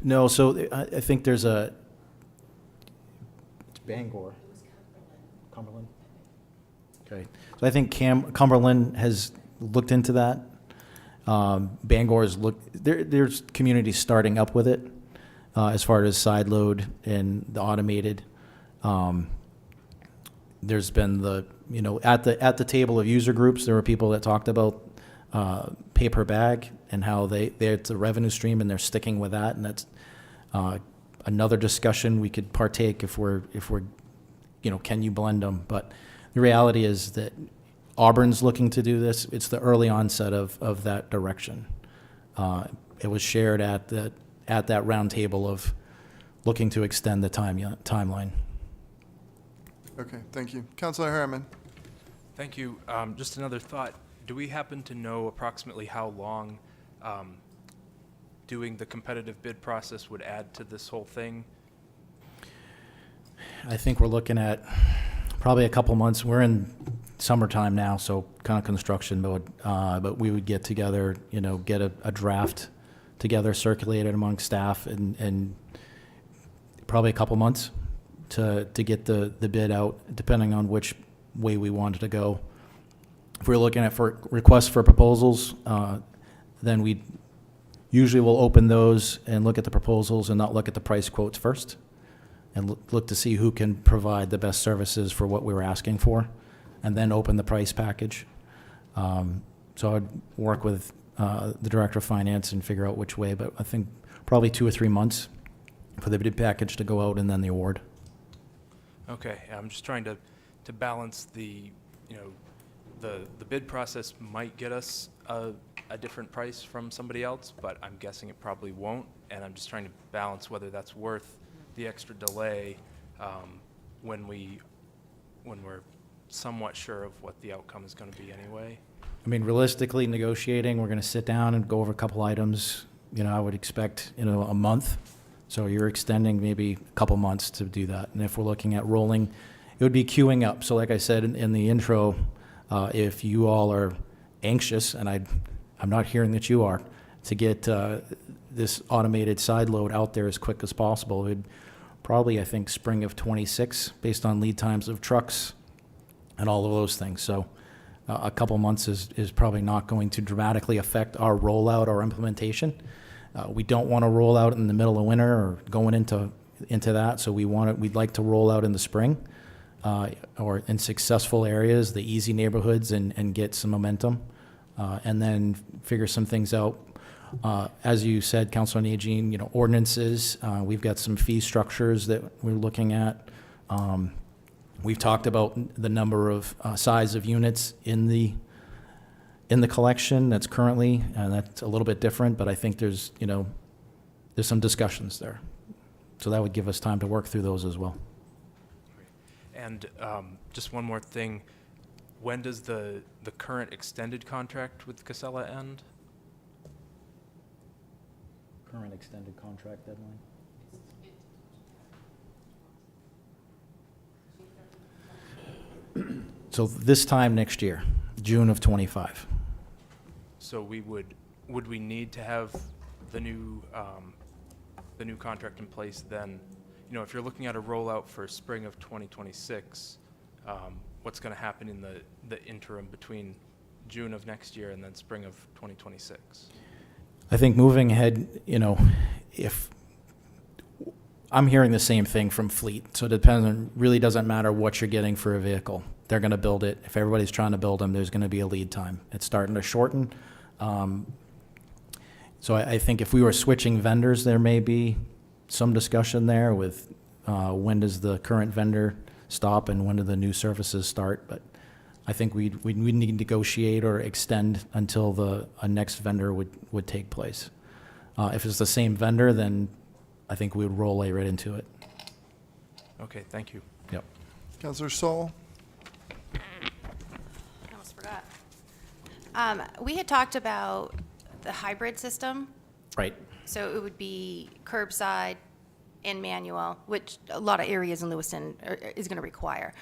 No, so I think there's it's Bangor. Cumberland. Okay, so I think Cumberland has looked into that. Bangor has there's communities starting up with it as far as side load and the automated. There's been at the table of user groups, there were people that talked about pay per bag and how it's a revenue stream and they're sticking with that, and that's another discussion we could partake if we're can you blend them? But the reality is that Auburn's looking to do this. It's the early onset of that direction. It was shared at that round table of looking to extend the timeline. Okay, thank you. Councilor Harriman. Thank you. Just another thought. Do we happen to know approximately how long doing the competitive bid process would add to this whole thing? I think we're looking at probably a couple months. We're in summertime now, so kind of construction mode. But we would get together, get a draft together, circulated among staff, and probably a couple months to get the bid out, depending on which way we wanted to go. If we're looking at for requests for proposals, then we usually will open those and look at the proposals and not look at the price quotes first, and look to see who can provide the best services for what we were asking for, and then open the price package. So I'd work with the Director of Finance and figure out which way, but I think probably 2 or 3 months for the bid package to go out and then the award. Okay, I'm just trying to balance the bid process might get us a different price from somebody else, but I'm guessing it probably won't, and I'm just trying to balance whether that's worth the extra delay when we're somewhat sure of what the outcome is going to be anyway. I mean, realistically, negotiating, we're going to sit down and go over a couple items. I would expect, a month. So you're extending maybe a couple months to do that. And if we're looking at rolling, it would be queuing up. So like I said in the intro, if you all are anxious, and I'm not hearing that you are, to get this automated side load out there as quick as possible, it would probably, I think, spring of 26, based on lead times of trucks and all of those things. So a couple months is probably not going to dramatically affect our rollout or implementation. We don't want to roll out in the middle of winter or going into that. So we'd like to roll out in the spring or in successful areas, the easy neighborhoods, and get some momentum, and then figure some things out. As you said, Councilor Najin, ordinances. We've got some fee structures that we're looking at. We've talked about the number of size of units in the collection that's currently, and that's a little bit different, but I think there's some discussions there. So that would give us time to work through those as well. And just one more thing, when does the current extended contract with Casella end? Current extended contract deadline? So this time next year, June of 25. So would we need to have the new contract in place then? If you're looking at a rollout for spring of 2026, what's going to happen in the interim between June of next year and then spring of 2026? I think moving ahead, if I'm hearing the same thing from fleet, so it really doesn't matter what you're getting for a vehicle. They're going to build it. If everybody's trying to build them, there's going to be a lead time. It's starting to shorten. So I think if we were switching vendors, there may be some discussion there with when does the current vendor stop and when do the new services start. But I think we'd need to negotiate or extend until a next vendor would take place. If it's the same vendor, then I think we would roll right into it. Okay, thank you. Yep. Councillor Sol? I almost forgot. We had talked about the hybrid system. Right. So it would be curbside and manual, which a lot of areas in Lewiston is going to require.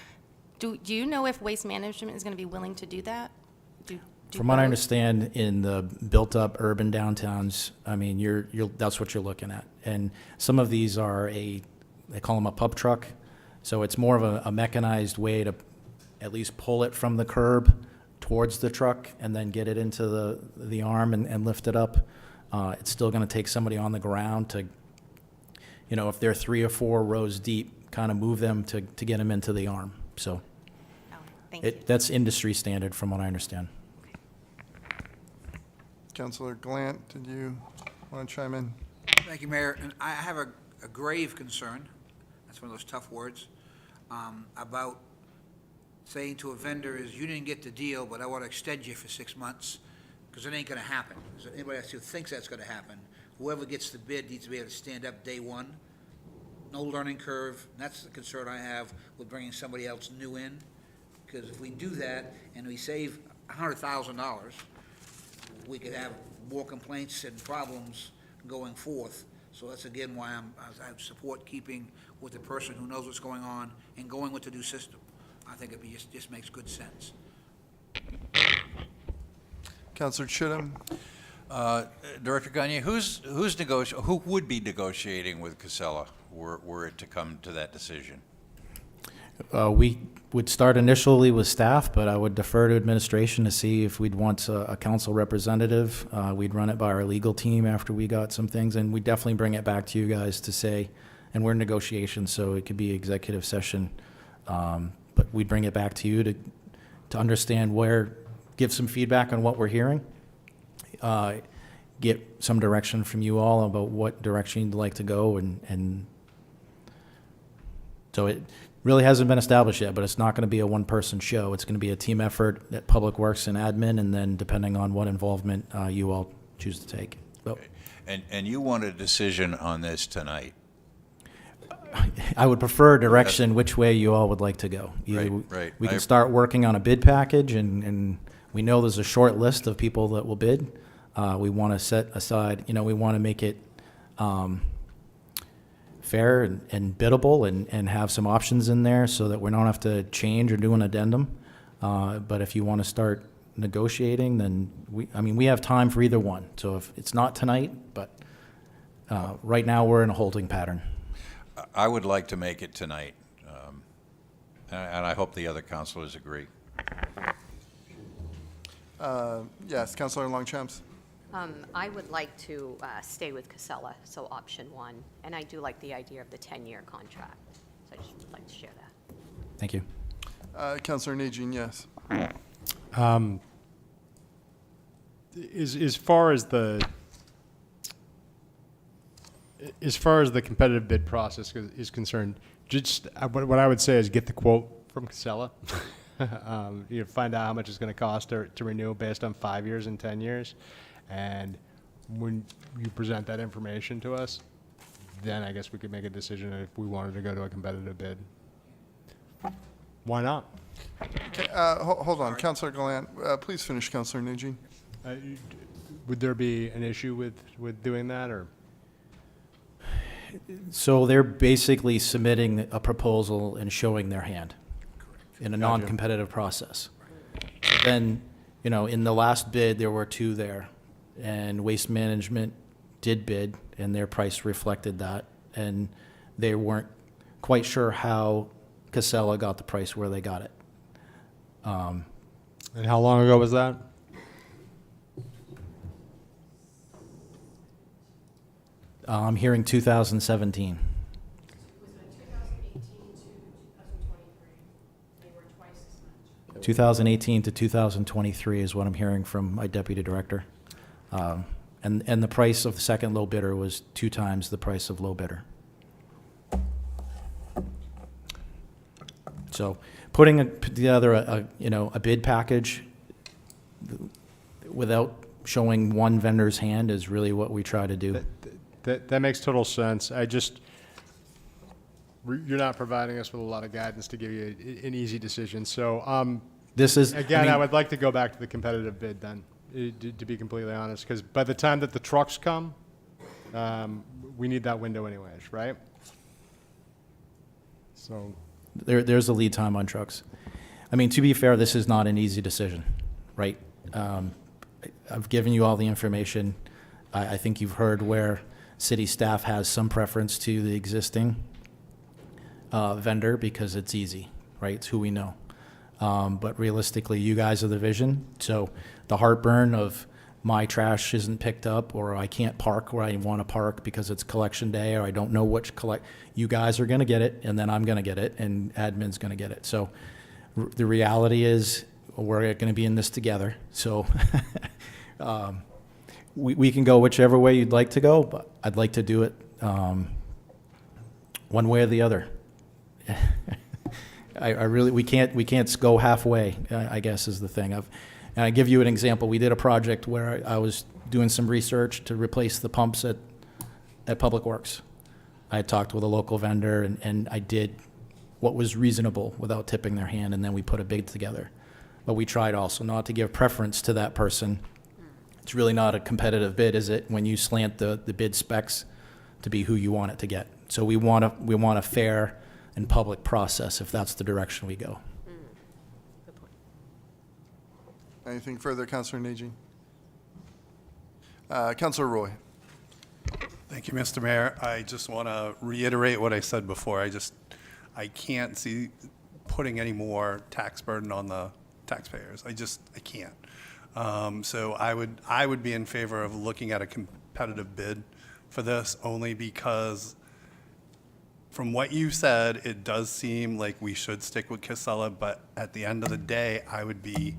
Do you know if Waste Management is going to be willing to do that? From what I both? understand, in the built-up urban downtowns, I mean, that's what you're looking at. And some of these are they call them a pub truck. So it's more of a mechanized way to at least pull it from the curb towards the truck and then get it into the arm and lift it up. It's still going to take somebody on the ground to, if they're 3 or 4 rows deep, kind of move them to get them into the arm. So that's industry standard from what I understand. Councillor Glant, did you want to chime in? Thank you, Mayor. And I have a grave concern, that's one of those tough words, about saying to a vendor is, you didn't get the deal, but I want to extend you for 6 months, because it ain't going to happen. So anybody else who thinks that's going to happen, whoever gets the bid needs to be able to stand up day one. No learning curve. And that's the concern I have with bringing somebody else new in, because if we do that and we save $100,000, we could have more complaints and problems going forth. So that's again why I support keeping with the person who knows what's going on and going with the new system. I think it just makes good sense. Councillor Chittum? Director Gagne, who would be negotiating with Casella were it to come to that decision? We would start initially with staff, but I would defer to administration to see if we'd want a council representative. We'd run it by our legal team after we got some things, and we'd definitely bring it back to you guys to say, and we're in negotiations, so it could be executive session, but we'd bring it back to you to understand give some feedback on what we're hearing, get some direction from you all about what direction you'd like to go, and so it really hasn't been established yet, but it's not going to be a one-person show. It's going to be a team effort at Public Works and Admin, and then depending on what involvement you all choose to take. So, And you want a decision on this tonight? I would prefer direction which way you all would like to go. Right. We can start working on a bid package, and we know there's a short list of people that will bid. We want to set aside, we want to make it fair and biddable and have some options in there so that we don't have to change or do an addendum. But if you want to start negotiating, then we have time for either one. So if it's not tonight, but right now we're in a holding pattern. I would like to make it tonight, and I hope the other councilors agree. Yes, Councillor Longchamps? I would like to stay with Casella, so option 1, and I do like the idea of the 10-year contract, so I just would like to share that. Thank you. Councillor Najin, yes. As far as the competitive bid process is concerned, just what I would say is get the quote from Casella. Find out how much it's going to cost to renew based on 5 years and 10 years. And when you present that information to us, then I guess we could make a decision if we wanted to go to a competitive bid. Why not? Okay, hold on. Councillor Gallant, please finish, Councillor Najin. Would there be an issue with doing that, or? So they're basically submitting a proposal and showing their hand in a non-competitive process. So then, in the last bid, there were 2 there, and Waste Management did bid, and their price reflected that, and they weren't quite sure how Casella got the price where they got it. And how long ago was that? I'm hearing 2017. 2018 to 2023 is what I'm hearing from my deputy director. And the price of the second low bidder was 2 times the price of low bidder. So putting together a bid package without showing one vendor's hand is really what we try to do. That makes total sense. You're not providing us with a lot of guidance to give you an easy decision. So This is, again, I I mean- would like to go back to the competitive bid then, to be completely honest, because by the time that the trucks come, we need that window anyways, right? So. There's a lead time on trucks. I mean, to be fair, this is not an easy decision, right? I've given you all the information. I think you've heard where city staff has some preference to the existing vendor because it's easy, right? It's who we know. But realistically, you guys are the vision. So the heartburn of my trash isn't picked up, or I can't park where I want to park because it's collection day, or I don't know which you guys are going to get it, and then I'm going to get it, and admin's going to get it. So the reality is we're going to be in this together. So we can go whichever way you'd like to go, but I'd like to do it one way or the other. I really, we can't go halfway, I guess is the thing. And I give you an example. We did a project where I was doing some research to replace the pumps at Public Works. I talked with a local vendor and I did what was reasonable without tipping their hand, and then we put a bid together. But we tried also not to give preference to that person. It's really not a competitive bid, is it, when you slant the bid specs to be who you want it to get. So we want a fair and public process if that's the direction we go. Anything further, Councilor Najin? Councilor Roy. Thank you, Mr. Mayor. I just want to reiterate what I said before. I can't see putting any more tax burden on the taxpayers. I can't. So I would be in favor of looking at a competitive bid for this, only because from what you said, it does seem like we should stick with Casella, but at the end of the day, I would be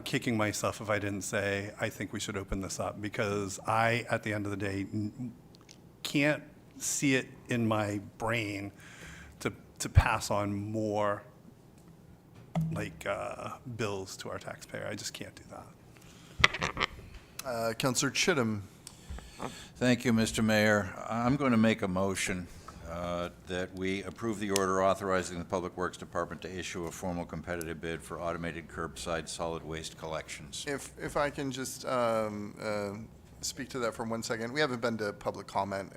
kicking myself if I didn't say I think we should open this up, because I, at the end of the day, can't see it in my brain to pass on more bills to our taxpayer. I just can't do that. Councilor Chittum. Thank you, Mr. Mayor. I'm going to make a motion that we approve the order authorizing the Public Works Department to issue a formal competitive bid for automated curbside solid waste collections. If I can just speak to that for 1 second. We haven't been to public comment.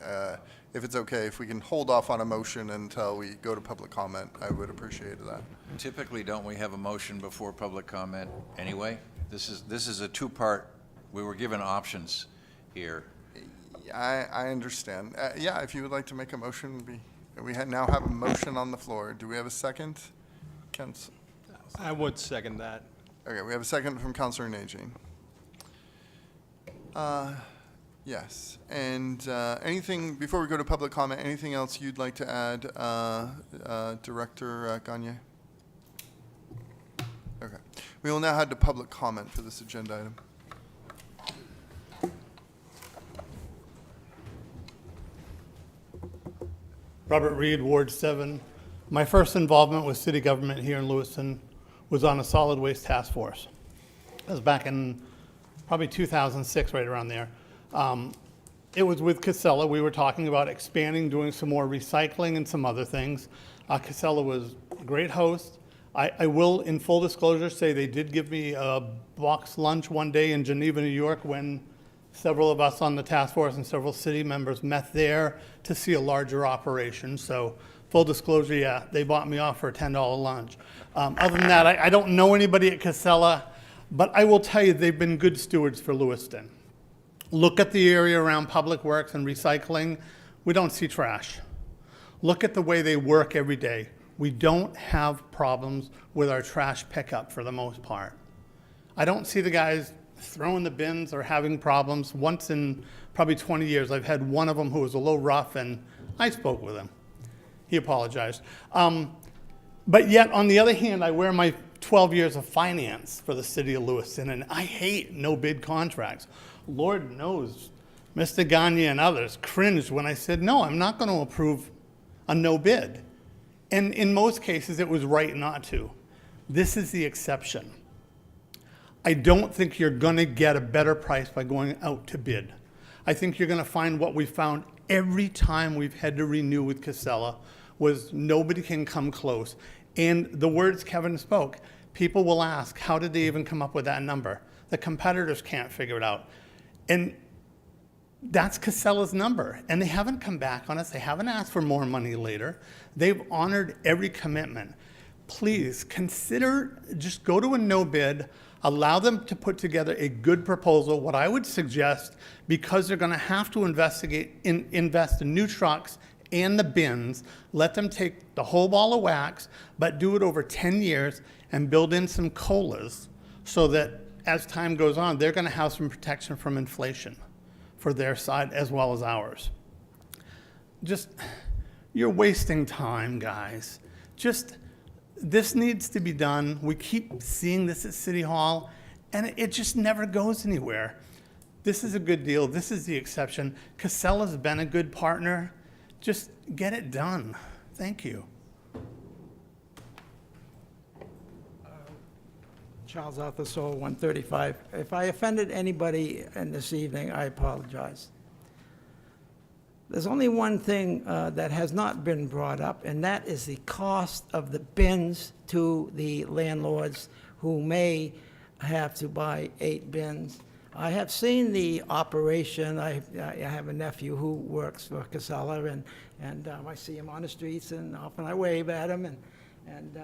If it's okay, if we can hold off on a motion until we go to public comment, I would appreciate that. Typically, don't we have a motion before public comment anyway? This is a two-part, we were given options here. I understand. Yeah, if you would like to make a motion, we now have a motion on the floor. Do we have a second? I would second that. Okay, we have a second from Councilor Najin. Yes, and anything, before we go to public comment, anything else you'd like to add, Director Gagne? Okay. We will now head to public comment for this agenda item. Robert Reed, Ward 7. My first involvement with city government here in Lewiston was on a solid waste task force. That was back in probably 2006, right around there. It was with Casella. We were talking about expanding, doing some more recycling and some other things. Casella was a great host. I will, in full disclosure, say they did give me a box lunch one day in Geneva, New York, when several of us on the task force and several city members met there to see a larger operation. So full disclosure, yeah, they bought me off for a $10 lunch. Other than that, I don't know anybody at Casella, but I will tell you they've been good stewards for Lewiston. Look at the area around Public Works and recycling. We don't see trash. Look at the way they work every day. We don't have problems with our trash pickup for the most part. I don't see the guys throwing the bins or having problems. Once in probably 20 years, I've had one of them who was a little rough, and I spoke with him. He apologized. But yet, on the other hand, I wear my 12 years of finance for the city of Lewiston, and I hate no bid contracts. Lord knows, Mr. Gagne and others cringed when I said, no, I'm not going to approve a no bid. And in most cases, it was right not to. This is the exception. I don't think you're going to get a better price by going out to bid. I think you're going to find what we found every time we've had to renew with Casella was nobody can come close. And the words Kevin spoke, people will ask, how did they even come up with that number? The competitors can't figure it out. And that's Casella's number. And they haven't come back on us. They haven't asked for more money later. They've honored every commitment. Please consider, just go to a no bid, allow them to put together a good proposal. What I would suggest, because they're going to have to invest in new trucks and the bins, let them take the whole ball of wax, but do it over 10 years and build in some COLAs so that as time goes on, they're going to have some protection from inflation for their side as well as ours. Just, you're wasting time, guys. Just, this needs to be done. We keep seeing this at City Hall, and it just never goes anywhere. This is a good deal. This is the exception. Casella's been a good partner. Just get it done. Thank you. Charles Arthur Soul, 135. If I offended anybody in this evening, I apologize. There's only one thing that has not been brought up, and that is the cost of the bins to the landlords who may have to buy 8 bins. I have seen the operation. I have a nephew who works for Casella, and I see him on the streets, and often I wave at him, and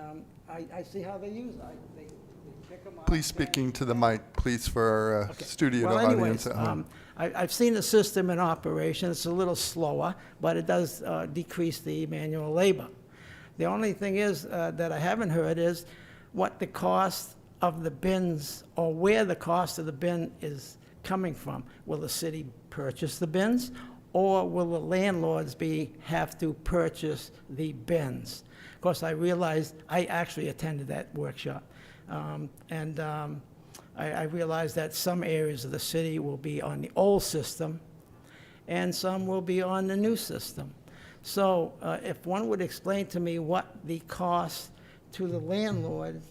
I see how they use it. They pick them up. Please speaking to the mic, please, for our studio audience at home. I've seen the system in operation. It's a little slower, but it does decrease the manual labor. The only thing is that I haven't heard is what the cost of the bins, or where the cost of the bin is coming from. Will the city purchase the bins, or will the landlords have to purchase the bins? Of course, I realized, I actually attended that workshop, I realized that some areas of the city will be on the old system, and some will be on the new system. So if one would explain to me what the cost to the landlord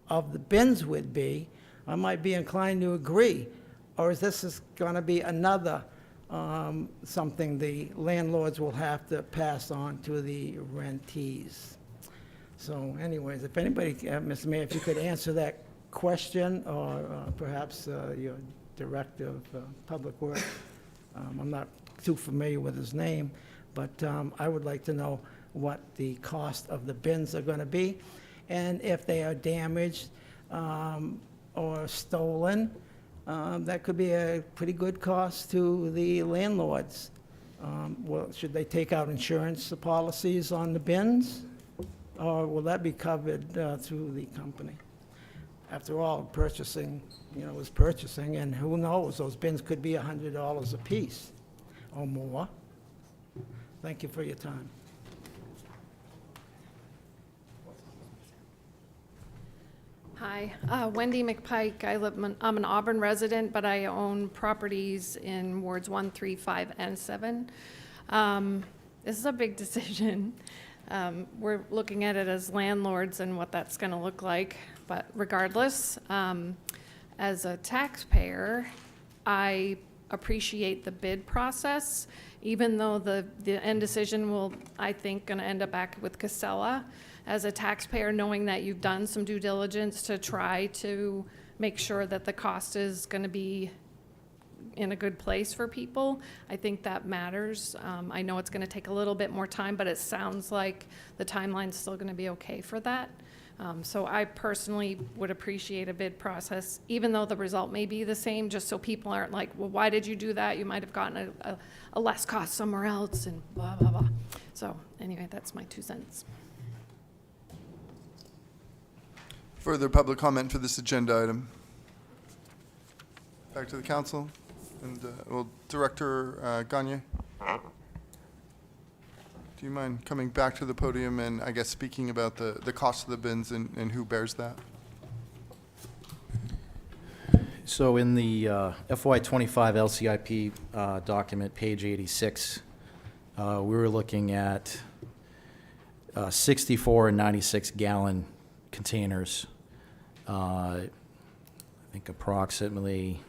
of the bins would be, I might be inclined to agree. Or is this going to be another something the landlords will have to pass on to the rentees? So anyways, if anybody, Mr. Mayor, if you could answer that question, or perhaps your Director of Public Works. I'm not too familiar with his name, but I would like to know what the cost of the bins are going to be, and if they are damaged or stolen, that could be a pretty good cost to the landlords. Well, should they take out insurance policies on the bins, or will that be covered through the company? After all, purchasing, is purchasing, and who knows, those bins could be $100 a piece or more. Thank you for your time. Hi, Wendy McPike. I'm an Auburn resident, but I own properties in wards 1, 3, 5, and 7. This is a big decision. We're looking at it as landlords and what that's going to look like. But regardless, as a taxpayer, I appreciate the bid process, even though the end decision will, I think, going to end up back with Casella. As a taxpayer, knowing that you've done some due diligence to try to make sure that the cost is going to be in a good place for people, I think that matters. I know it's going to take a little bit more time, but it sounds like the timeline's still going to be okay for that. So I personally would appreciate a bid process, even though the result may be the same, just so people aren't like, well, why did you do that? You might have gotten a less cost somewhere else, and blah, blah, blah. So anyway, that's my 2 cents. Further public comment for this agenda item? Back to the council. And, Director Gagne, do you mind coming back to the podium and, I guess, speaking about the cost of the bins and who bears that? So in the FY25 LCIP document, page 86, we were looking at 64 and 96 gallon containers. I think approximately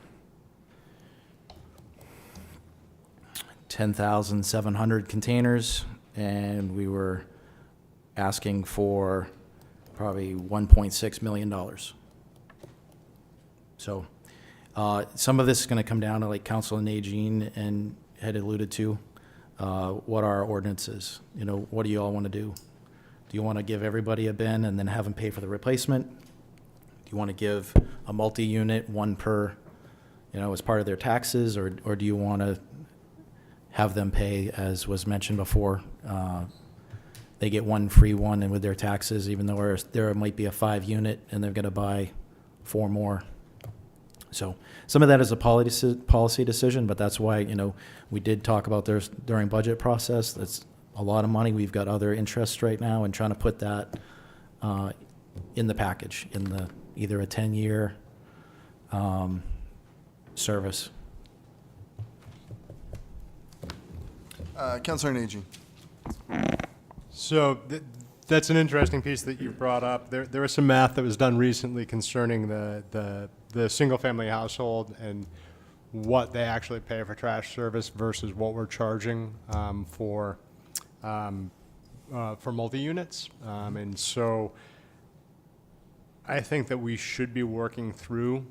10,700 containers, and we were asking for probably $1.6 million. So some of this is going to come down to, like Councilor Najin and had alluded to, what our ordinance is. You know, what do you all want to do? Do you want to give everybody a bin and then have them pay for the replacement? Do you want to give a multi-unit, one per, you know, as part of their taxes, or do you want to have them pay, as was mentioned before, they get one free one and with their taxes, even though there might be a 5-unit and they're going to buy 4 more. So some of that is a policy decision, but that's why, you know, we did talk about this during budget process. That's a lot of money. We've got other interests right now and trying to put that in the package, in the either a 10-year service. Councilor Najin. So that's an interesting piece that you brought up. There was some math that was done recently concerning the single-family household and what they actually pay for trash service versus what we're charging for multi-units. And so I think that we should be working through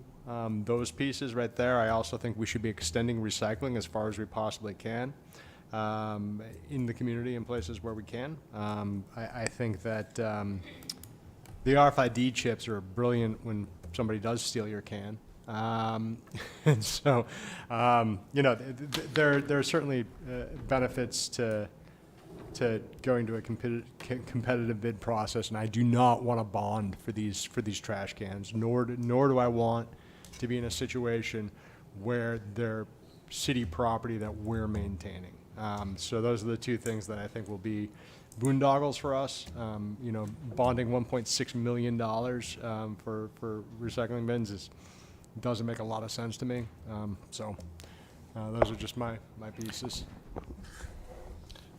those pieces right there. I also think we should be extending recycling as far as we possibly can. In the community in places where we can. I think that the RFID chips are brilliant when somebody does steal your can. And so, you know, there are certainly benefits to going to a competitive bid process, and I do not want to bond for these trash cans, nor do I want to be in a situation where they're city property that we're maintaining. So those are the two things that I think will be boondoggles for us. You know, bonding $1.6 million for recycling bins doesn't make a lot of sense to me. So those are just my pieces.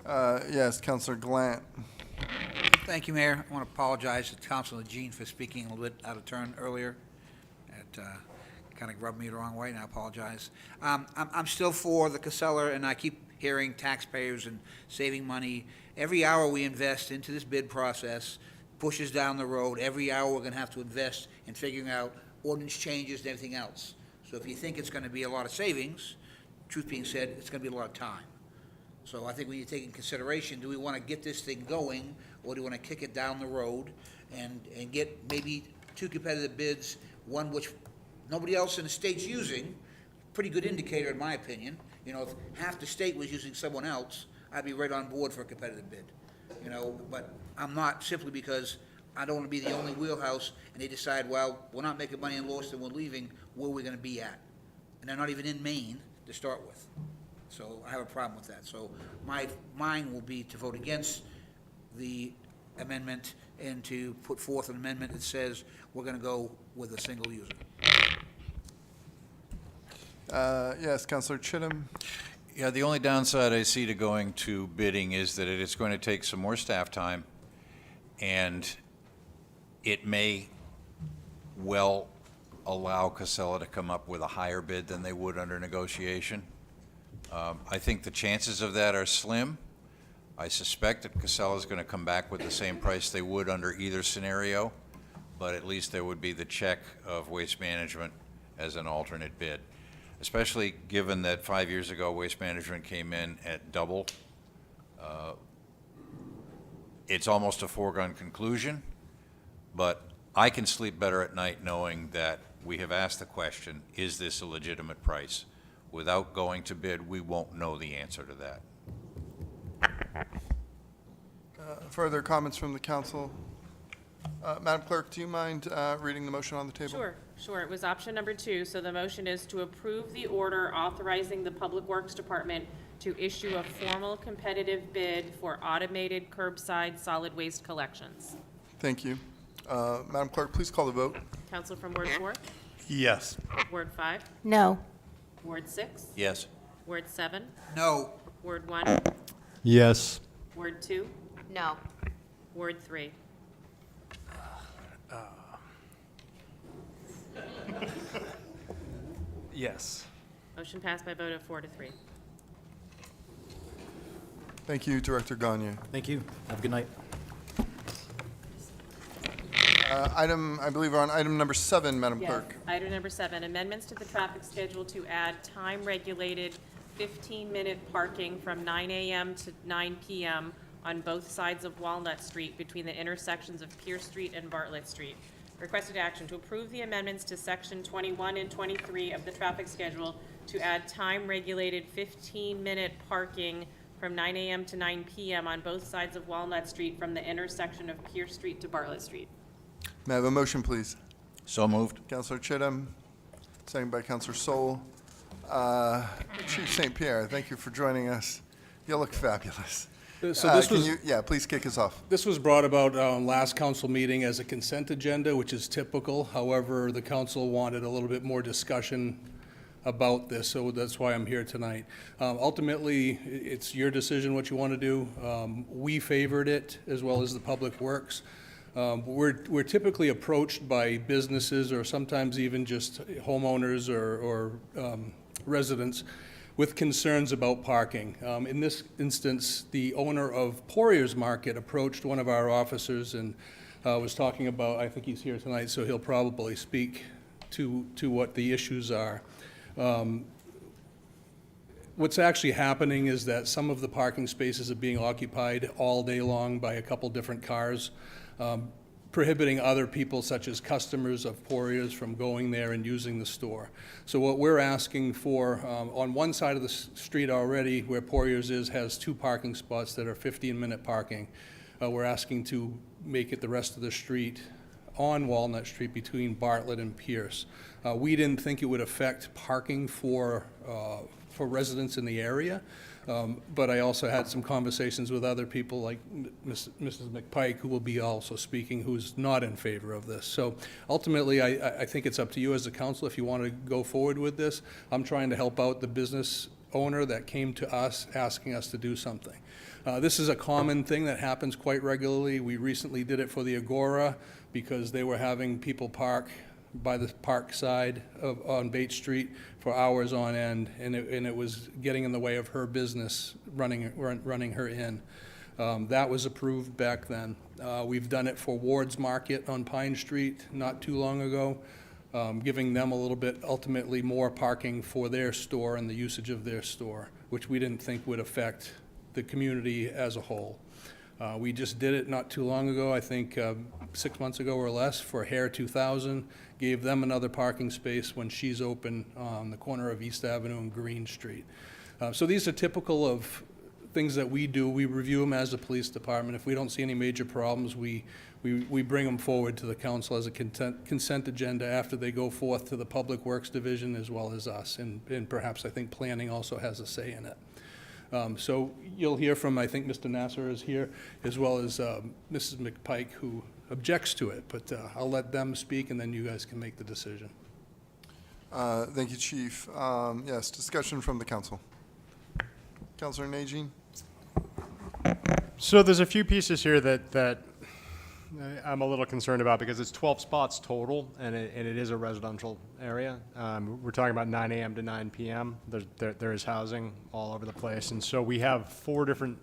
Yes, Councilor Glant. Thank you, Mayor. I want to apologize to Councilor Jean for speaking a little bit out of turn earlier. It kind of rubbed me the wrong way, and I apologize. I'm still for the COUNCILOR, and I keep hearing taxpayers and saving money. Every hour we invest into this bid process pushes down the road. Every hour we're going to have to invest in figuring out ordinance changes and everything else. So if you think it's going to be a lot of savings, truth being said, it's going to be a lot of time. So I think we need to take in consideration, do we want to get this thing going, or do we want to kick it down the road and get maybe 2 competitive bids, one which nobody else in the state's using, pretty good indicator in my opinion. You know, if half the state was using someone else, I'd be right on board for a competitive bid. You know, but I'm not, simply because I don't want to be the only wheelhouse and they decide, well, we're not making money in Lewiston, we're leaving, where are we going to be at? And they're not even in Maine to start with. So I have a problem with that. So mine will be to vote against the amendment and to put forth an amendment that says we're going to go with a single user. Yes, Councilor Chittum. Yeah, the only downside I see to going to bidding is that it's going to take some more staff time, and it may well allow Casella to come up with a higher bid than they would under negotiation. I think the chances of that are slim. I suspect that Casella is going to come back with the same price they would under either scenario, but at least there would be the check of Waste Management as an alternate bid, especially given that 5 years ago, Waste Management came in at double. It's almost a foregone conclusion, but I can sleep better at night knowing that we have asked the question, is this a legitimate price? Without going to bid, we won't know the answer to that. Further comments from the council? Madam Clerk, do you mind reading the motion on the table? Sure. It was option number 2. So the motion is to approve the order authorizing the Public Works Department to issue a formal competitive bid for automated curbside solid waste collections. Thank you. Madam Clerk, please call the vote. Councilor from Ward 4? Yes. Ward 5, No. Ward 6, Yes. Ward 7, No. Ward 1, Yes. Ward 2, No. Ward 3. Yes. Motion passed by a vote of 4 to 3. Thank you, Director Gagne. Thank you. Have a good night. I believe we're on item number 7, Madam Clerk. Item number 7, amendments to the traffic schedule to add time-regulated 15-minute parking from 9 a.m. to 9 p.m. on both sides of Walnut Street between the intersections of Pierce Street and Bartlett Street. Requested action to approve the amendments to section 21 and 23 of the traffic schedule to add time-regulated 15-minute parking from 9 a.m. to 9 p.m. on both sides of Walnut Street from the intersection of Pierce Street to Bartlett Street. May I have a motion, please? So moved. Councilor Chittum, second by Councilor Sol. Chief St. Pierre, thank you for joining us. You look fabulous. So this was, please kick us off. this was brought about last council meeting as a consent agenda, which is typical. However, the council wanted a little bit more discussion about this, so that's why I'm here tonight. Ultimately, it's your decision what you want to do. We favored it, as well as the Public Works. We're typically approached by businesses or sometimes even just homeowners or residents with concerns about parking. In this instance, the owner of Poirier's Market approached one of our officers and was talking about, I think he's here tonight, so he'll probably speak to what the issues are. What's actually happening is that some of the parking spaces are being occupied all day long by a couple different cars, prohibiting other people, such as customers of Poirier's, from going there and using the store. So what we're asking for, on one side of the street already, where Poirier's is, has 2 parking spots that are 15-minute parking. We're asking to make it the rest of the street on Walnut Street between Bartlett and Pierce. We didn't think it would affect parking for residents in the area, but I also had some conversations with other people like Mrs. McPike, who will be also speaking, who's not in favor of this. So ultimately, I think it's up to you as a council if you want to go forward with this. I'm trying to help out the business owner that came to us asking us to do something. This is a common thing that happens quite regularly. We recently did it for the Agora because they were having people park by the park side on Bates Street for hours on end, and it was getting in the way of her business running her in. That was approved back then. We've done it for Ward's Market on Pine Street not too long ago, giving them a little bit, ultimately more parking for their store and the usage of their store, which we didn't think would affect the community as a whole. We just did it not too long ago, I think 6 months ago or less, for Hair 2000, gave them another parking space when she's open on the corner of East Avenue and Green Street. So these are typical of things that we do. We review them as a police department. If we don't see any major problems, we bring them forward to the council as a consent agenda after they go forth to the Public Works Division as well as us, and perhaps I think planning also has a say in it. So you'll hear from, I think Mr. Nasser is here, as well as Mrs. McPike, who objects to it, but I'll let them speak and then you guys can make the decision. Thank you, Chief. Yes, discussion from the council. Councilor Najin? So there's a few pieces here that I'm a little concerned about because it's 12 spots total, and it is a residential area. We're talking about 9 a.m. to 9 p.m. There is housing all over the place, and so we have 4 different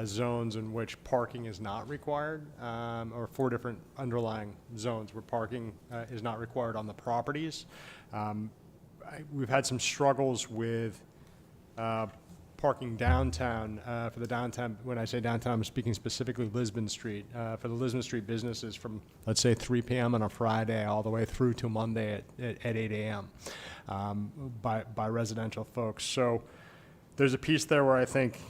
zones in which parking is not required, or 4 different underlying zones where parking is not required on the properties. We've had some struggles with parking downtown. For the downtown, when I say downtown, I'm speaking specifically Lisbon Street. For the Lisbon Street businesses from, let's say, 3 p.m. on a Friday all the way through to Monday at 8 a.m. By residential folks. So there's a piece there where I think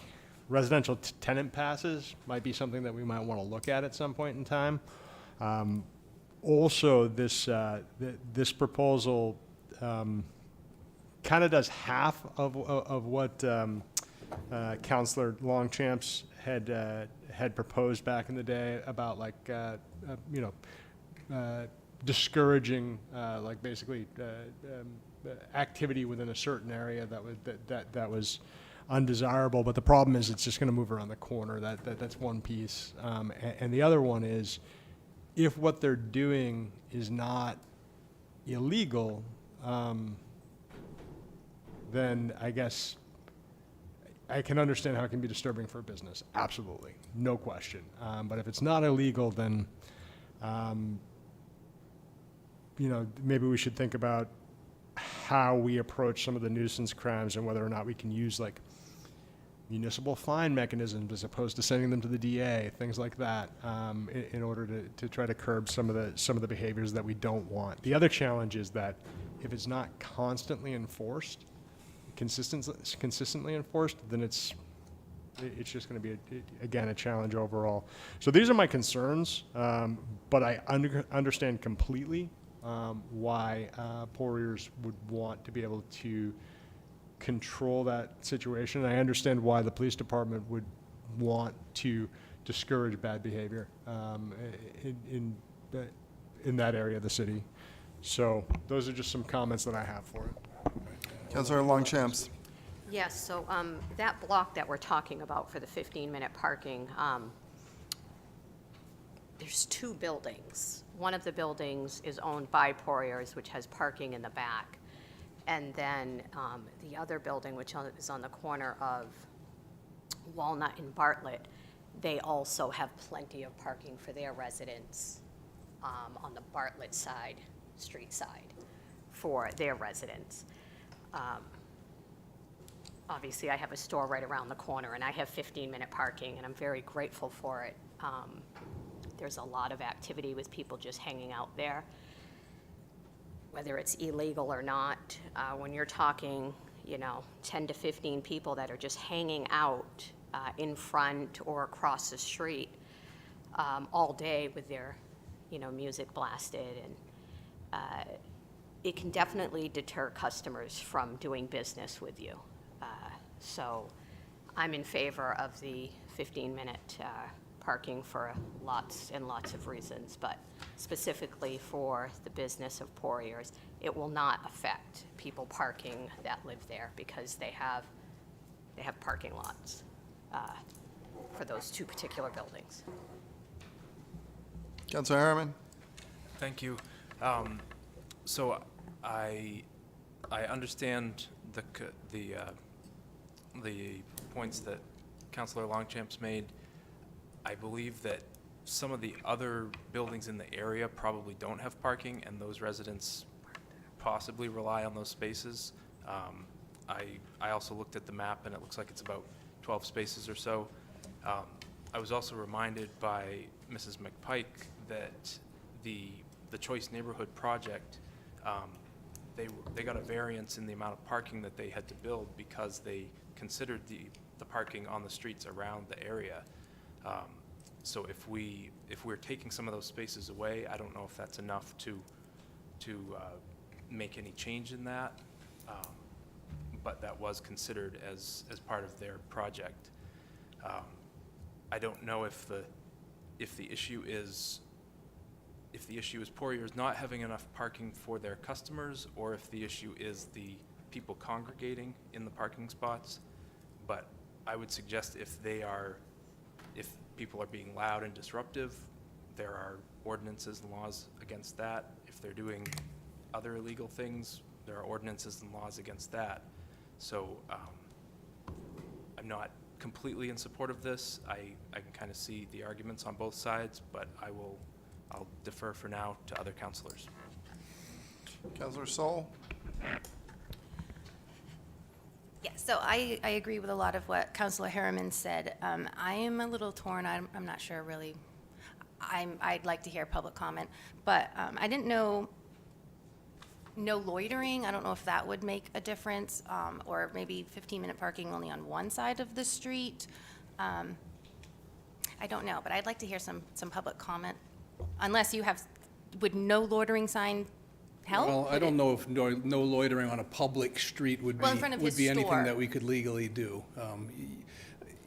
residential tenant passes might be something that we might want to look at some point in time. Also, this proposal kind of does half of what Councilor Longchamps had proposed back in the day about discouraging, like basically activity within a certain area that was undesirable. But the problem is it's just going to move around the corner. That's one piece. And the other one is, if what they're doing is not illegal, then I guess I can understand how it can be disturbing for a business. Absolutely, no question. But if it's not illegal, then maybe we should think about how we approach some of the nuisance crimes and whether or not we can use like municipal fine mechanisms as opposed to sending them to the DA, things like that, in order to try to curb some of the behaviors that we don't want. The other challenge is that if it's not constantly enforced, consistently enforced, then it's just going to be again a challenge overall. So these are my concerns, but I understand completely why Poiriers would want to be able to control that situation. I understand why the police department would want to discourage bad behavior in that area of the city. So those are just some comments that I have for it. Councilor Longchamps. Yes, so that block that we're talking about for the 15-minute parking, there's two buildings. One of the buildings is owned by Poiriers, which has parking in the back. And then the other building, which is on the corner of Walnut and Bartlett, they also have plenty of parking for their residents on the Bartlett side, street side, for their residents. Obviously, I have a store right around the corner, and I have 15-minute parking, and I'm very grateful for it. There's a lot of activity with people just hanging out there. Whether it's illegal or not, when you're talking, 10 to 15 people that are just hanging out in front or across the street all day with their, music blasted, and it can definitely deter customers from doing business with you. So I'm in favor of the 15-minute parking for lots and lots of reasons, but specifically for the business of Poiriers, it will not affect people parking that live there because they have parking lots for those two particular buildings. Councilor Harriman. Thank you. So I understand the points that Councilor Longchamps made. I believe that some of the other buildings in the area probably don't have parking, and those residents possibly rely on those spaces. I also looked at the map, and it looks like it's about 12 spaces or so. I was also reminded by Mrs. McPike that the Choice Neighborhood Project, they got a variance in the amount of parking that they had to build because they considered the parking on the streets around the area. So if we're taking some of those spaces away, I don't know if that's enough to make any change in that, but that was considered as part of their project. I don't know if the issue is Poiriers not having enough parking for their customers, or if the issue is the people congregating in the parking spots. But I would suggest if people are being loud and disruptive, there are ordinances and laws against that. If they're doing other illegal things, there are ordinances and laws against that. So I'm not completely in support of this. I can kind of see the arguments on both sides, but I'll defer for now to other councilors. Councilor Sol. Yeah, so I agree with a lot of what Councilor Harriman said. I am a little torn. I'm not sure really. I'd like to hear public comment, but I didn't know no loitering. I don't know if that would make a difference, or maybe 15-minute parking only on one side of the street. I don't know, but I'd like to hear some public comment. Unless you have, would no loitering sign help? Well, I don't know if no loitering on a public street would be, Well, in front of his anything store. that we could legally do.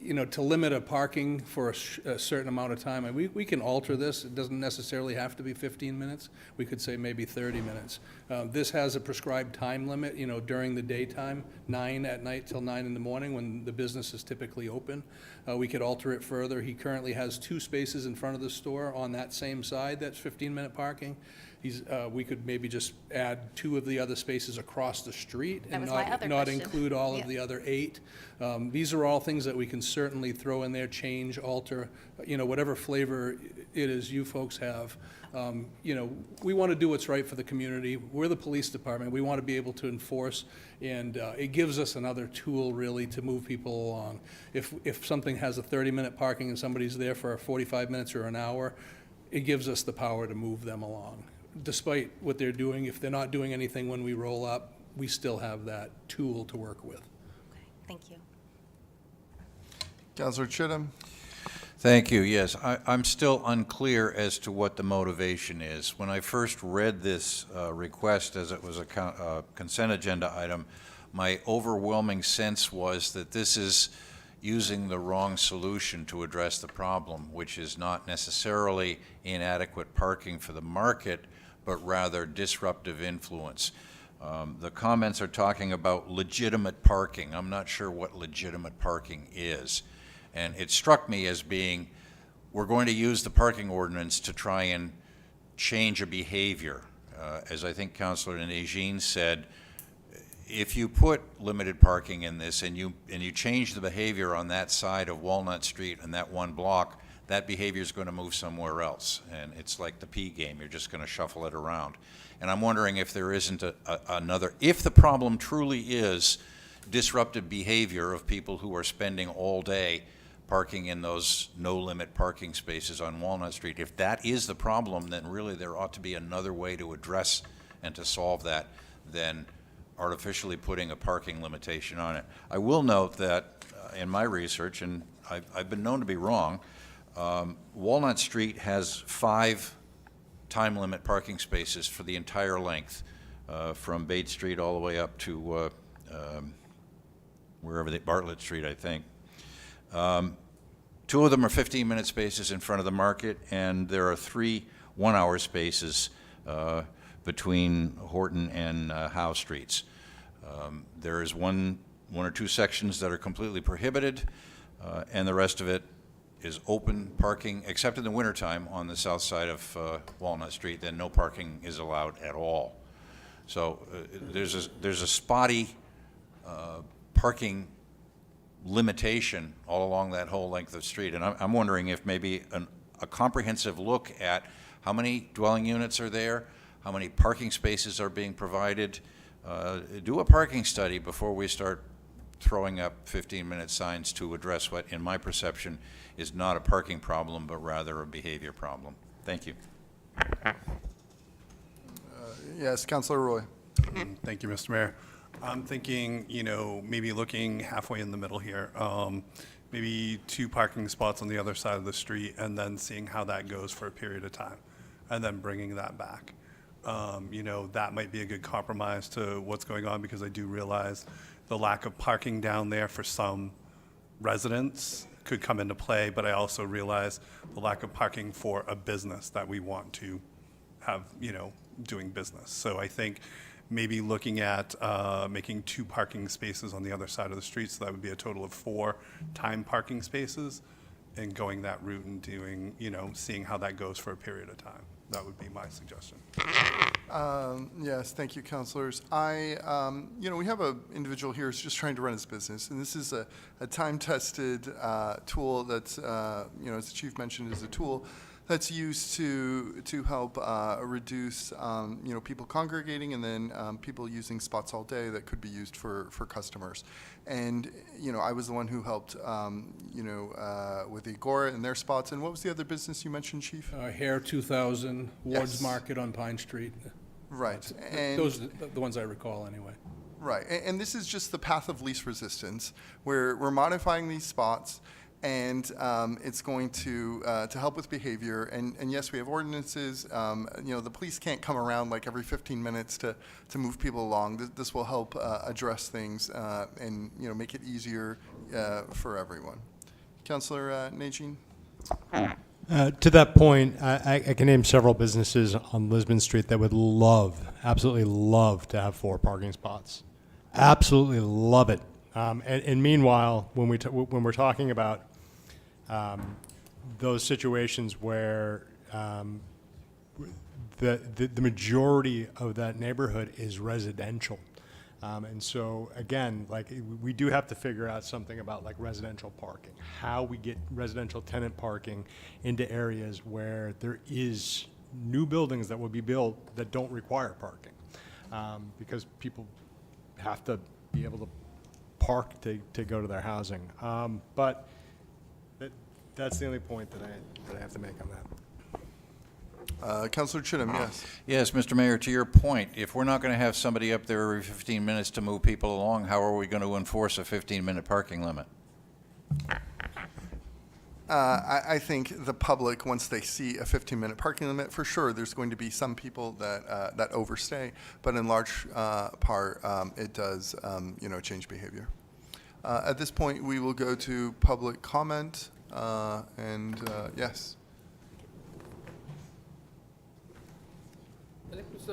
to limit a parking for a certain amount of time, and we can alter this. It doesn't necessarily have to be 15 minutes. We could say maybe 30 minutes. This has a prescribed time limit, during the daytime, 9 at night till 9 in the morning when the business is typically open. We could alter it further. He currently has 2 spaces in front of the store on that same side, that's 15-minute parking. We could maybe just add 2 of the other spaces across the street That and was my other not question. include all Yeah. of the other 8. These are all things that we can certainly throw in there, change, alter, whatever flavor it is you folks have. We want to do what's right for the community. We're the police department. We want to be able to enforce, and it gives us another tool really to move people along. If something has a 30-minute parking and somebody's there for 45 minutes or an hour, it gives us the power to move them along. Despite what they're doing, if they're not doing anything when we roll up, we still have that tool to work with. Thank you. Councilor Chittum? Thank you. Yes, I'm still unclear as to what the motivation is. When I first read this request as it was a consent agenda item, my overwhelming sense was that this is using the wrong solution to address the problem, which is not necessarily inadequate parking for the market, but rather disruptive influence. The comments are talking about legitimate parking. I'm not sure what legitimate parking is. And it struck me as being, we're going to use the parking ordinance to try and change a behavior. As I think Councilor Najin said, if you put limited parking in this and you change the behavior on that side of Walnut Street and that one block, that behavior is going to move somewhere else. And it's like the P game, you're just going to shuffle it around. And I'm wondering if there isn't another, if the problem truly is disruptive behavior of people who are spending all day parking in those no-limit parking spaces on Walnut Street, if that is the problem, then really there ought to be another way to address and to solve that than artificially putting a parking limitation on it. I will note that in my research, and I've been known to be wrong, Walnut Street has 5 time limit parking spaces for the entire length, from Bates Street all the way up to Bartlett Street, I think. 2 of them are 15-minute spaces in front of the market, and there are 3 one-hour spaces between Horton and Howe Streets. There is one or two sections that are completely prohibited, and the rest of it is open parking, except in the wintertime on the south side of Walnut Street. Then no parking is allowed at all. So there's a spotty parking limitation all along that whole length of street. And I'm wondering if maybe a comprehensive look at how many dwelling units are there, how many parking spaces are being provided, do a parking study before we start throwing up 15-minute signs to address what, in my perception, is not a parking problem, but rather a behavior problem. Thank you. Yes, Councilor Roy. Thank you, Mr. Mayor. I'm thinking, maybe looking halfway in the middle here, maybe 2 parking spots on the other side of the street, and then seeing how that goes for a period of time, and then bringing that back. That might be a good compromise to what's going on, because I do realize the lack of parking down there for some residents could come into play, but I also realize the lack of parking for a business that we want to have, doing business. So I think maybe looking at making 2 parking spaces on the other side of the street, so that would be a total of 4 time parking spaces, and going that route and doing, seeing how that goes for a period of time. That would be my suggestion. Yes, thank you, councilors. We have an individual here who's just trying to run his business, and this is a time-tested tool that's, as the chief mentioned, is a tool that's used to help reduce, people congregating, and then people using spots all day that could be used for customers. And, I was the one who helped, with the Agora and their spots. And what was the other business you mentioned, Chief? Hair 2000, Ward's Yes. Market on Pine Street. Right. And Those are the ones I recall anyway. Right, and this is just the path of least resistance. We're modifying these spots, and it's going to help with behavior. And yes, we have ordinances. The police can't come around like every 15 minutes to move people along. This will help address things and make it easier for everyone. Councilor Najin? To that point, I can name several businesses on Lisbon Street that would absolutely love to have 4 parking spots. Absolutely love it. And meanwhile, when we're talking about those situations where the majority of that neighborhood is residential. And so again, like we do have to figure out something about like residential parking, how we get residential tenant parking into areas where there is new buildings that will be built that don't require parking, because people have to be able to park to go to their housing. But that's the only point that I have to make on that. Councilor Chittum, yes. Yes, Mr. Mayor, to your point, if we're not going to have somebody up there every 15 minutes to move people along, how are we going to enforce a 15-minute parking limit? I think the public, once they see a 15-minute parking limit, for sure, there's going to be some people that overstay, but in large part, it does, change behavior. At this point, we will go to public comment, yes. So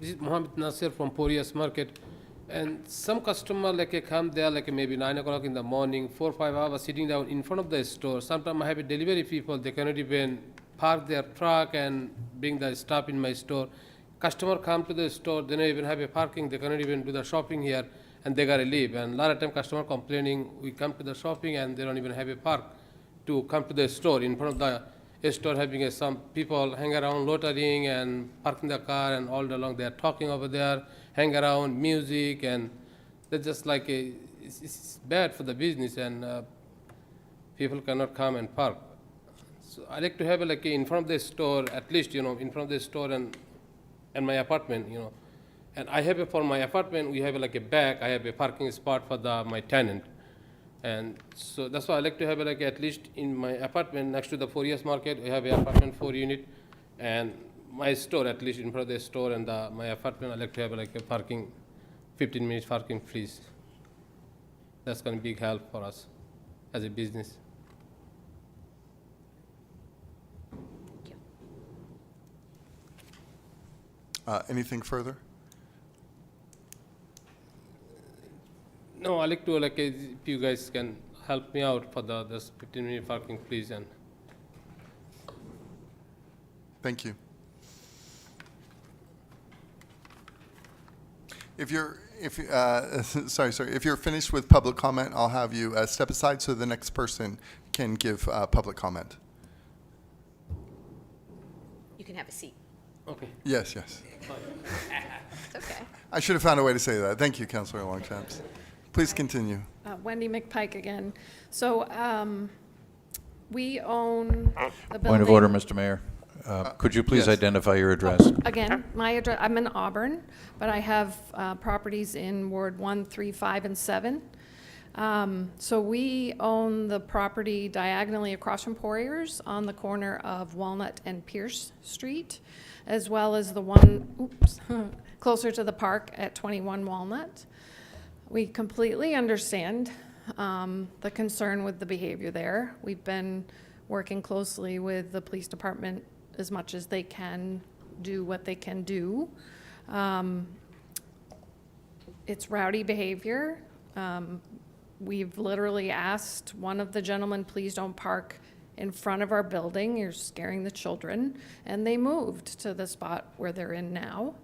this is Mohammed Nasir from Porias Market, and some customer come there maybe 9 o'clock in the morning, 4 or 5 hours sitting down in front of the store. Sometimes I have a delivery people, they cannot even park their truck and bring the stuff in my store. Customer come to the store, they don't even have a parking, they cannot even do the shopping here, and they gotta leave. And a lot of time customer complaining, we come to the shopping and they don't even have a park to come to the store. In front of the store having some people hang around loitering and parking the car, and all day long they are talking over there, hang around, music, and they're just it's bad for the business, and people cannot come and park. So I like to have in front of the store, at least, in front of the store and my apartment, And I have for my apartment, we have a back, I have a parking spot for my tenant. And so that's why I like to have at least in my apartment next to the Porias Market, we have an apartment 4 unit, and my store at least in front of the store and my apartment, I like to have a parking, 15 minutes parking, please. That's going to be big help for us as a business. Anything further? No, I like to if you guys can help me out for this 15-minute parking, please. And thank you. If you're finished with public comment, I'll have you step aside so the next person can give public comment. You can have a seat. Okay. Yes. It's okay. I should have found a way to say that. Thank you, Councilor Longchamps. Please continue. Wendy McPike again. So we own the building. Point of order, Mr. Mayor. Could you please identify your address? Again, my address, I'm in Auburn, but I have properties in Ward 1, 3, 5, and 7. So we own the property diagonally across from Poiriers on the corner of Walnut and Pierce Street, as well as the one closer to the park at 21 Walnut. We completely understand the concern with the behavior there. We've been working closely with the police department as much as they can do what they can do. It's rowdy behavior. We've literally asked one of the gentlemen, please don't park in front of our building, you're scaring the children, and they moved to the spot where they're in now.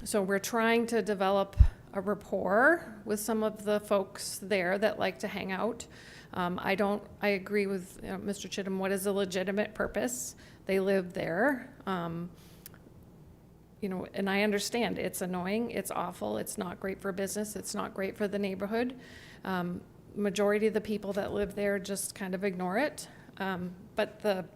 So we're trying to develop a rapport with some of the folks there that like to hang out. I agree with Mr. Chittum, what is a legitimate purpose? They live there. And I understand it's annoying, it's awful, it's not great for business, it's not great for the neighborhood. Majority of the people that live there just kind of ignore it. But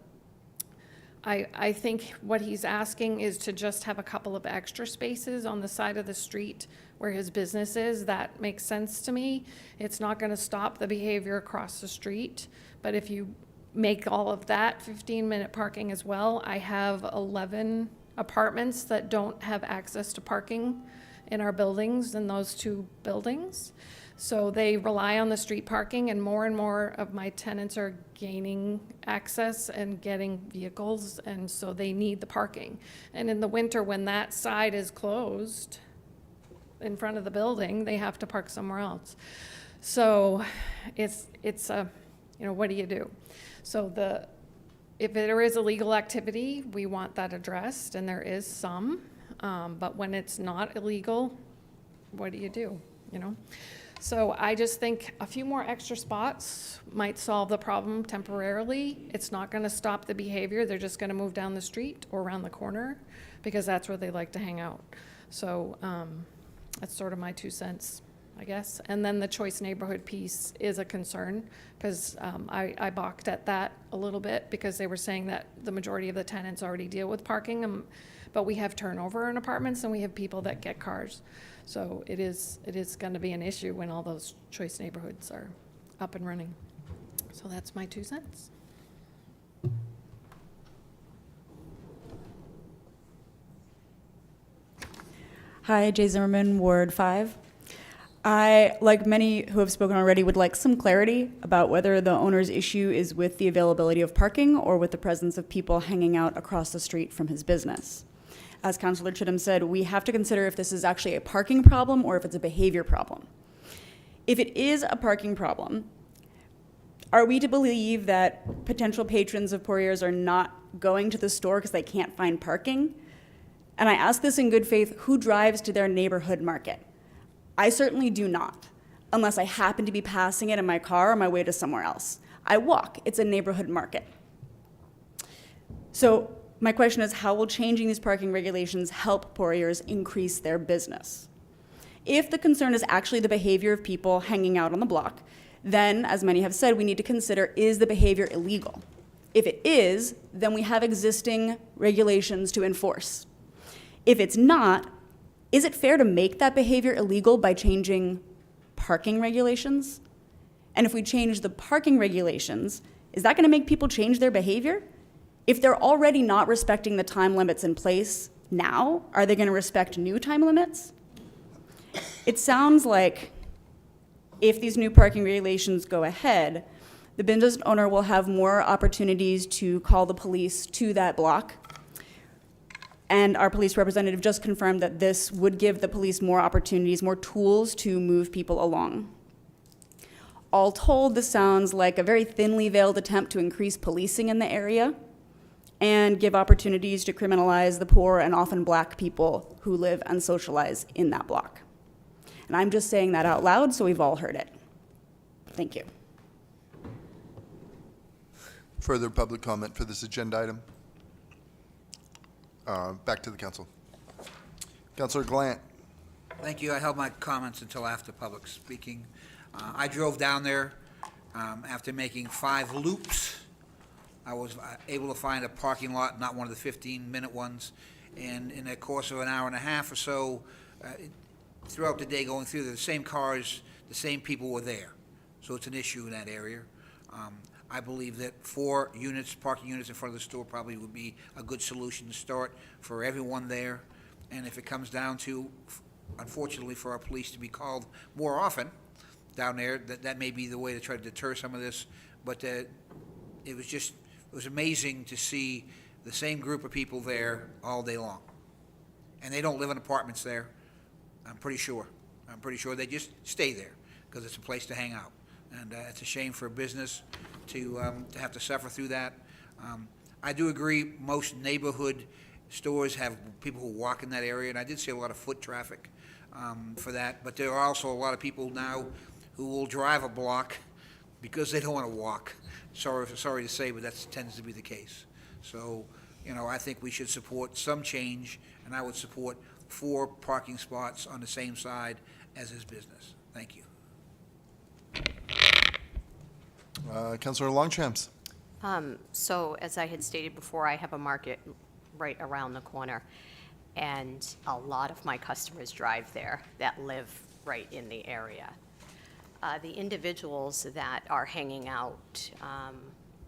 I think what he's asking is to just have a couple of extra spaces on the side of the street where his business is. That makes sense to me. It's not going to stop the behavior across the street, but if you make all of that 15-minute parking as well, I have 11 apartments that don't have access to parking in our buildings, in those two buildings. So they rely on the street parking, and more of my tenants are gaining access and getting vehicles, and so they need the parking. And in the winter, when that side is closed in front of the building, they have to park somewhere else. So it's a, you know, what do you do? So if there is illegal activity, we want that addressed, and there is some, but when it's not illegal, what do, you know? So I just think a few more extra spots might solve the problem temporarily. It's not gonna stop the behavior. They're just gonna move down the street or around the corner because that's where they like to hang out. So that's sort of my 2 cents, I guess. And then the choice neighborhood piece is a concern because I balked at that a little bit because they were saying that the majority of the tenants already deal with parking, but we have turnover in apartments and we have people that get cars. So it is going to be an issue when all those choice neighborhoods are up and running. So that's my 2 cents. Hi, Jay Zimmerman, Ward 5. I, like many who have spoken already, would like some clarity about whether the owner's issue is with the availability of parking or with the presence of people hanging out across the street from his business. As Councilor Chittum said, we have to consider if this is actually a parking problem or if it's a behavior problem. If it is a parking problem, are we to believe that potential patrons of Poiriers are not going to the store because they can't find parking? And I ask this in good faith, who drives to their neighborhood market? I certainly do not, unless I happen to be passing it in my car on my way to somewhere else. I walk, it's a neighborhood market. So my question is, how will changing these parking regulations help Poiriers increase their business? If the concern is actually the behavior of people hanging out on the block, then, as many have said, we need to consider, is the behavior illegal? If it is, then we have existing regulations to enforce. If it's not, is it fair to make that behavior illegal by changing parking regulations? And if we change the parking regulations, is that going to make people change their behavior? If they're already not respecting the time limits in place now, are they going to respect new time limits? It sounds like if these new parking regulations go ahead, the business owner will have more opportunities to call the police to that block. And our police representative just confirmed that this would give the police more opportunities, more tools to move people along. All told, this sounds like a very thinly veiled attempt to increase policing in the area and give opportunities to criminalize the poor and often black people who live and socialize in that block. And I'm just saying that out loud so we've all heard it. Thank you. Further public comment for this agenda item? Back to the council. Councilor Glant. Thank you. I held my comments until after public speaking. I drove down there after making 5 loops. I was able to find a parking lot, not one of the 15-minute ones, and in the course of an hour and a half or so, throughout the day going through, the same cars, the same people were there. So it's an issue in that area. I believe that 4 units, parking units in front of the store probably would be a good solution to start for everyone there. And if it comes down to, unfortunately, for our police to be called more often down there, that may be the way to try to deter some of this. But it was amazing to see the same group of people there all day long. And they don't live in apartments there, I'm pretty sure. They just stay there because it's a place to hang out. And it's a shame for a business to have to suffer through that. I do agree most neighborhood stores have people who walk in that area, and I did see a lot of foot traffic for that. But there are also a lot of people now who will drive a block because they don't want to walk. Sorry to say, but that tends to be the case. So, I think we should support some change, and I would support 4 parking spots on the same side as his business. Thank you. Councilor Longchamps. So as I had stated before, I have a market right around the corner, and a lot of my customers drive there that live right in the area. The individuals that are hanging out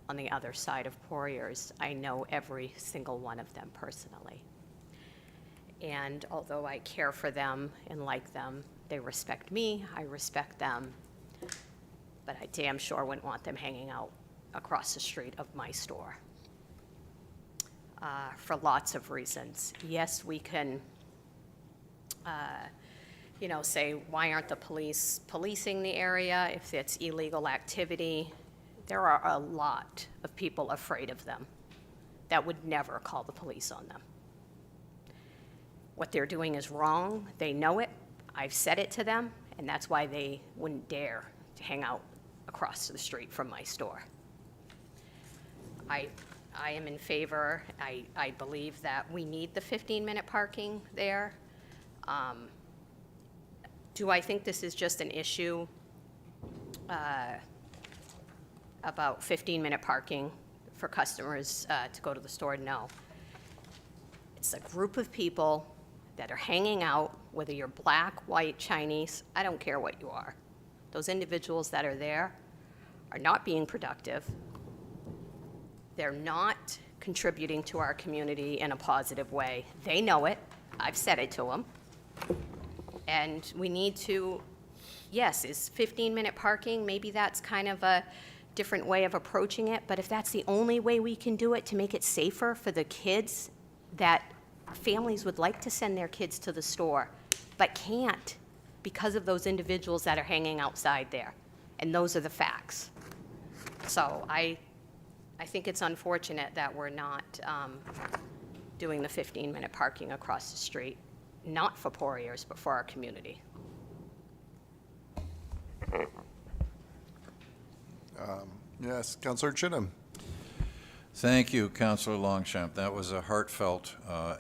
on the other side of Poiriers, I know every single one of them personally. And although I care for them and like them, they respect me, I respect them, but I damn sure wouldn't want them hanging out across the street of my store. For lots of reasons. Yes, we can, say, why aren't the police policing the area if it's illegal activity? There are a lot of people afraid of them that would never call the police on them. What they're doing is wrong. They know it. I've said it to them, and that's why they wouldn't dare to hang out across the street from my store. I am in favor. I believe that we need the 15-minute parking there. Do I think this is just an issue about 15-minute parking for customers to go to the store? No. It's a group of people that are hanging out, whether you're black, white, Chinese, I don't care what you are. Those individuals that are there are not being productive. They're not contributing to our community in a positive way. They know it. I've said it to them. And we need to, yes, is 15-minute parking, maybe that's kind of a different way of approaching it, but if that's the only way we can do it to make it safer for the kids that families would like to send their kids to the store, but can't because of those individuals that are hanging outside there. And those are the facts. So I think it's unfortunate that we're not doing the 15-minute parking across the street, not for Poiriers, but for our community. Yes, Councilor Chinham. Thank you, Councilor Longchamp. That was a heartfelt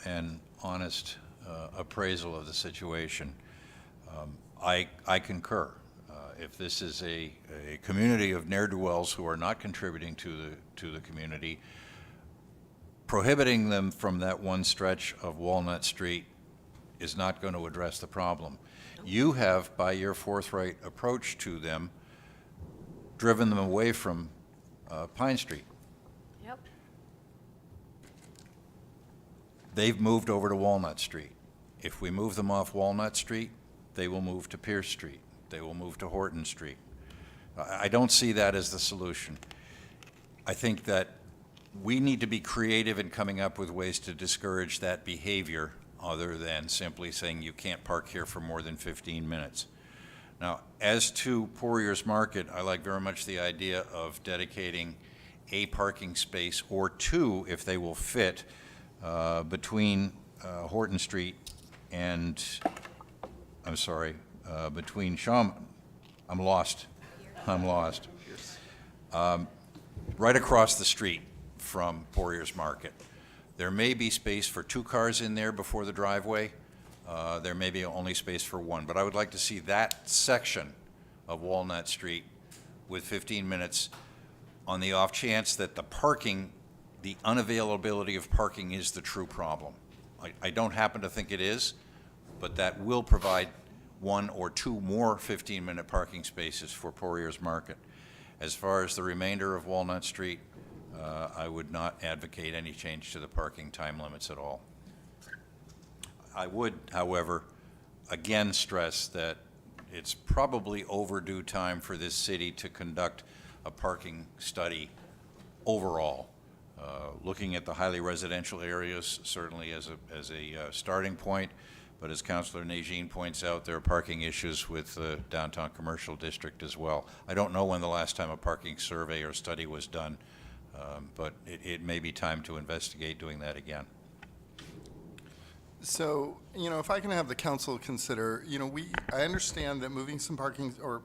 and honest appraisal of the situation. I concur. If this is a community of ne'er-do-wells who are not contributing to the community, prohibiting them from that one stretch of Walnut Street is not going to address the problem. You have, by your forthright approach to them, driven them away from Pine Street. Yep. They've moved over to Walnut Street. If we move them off Walnut Street, they will move to Pierce Street. They will move to Horton Street. I don't see that as the solution. I think that we need to be creative in coming up with ways to discourage that behavior other than simply saying you can't park here for more than 15 minutes. Now, as to Poiriers Market, I like very much the idea of dedicating a parking space or two, if they will fit, between Horton Street and, between I'm lost. Right across the street from Poiriers Market. There may be space for 2 cars in there before the driveway. There may be only space for 1, but I would like to see that section of Walnut Street with 15 minutes on the off chance that the unavailability of parking is the true problem. I don't happen to think it is, but that will provide 1 or 2 more 15-minute parking spaces for Poiriers Market. As far as the remainder of Walnut Street, I would not advocate any change to the parking time limits at all. I would, however, again stress that it's probably overdue time for this city to conduct a parking study overall, looking at the highly residential areas certainly as a starting point, but as Councilor Najin points out, there are parking issues with the downtown commercial district as well. I don't know when the last time a parking survey or study was done, but it may be time to investigate doing that again. So, if I can have the council consider, I understand that moving some parking or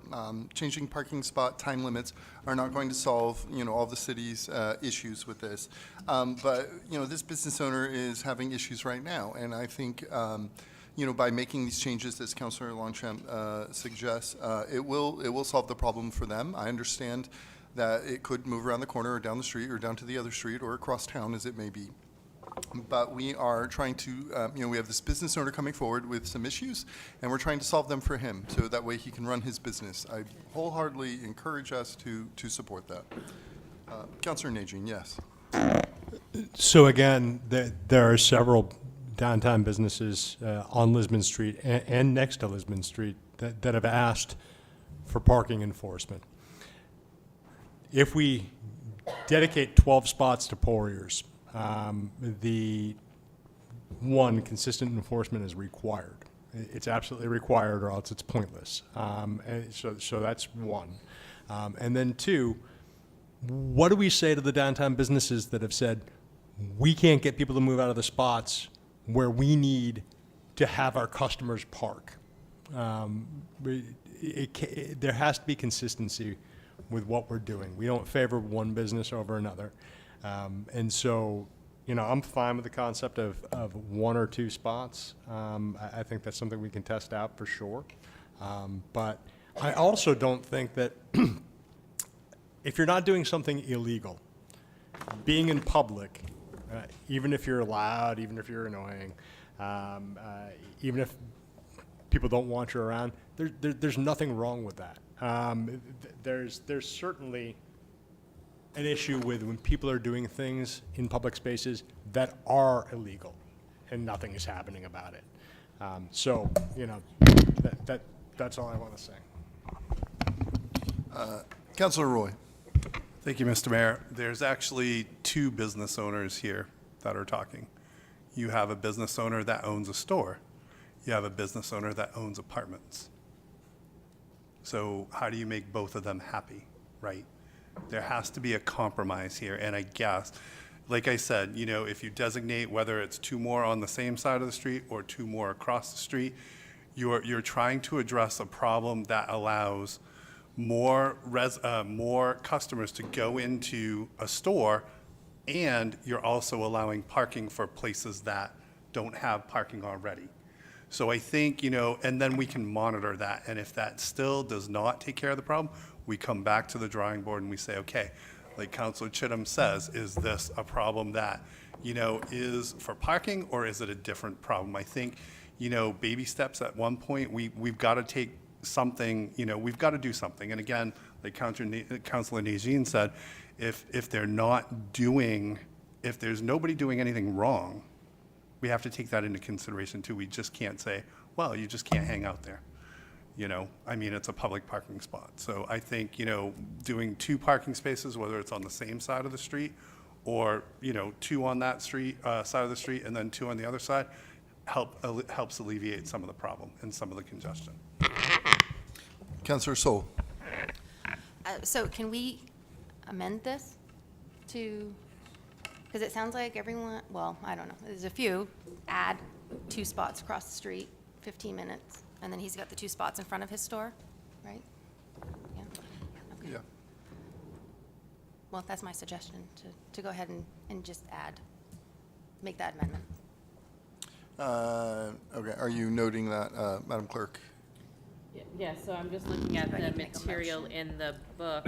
changing parking spot time limits are not going to solve, all the city's issues with this. But, this business owner is having issues right now. And I think, by making these changes, as Councilor Longchamp suggests, it will solve the problem for them. I understand that it could move around the corner or down the street or down to the other street or across town as it may be. But we are trying to, we have this business owner coming forward with some issues, and we're trying to solve them for him, so that way he can run his business. I wholeheartedly encourage us to support that. Councilor Najin, yes. So again, there are several downtown businesses on Lisbon Street and next to Lisbon Street that have asked for parking enforcement. If we dedicate 12 spots to Poiriers, the consistent enforcement is required. It's absolutely required, or else it's pointless. And so that's one. And then two, what do we say to the downtown businesses that have said, we can't get people to move out of the spots where we need to have our customers park? There has to be consistency with what we're doing. We don't favor one business over another. And so, I'm fine with the concept of 1 or 2 spots. I think that's something we can test out for sure. But I also don't think that if you're not doing something illegal, being in public, even if you're loud, even if you're annoying, even if people don't want you around, there's nothing wrong with that. There's certainly an issue with when people are doing things in public spaces that are illegal and nothing is happening about it. So, that's all I want to say. Councilor Roy. Thank you, Mr. Mayor. There's actually 2 business owners here that are talking. You have a business owner that owns a store. You have a business owner that owns apartments. So how do you make both of them happy, right? There has to be a compromise here, and I guess, like I said, if you designate whether it's 2 more on the same side of the street or 2 more across the street, you're trying to address a problem that allows more customers to go into a store, and you're also allowing parking for places that don't have parking already. So I think, and then we can monitor that, and if that still does not take care of the problem, we come back to the drawing board and we say, okay, like Councilor Chittum says, is this a problem that, is for parking, or is it a different problem? I think, baby steps at one point, we've got to take something, we've got to do something. And again, like Councilor Najin said, if there's nobody doing anything wrong, we have to take that into consideration too. We just can't say, well, you just can't hang out there. It's a public parking spot. So I think, doing 2 parking spaces, whether it's on the same side of the street or, 2 on that side of the street and then 2 on the other side, helps alleviate some of the problem and some of the congestion. Councilor Sol. So can we amend this to, because it sounds like everyone, well, I don't know, there's a few, add 2 spots across the street, 15 minutes, and then he's got the 2 spots in front of his store, right? Yeah. Okay. Yeah. Well, that's my suggestion, to go ahead and just make that amendment. Okay, are you noting that, Madam Clerk? Yeah, so I'm just looking at the material in the book,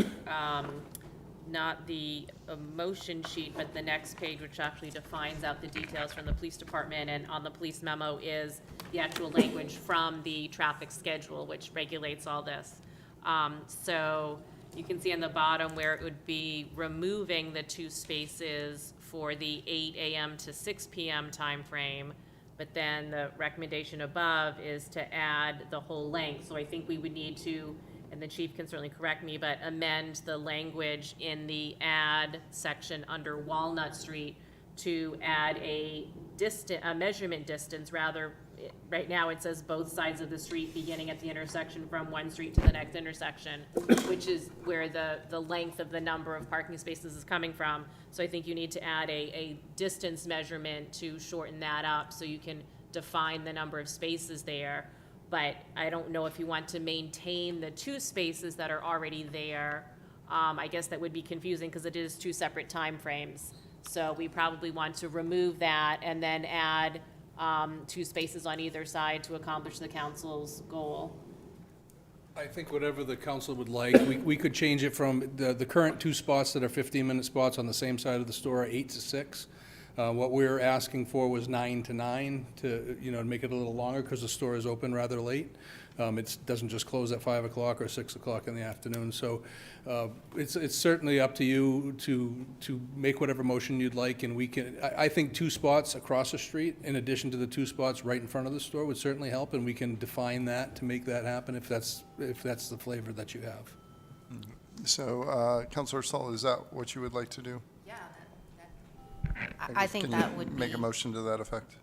not the motion sheet, but the next page, which actually defines out the details from the police department, and on the police memo is the actual language from the traffic schedule, which regulates all this. So you can see on the bottom where it would be removing the 2 spaces for the 8 a.m. to 6 p.m. timeframe, but then the recommendation above is to add the whole length. So I think we would need to, and the chief can certainly correct me, but amend the language in the add section under Walnut Street to add a measurement distance, rather, right now it says both sides of the street beginning at the intersection from one street to the next intersection, which is where the length of the number of parking spaces is coming from. So I think you need to add a distance measurement to shorten that up so you can define the number of spaces there. But I don't know if you want to maintain the 2 spaces that are already there. I guess that would be confusing because it is 2 separate timeframes. So we probably want to remove that and then add 2 spaces on either side to accomplish the council's goal. I think whatever the council would like, we could change it from the current 2 spots that are 15-minute spots on the same side of the store, 8 to 6. What we were asking for was 9 to 9 to, make it a little longer because the store is open rather late. It doesn't just close at 5 o'clock or 6 o'clock in the afternoon. So it's certainly up to you to make whatever motion you'd like, and we can, I think 2 spots across the street, in addition to the 2 spots right in front of the store, would certainly help, and we can define that to make that happen if that's the flavor that you have. So, Councilor Saul, is that what you would like to do? Yeah, I think Can that you would make a be- motion to that effect?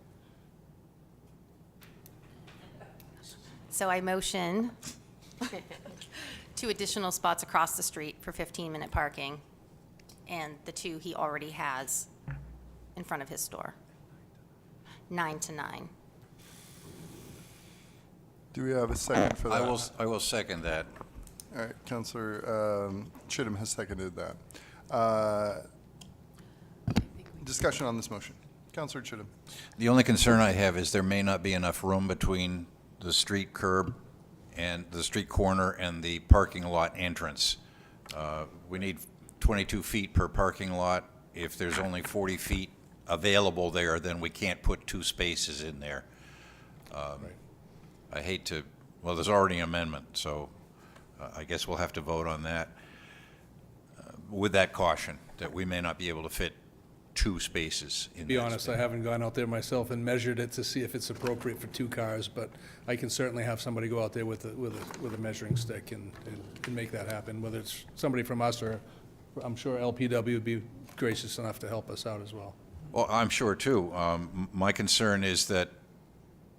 So I motion 2 additional spots across the street for 15-minute parking, and the 2 he already has in front of his store, 9 to 9. Do we have a second for that? I will second that. All right, Councilor Chittum has seconded that. Discussion on this motion. Councilor Chittum. The only concern I have is there may not be enough room between the street curb and the street corner and the parking lot entrance. We need 22 feet per parking lot. If there's only 40 feet available there, then we can't put 2 spaces in there. I hate to, well, there's already an amendment, so I guess we'll have to vote on that with that caution that we may not be able to fit 2 spaces in To be that honest, space. I haven't gone out there myself and measured it to see if it's appropriate for 2 cars, but I can certainly have somebody go out there with a measuring stick and make that happen, whether it's somebody from us or I'm sure LPW would be gracious enough to help us out as well. Well, I'm sure too. My concern is that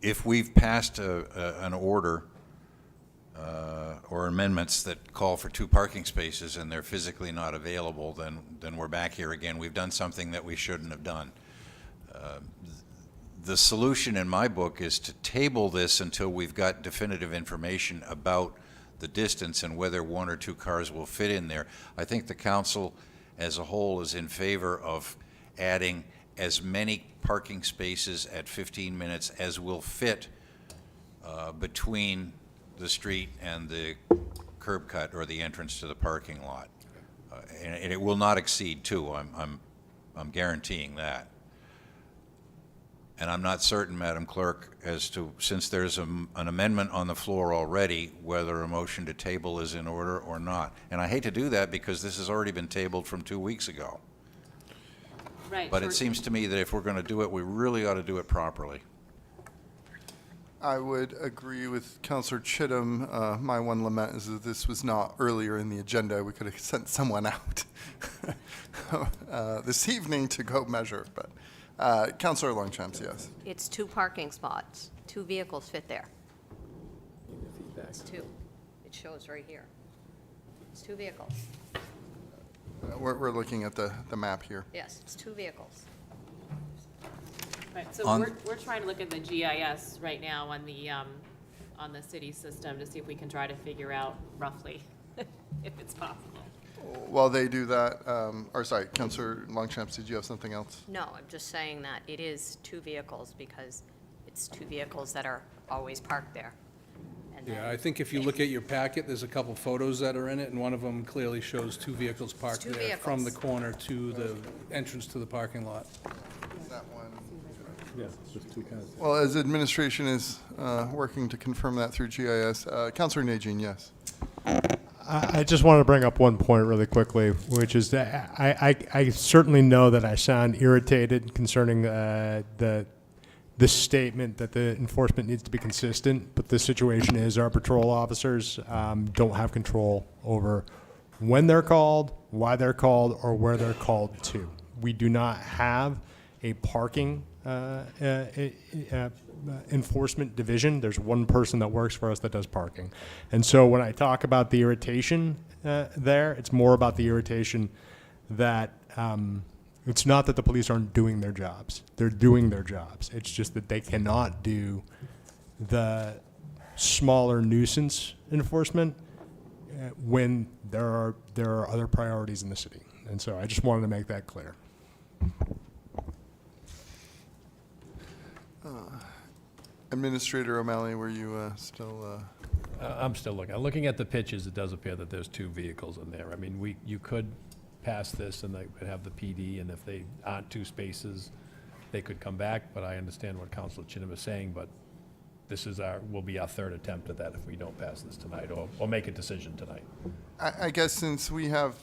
if we've passed an order or amendments that call for 2 parking spaces and they're physically not available, then we're back here again. We've done something that we shouldn't have done. The solution in my book is to table this until we've got definitive information about the distance and whether 1 or 2 cars will fit in there. I think the council as a whole is in favor of adding as many parking spaces at 15 minutes as will fit between the street and the curb cut or the entrance to the parking lot. And it will not exceed 2. I'm guaranteeing that. And I'm not certain, Madam Clerk, as to, since there's an amendment on the floor already, whether a motion to table is in order or not. And I hate to do that because this has already been tabled from 2 weeks ago. Right. But it seems to me that if we're going to do it, we really ought to do it properly. I would agree with Councilor Chittum. My one lament is that this was not earlier in the agenda. We could have sent someone out this evening to go measure, but Councilor Longchamps, yes. It's 2 parking spots. 2 vehicles fit there. It's 2. It shows right here. It's 2 vehicles. We're looking at the map here. Yes, it's 2 vehicles. Right, so On- we're trying to look at the GIS right now on the city system to see if we can try to figure out roughly if it's possible. While they do that, or sorry, Councilor Longchamps, did you have something else? No, I'm just saying that it is 2 vehicles because it's 2 vehicles that are always parked there. And Yeah, then- I think if you look at your packet, there's a couple photos that are in it, and one of them clearly shows 2 vehicles parked 2 there from the vehicles. corner to the entrance to the parking lot. That one. Yeah, just 2 cars. Well, as administration is working to confirm that through GIS, Councilor Najin, yes. I just want to bring up one point really quickly, which is that I certainly know that I sound irritated concerning the statement that the enforcement needs to be consistent, but the situation is our patrol officers don't have control over when they're called, why they're called, or where they're called to. We do not have a parking enforcement division. There's one person that works for us that does parking. And so when I talk about the irritation there, it's more about the irritation that it's not that the police aren't doing their jobs. They're doing their jobs. It's just that they cannot do the smaller nuisance enforcement when there are other priorities in the city. And so I just wanted to make that clear. Administrator O'Malley, were you still? I'm still looking. Looking at the pictures, it does appear that there's 2 vehicles in there. I mean, you could pass this and they would have the PD, and if they aren't 2 spaces, they could come back, but I understand what Councilor Chinham is saying, but this is will be our third attempt at that if we don't pass this tonight, or make a decision tonight. I guess since we have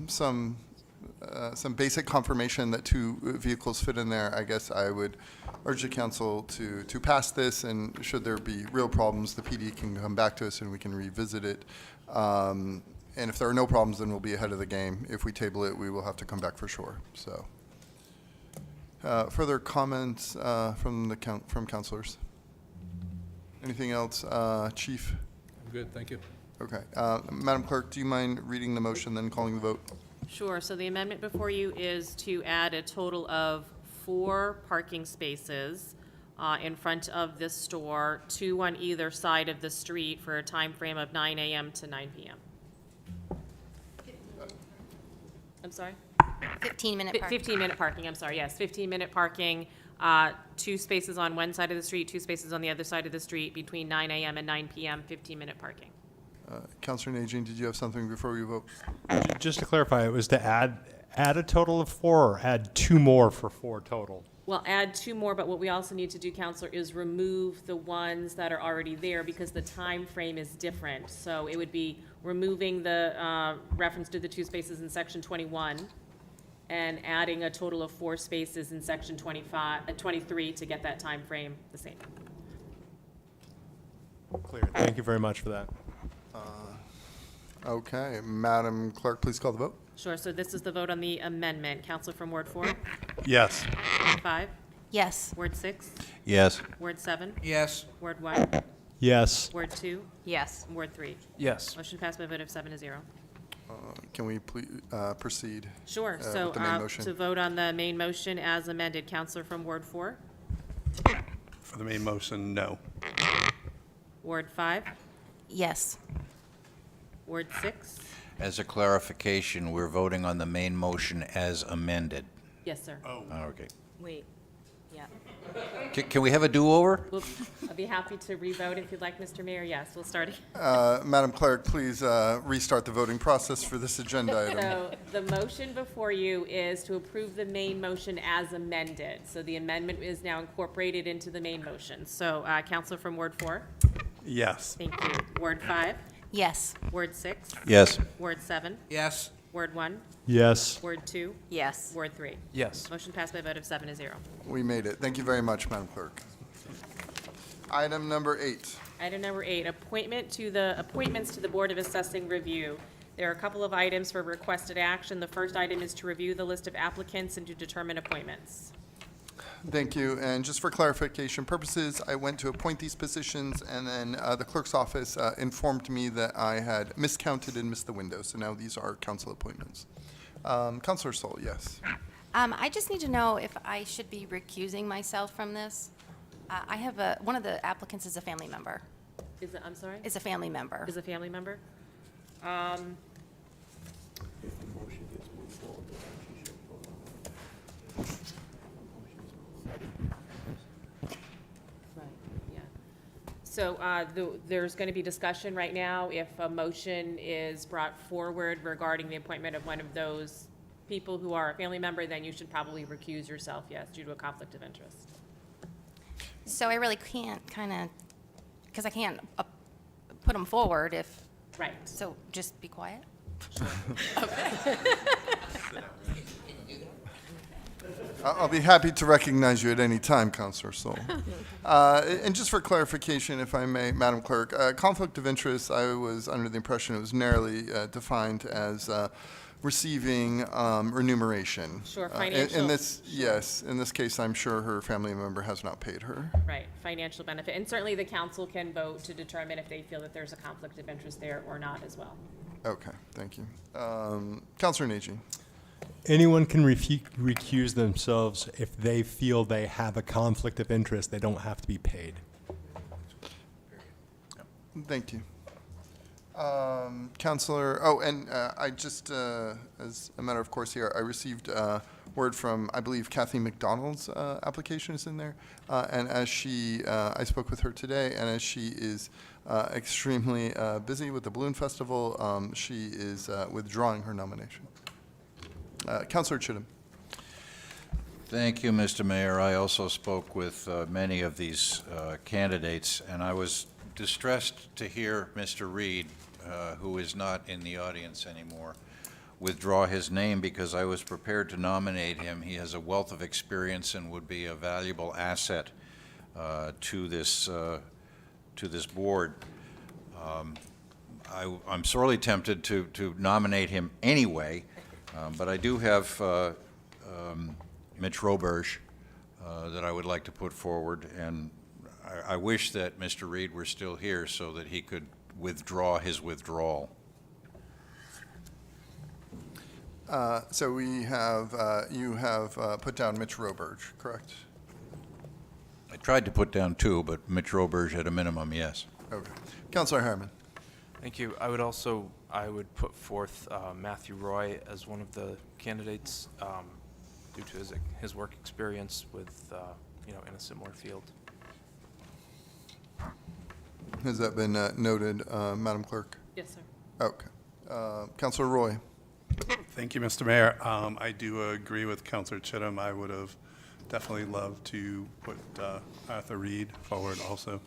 some basic confirmation that 2 vehicles fit in there, I guess I would urge the council to pass this, and should there be real problems, the PD can come back to us and we can revisit it. And if there are no problems, then we'll be ahead of the game. If we table it, we will have to come back for sure. So, further comments from councilors? Anything else, Chief? I'm good, thank you. Okay. Madam Clerk, do you mind reading the motion, then calling the vote? Sure, so the amendment before you is to add a total of 4 parking spaces in front of this store, 2 on either side of the street for a time frame of 9 a.m. to 9 p.m. I'm sorry? 15-minute parking. 15-minute parking, I'm sorry, yes, 15-minute parking, 2 spaces on one side of the street, 2 spaces on the other side of the street between 9 a.m. and 9 p.m., 15-minute parking. Councilor Najin, did you have something before we vote? Just to clarify, it was to add a total of 4 or add 2 more for 4 total? Well, add 2 more, but what we also need to do, Counselor, is remove the ones that are already there because the time frame is different. So it would be removing the reference to the 2 spaces in section 21 and adding a total of 4 spaces in section 23 to get that time frame the same. Clear. Thank you very much for that. Okay. Madam Clerk, please call the vote. Sure, so this is the vote on the amendment. Counselor from Ward 4? Yes. Ward 5? Yes. Ward 6? Yes. Ward 7? Yes. Ward 1? Yes. Ward 2? Yes. Ward 3? Yes. Motion passed by a vote of 7-0. Can we please proceed? Sure, with so the main motion? to vote on the main motion as amended, Counselor from Ward 4? For the main motion, no. Ward 5? Yes. Ward 6? As a clarification, we're voting on the main motion as amended. Yes, sir. Oh. Okay. Wait, yeah. Can we have a do-over? Well, I'll be happy to revote if you'd like, Mr. Mayor. Yes, we'll start. Madam Clerk, please restart the voting process for this agenda item. So the motion before you is to approve the main motion as amended. So the amendment is now incorporated into the main motion. So Counselor from Ward 4? Yes. Thank you. Ward 5? Yes. Ward 6? Yes. Ward 7? Yes. Ward 1? Yes. Ward 2? Yes. Ward 3? Yes. Motion passed by a vote of 7-0. We made it. Thank you very much, Madam Clerk. Item number 8. Item number 8, appointments to the Board of Assessing Review. There are a couple of items for requested action. The first item is to review the list of applicants and to determine appointments. Thank you. And just for clarification purposes, I went to appoint these positions, and then the clerk's office informed me that I had miscounted and missed the window. So now these are council appointments. Councilor Sol, yes. I just need to know if I should be recusing myself from this. I have one of the applicants is a family member. I'm sorry? Is a family member. Is a family member? So there's going to be discussion right now. If a motion is brought forward regarding the appointment of one of those people who are a family member, then you should probably recuse yourself, yes, due to a conflict of interest. So I really can't because I can't put them forward if. Right. So just be quiet? I'll be happy to recognize you at any time, Councilor Sol. And just for clarification, if I may, Madam Clerk, conflict of interest, I was under the impression it was narrowly defined as receiving remuneration. Sure, In financial. this, yes, in this case, I'm sure her family member has not paid her. Right, financial benefit. And certainly the council can vote to determine if they feel that there's a conflict of interest there or not as well. Okay, thank you. Councilor Najin. Anyone can recuse themselves if they feel they have a conflict of interest. They don't have to be paid. Thank you. Councilor, and I just, as a matter of course here, I received word from, I believe, Kathy McDonald's application is in there. And as I spoke with her today, and as she is extremely busy with the Balloon Festival, she is withdrawing her nomination. Councilor Chittum. Thank you, Mr. Mayor. I also spoke with many of these candidates, and I was distressed to hear Mr. Reed, who is not in the audience anymore, withdraw his name because I was prepared to nominate him. He has a wealth of experience and would be a valuable asset to this board. I'm sorely tempted to nominate him anyway, but I do have Mitch Roberge that I would like to put forward, and I wish that Mr. Reed were still here so that he could withdraw his withdrawal. So we have, you have put down Mitch Roberge, correct? I tried to put down two, but Mitch Roberge at a minimum, yes. Okay. Councilor Harriman. Thank you. I would put forth Matthew Roy as one of the candidates due to his work experience with, in a similar field. Has that been noted, Madam Clerk? Yes, sir. Okay. Councilor Roy. Thank you, Mr. Mayor. I do agree with Councilor Chittum. I would have definitely loved to put Arthur Reed forward also.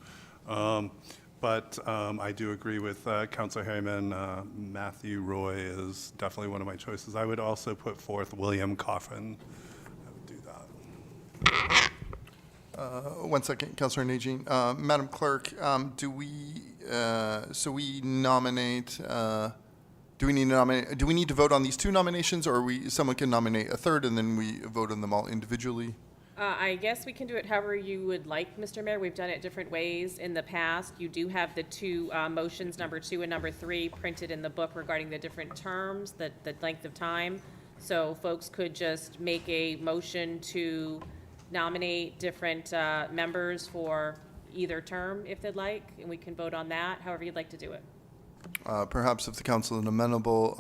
But I do agree with Councilor Harriman. Matthew Roy is definitely one of my choices. I would also put forth William Coffin. I would do that. 1 second, Councilor Najin. Madam Clerk, do we nominate, do we need to vote on these two nominations, or someone can nominate a third and then we vote on them all individually? I guess we can do it however you would like, Mr. Mayor. We've done it different ways in the past. You do have the two motions, number 2 and number 3, printed in the book regarding the different terms, the length of time. So folks could just make a motion to nominate different members for either term if they'd like, and we can vote on that, however you'd like to do it. Perhaps if the council is amenable,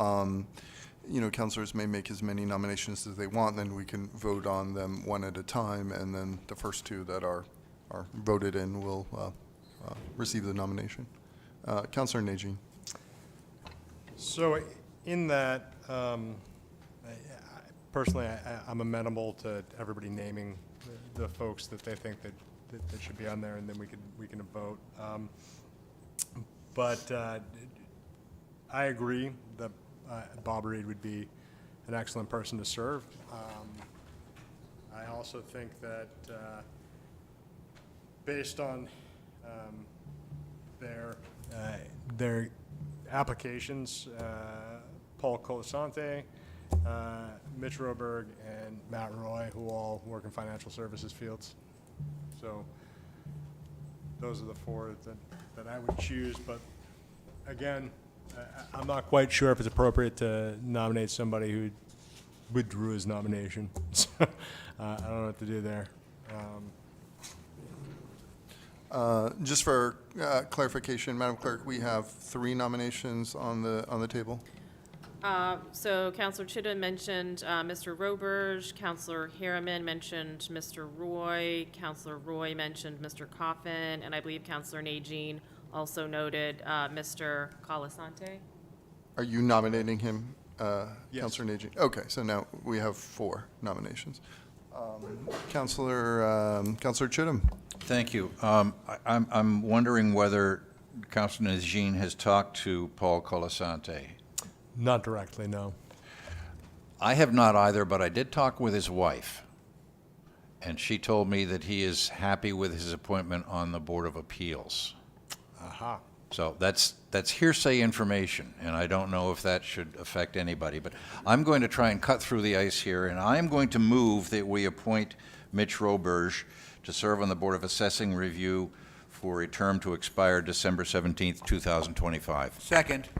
councilors may make as many nominations as they want, then we can vote on them one at a time, and then the first two that are voted in will receive the nomination. Councilor Najin. So in that, personally, I'm amenable to everybody naming the folks that they think that should be on there, and then we can vote. But I agree that Bob Reed would be an excellent person to serve. I also think that based on their applications, Paul Colasante, Mitch Roberge, and Matt Roy, who all work in financial services fields. So those are the four that I would choose. But again, I'm not quite sure if it's appropriate to nominate somebody who withdrew his nomination. So I don't know what to do there. Just for clarification, Madam Clerk, we have 3 nominations on the table. So Councilor Chittum mentioned Mr. Roberge, Councilor Harriman mentioned Mr. Roy, Councilor Roy mentioned Mr. Coffin, and I believe Councilor Najin also noted Mr. Colasante. Are you nominating him, Yes. Councilor Najin? Okay, so now we have 4 nominations. Councilor Chittum. Thank you. I'm wondering whether Councilor Najin has talked to Paul Colasante. Not directly, no. I have not either, but I did talk with his wife, and she told me that he is happy with his appointment on the Board of Appeals. Aha. So that's hearsay information, and I don't know if that should affect anybody. But I'm going to try and cut through the ice here, and I'm going to move that we appoint Mitch Roberge to serve on the Board of Assessing Review for a term to expire December 17th, 2025. Second.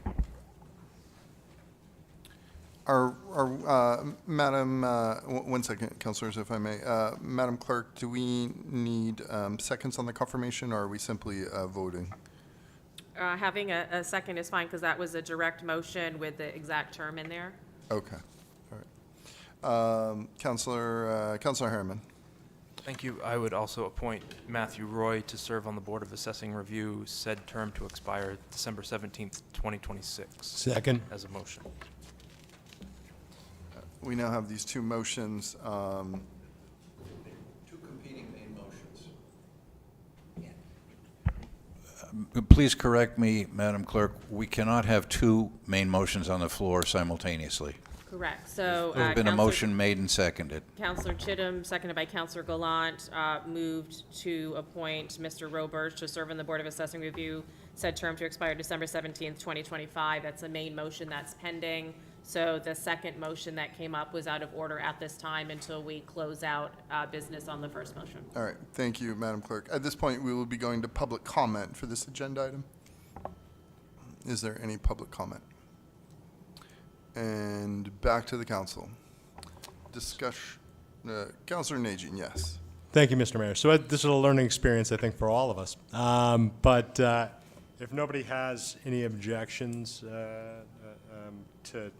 Madam, 1 second, councilors, if I may. Madam Clerk, do we need seconds on the confirmation, or are we simply voting? Having a second is fine, because that was a direct motion with the exact term in there. Okay, all right. Councilor Harriman. Thank you. I would also appoint Matthew Roy to serve on the Board of Assessing Review, said term to expire December 17th, 2026. Second. As a motion. We now have these 2 motions. Please correct me, Madam Clerk. We cannot have two main motions on the floor simultaneously. Correct. So, There's been a Counselor- motion made and seconded. Counselor Chittum, seconded by Counselor Gallant, moved to appoint Mr. Roberge to serve on the Board of Assessing Review, said term to expire December 17th, 2025. That's the main motion that's pending. So the second motion that came up was out of order at this time until we close out business on the first motion. All right, thank you, Madam Clerk. At this point, we will be going to public comment for this agenda item. Is there any public comment? And back to the council. Discussion, Councilor Najin, yes. Thank you, Mr. Mayor. So this is a learning experience, I think, for all of us. But if nobody has any objections to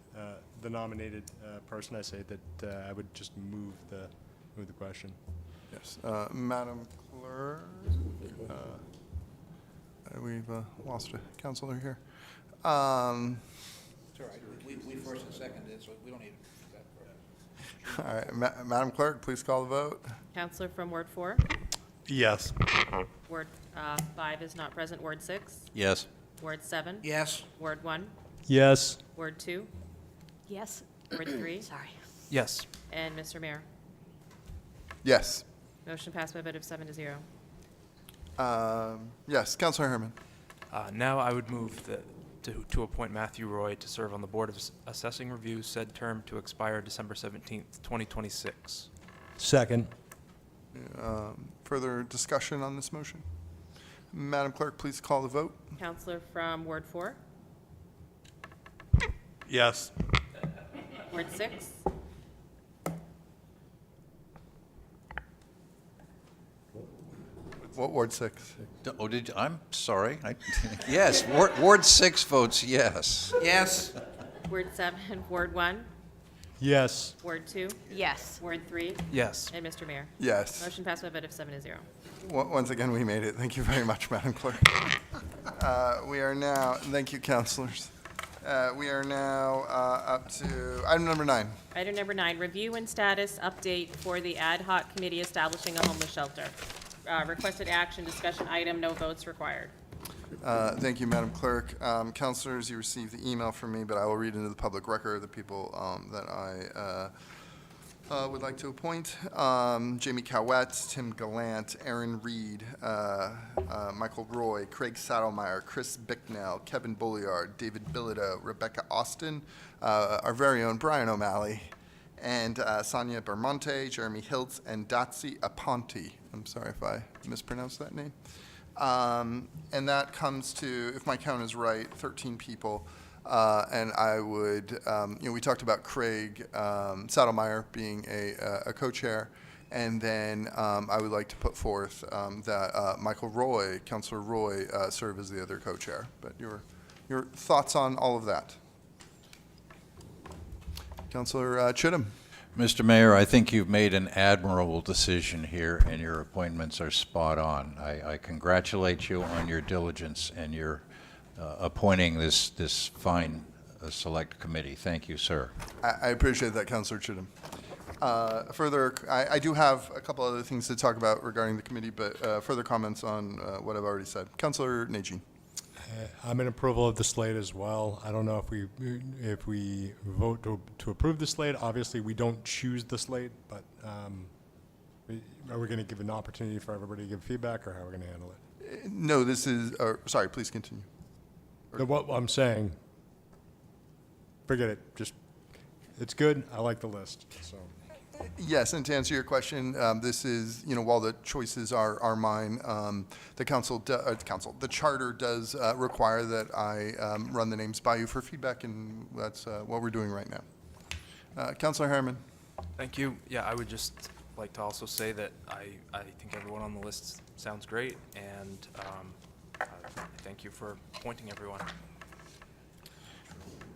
the nominated person, I say that I would just move the question. Yes. Madam Clerk, we've lost a councilor here. It's all right. We first and seconded, so we don't need that. All right, Madam Clerk, please call the vote. Counselor from Ward 4? Yes. Ward 5 is not present. Ward 6? Yes. Ward 7? Yes. Ward 1? Yes. Ward 2? Yes. Ward 3? Sorry. Yes. And Mr. Mayor? Yes. Motion passed by a vote of 7 to 0. Yes, Councilor Herman. Now I would move to appoint Matthew Roy to serve on the Board of Assessing Review, said term to expire December 17th, 2026. Second. Further discussion on this motion? Madam Clerk, please call the vote. Counselor from Ward 4? Yes. Ward 6? What Ward 6? Oh, I'm sorry. Yes, Ward 6 votes yes. Yes. Ward 7? Ward 1? Yes. Ward 2? Yes. Ward 3? Yes. And Mr. Mayor? Yes. Motion passed by a vote of 7 to 0. Once again, we made it. Thank you very much, Madam Clerk. We are now, thank you, councilors. We are now up to item number 9. Item number 9, review and status update for the ad hoc committee establishing a homeless shelter. Requested action, discussion item, no votes required. Thank you, Madam Clerk. Councilors, you received the email from me, but I will read into the public record the people that I would like to appoint. Jamie Cowett, Tim Gallant, Aaron Reed, Michael Roy, Craig Saddlemeyer, Chris Bicknell, Kevin Bulliard, David Bilodeau, Rebecca Austin, our very own Brian O'Malley, and Sonia Bermonte, Jeremy Hiltz, and Datsi Aponte. I'm sorry if I mispronounced that name. And that comes to, if my count is right, 13 people. And I would, we talked about Craig Saddlemeyer being a co-chair. And then I would like to put forth that Michael Roy, Councilor Roy, serve as the other co-chair. But your thoughts on all of that? Councilor Chittum. Mr. Mayor, I think you've made an admirable decision here, and your appointments are spot on. I congratulate you on your diligence and your appointing this fine select committee. Thank you, sir. I appreciate that, Councilor Chittum. Further, I do have a couple other things to talk about regarding the committee, but further comments on what I've already said. Councilor Najin. I'm in approval of the slate as well. I don't know if we vote to approve the slate. Obviously, we don't choose the slate, but are we going to give an opportunity for everybody to give feedback, or how are we going to handle it? No, this is, sorry, please continue. No, what I'm saying, forget it. Just, it's good. I like the list, so. Yes, and to answer your question, this is, while the choices are mine, the the charter does require that I run the names by you for feedback, and that's what we're doing right now. Councilor Harriman. Thank you. Yeah, I would just like to also say that I think everyone on the list sounds great, and thank you for appointing everyone.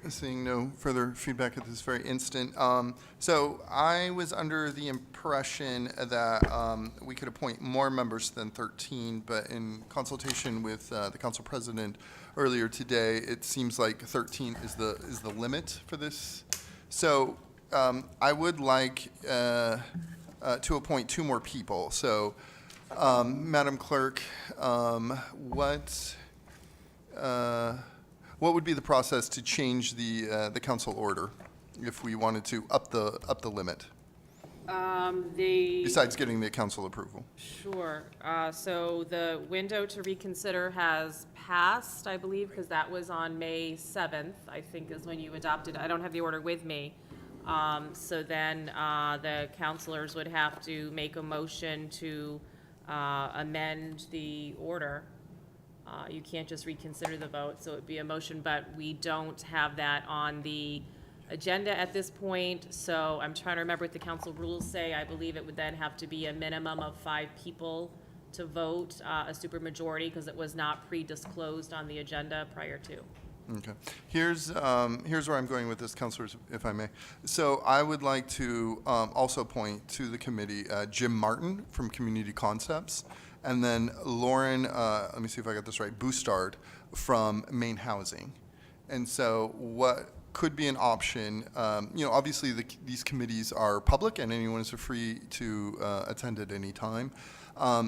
Seeing no further feedback at this very instant. So I was under the impression that we could appoint more members than 13, but in consultation with the council president earlier today, it seems like 13 is the limit for this. So I would like to appoint 2 more people. So Madam Clerk, what what would be the process to change the council order if we wanted to up the limit, besides getting the council approval? Sure. So the window to reconsider has passed, I believe, because that was on May 7th, I think is when you adopted. I don't have the order with me. So then the councilors would have to make a motion to amend the order. You can't just reconsider the vote, so it'd be a motion, but we don't have that on the agenda at this point. So I'm trying to remember what the council rules say. I believe it would then have to be a minimum of 5 people to vote, a supermajority, because it was not pre-disclosed on the agenda prior to. Okay. Here's where I'm going with this, councilors, if I may. So I would like to also point to the committee Jim Martin from Community Concepts, and then Lauren, let me see if I got this right, Boustard from Maine Housing. And so what could be an option, obviously these committees are public and anyone is free to attend at any time.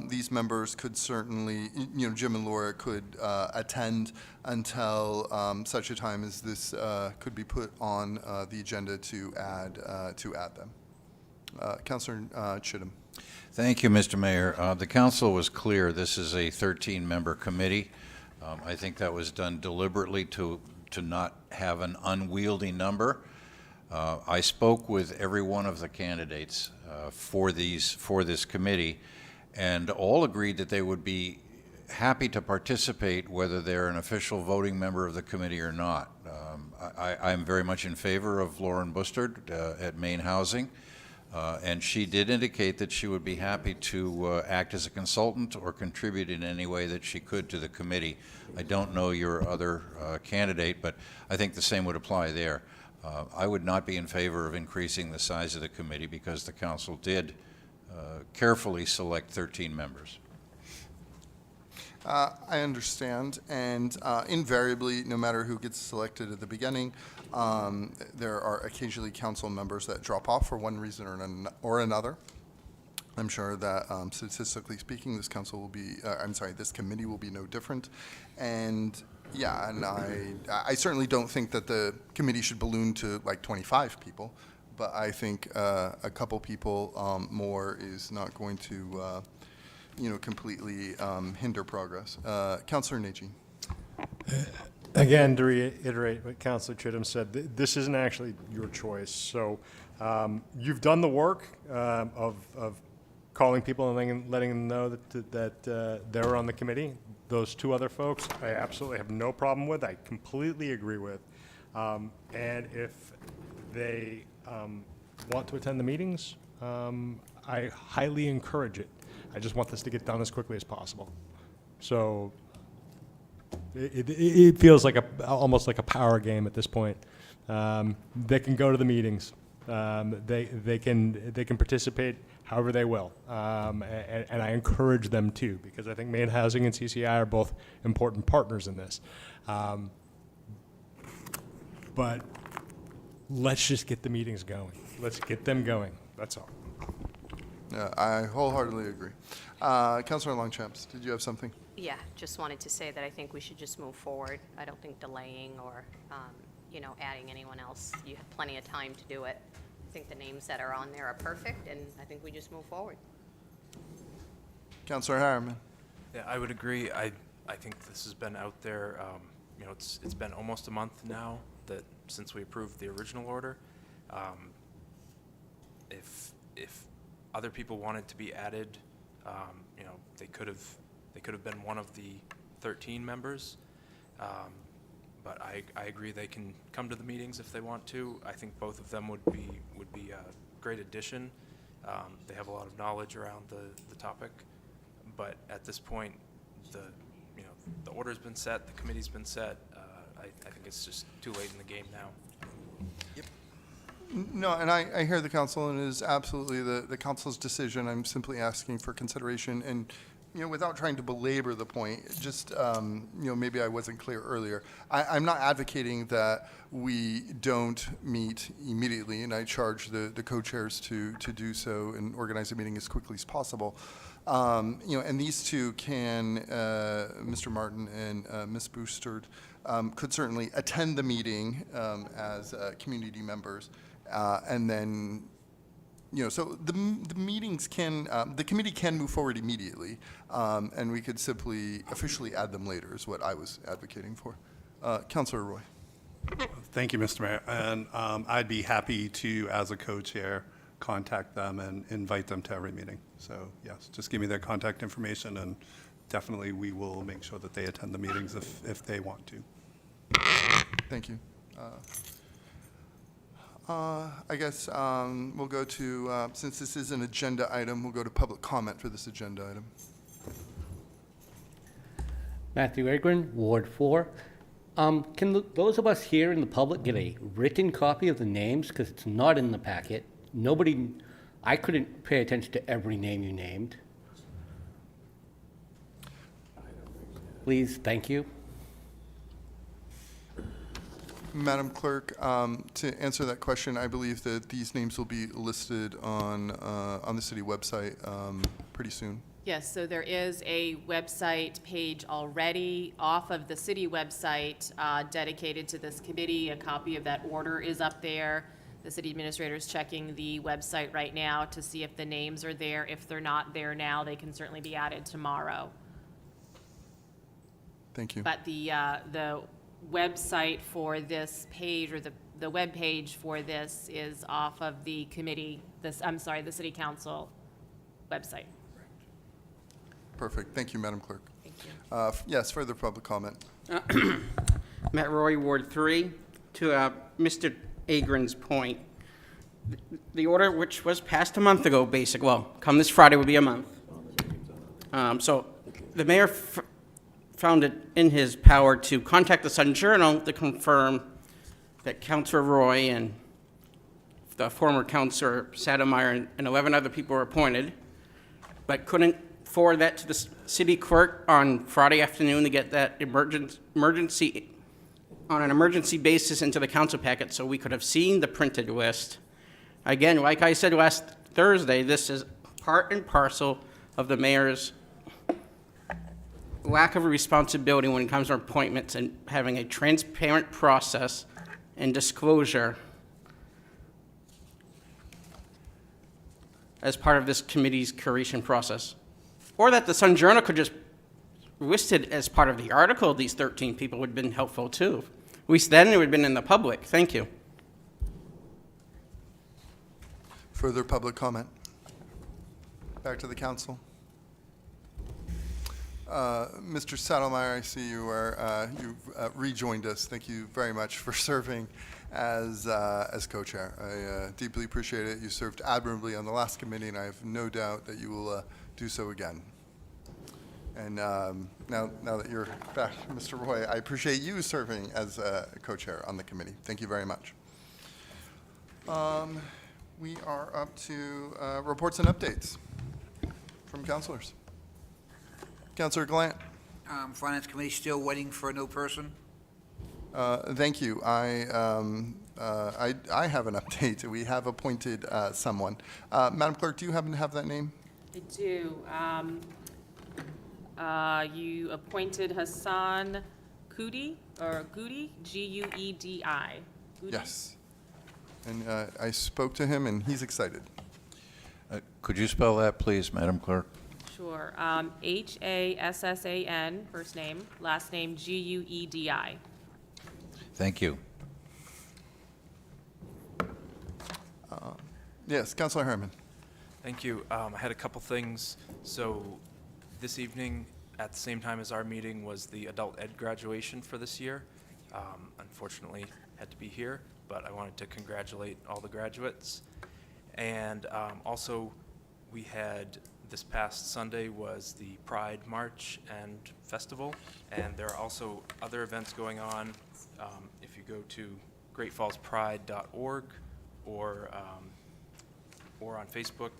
These members could certainly, Jim and Laura could attend until such a time as this could be put on the agenda to add them. Councilor Chittum. Thank you, Mr. Mayor. The council was clear. This is a 13-member committee. I think that was done deliberately to not have an unwieldy number. I spoke with every one of the candidates for this committee, and all agreed that they would be happy to participate whether they're an official voting member of the committee or not. I'm very much in favor of Lauren Bustard at Maine Housing, and she did indicate that she would be happy to act as a consultant or contribute in any way that she could to the committee. I don't know your other candidate, but I think the same would apply there. I would not be in favor of increasing the size of the committee because the council did carefully select 13 members. I understand, and invariably, no matter who gets selected at the beginning, there are occasionally council members that drop off for one reason or another. I'm sure that statistically speaking, this council will be, this committee will be no different. And yeah, and I certainly don't think that the committee should balloon to like 25 people, but I think a couple people more is not going to completely hinder progress. Councilor Nagy. Again, to reiterate what Councilor Chittum said, this isn't actually your choice. So you've done the work of calling people and letting them know that they're on the committee. Those 2 other folks, I absolutely have no problem with. I completely agree with. And if they want to attend the meetings, I highly encourage it. I just want this to get done as quickly as possible. So it feels like almost like a power game at this point. They can go to the meetings. They can participate however they will, and I encourage them to, because I think Maine Housing and CCI are both important partners in this. But let's just get the meetings going. Let's get them going. That's all. Yeah, I wholeheartedly agree. Councilor Longchamps, did you have something? Yeah, just wanted to say that I think we should just move forward. I don't think delaying or, adding anyone else. You have plenty of time to do it. I think the names that are on there are perfect, and I think we just move forward. Councilor Harriman. Yeah, I would agree. I think this has been out there, it's been almost a month now since we approved the original order. If other people wanted to be added, they could have been one of the 13 members. But I agree they can come to the meetings if they want to. I think both of them would be a great addition. They have a lot of knowledge around the topic. But at this point, the order's been set, the committee's been set. I think it's just too late in the game now. Yep. No, and I hear the council, and it is absolutely the council's decision. I'm simply asking for consideration, and without trying to belabor the point, just, maybe I wasn't clear earlier. I'm not advocating that we don't meet immediately, and I charge the co-chairs to do so and organize a meeting as quickly as possible. And these two can, Mr. Martin and Ms. Boosterd, could certainly attend the meeting as community members, and then, so the meetings can, the committee can move forward immediately, and we could simply officially add them later, is what I was advocating for. Councilor Roy. Thank you, Mr. Mayor. And I'd be happy to, as a co-chair, contact them and invite them to every meeting. So yes, just give me their contact information, and definitely we will make sure that they attend the meetings if they want to. Thank you. I guess we'll go to, since this is an agenda item, we'll go to public comment for this agenda item. Matthew Agrin, Ward 4. Can those of us here in the public get a written copy of the names? Because it's not in the packet. I couldn't pay attention to every name you named. Please, thank you. Madam Clerk, to answer that question, I believe that these names will be listed on the city website pretty soon. Yes, so there is a website page already off of the city website dedicated to this committee. A copy of that order is up there. The city administrator is checking the website right now to see if the names are there. If they're not there now, they can certainly be added tomorrow. Thank you. But the website for this page, or the web page for this, is off of the committee, the city council website. Perfect. Thank you, Madam Clerk. Thank you. Yes, further public comment. Matt Roy, Ward 3. To Mr. Agrin's point, the order, which was passed a month ago, come this Friday will be a month. So the mayor found it in his power to contact the Sun Journal to confirm that Councilor Roy and the former Councilor Sademeyer and 11 other people were appointed, but couldn't forward that to the city clerk on Friday afternoon to get that emergency on an emergency basis into the council packet so we could have seen the printed list. Again, like I said last Thursday, this is part and parcel of the mayor's lack of responsibility when it comes to appointments and having a transparent process and disclosure as part of this committee's curation process. Or that the Sun Journal could just list it as part of the article. These 13 people would have been helpful too. At least then it would have been in the public. Thank you. Further public comment? Back to the council. Mr. Sadelmeyer, I see you've rejoined us. Thank you very much for serving as co-chair. I deeply appreciate it. You served admirably on the last committee, and I have no doubt that you will do so again. And now that you're back, Mr. Roy, I appreciate you serving as a co-chair on the committee. Thank you very much. We are up to reports and updates from councilors. Councilor Glant. Finance Committee still waiting for a new person? Thank you. I have an update. We have appointed someone. Madam Clerk, do you happen to have that name? I do. You appointed Hassan Goudi, G-U-E-D-I. Goudi? Yes. And I spoke to him, and he's excited. Could you spell that, please, Madam Clerk? Sure. H-A-S-S-A-N, first name, last name G-U-E-D-I. Thank you. Yes, Councilor Herman. Thank you. I had a couple things. So this evening, at the same time as our meeting, was the adult ed graduation for this year. Unfortunately, had to be here, but I wanted to congratulate all the graduates. And also, we had this past Sunday was the Pride March and Festival, and there are also other events going on. If you go to greatfallspride.org or on Facebook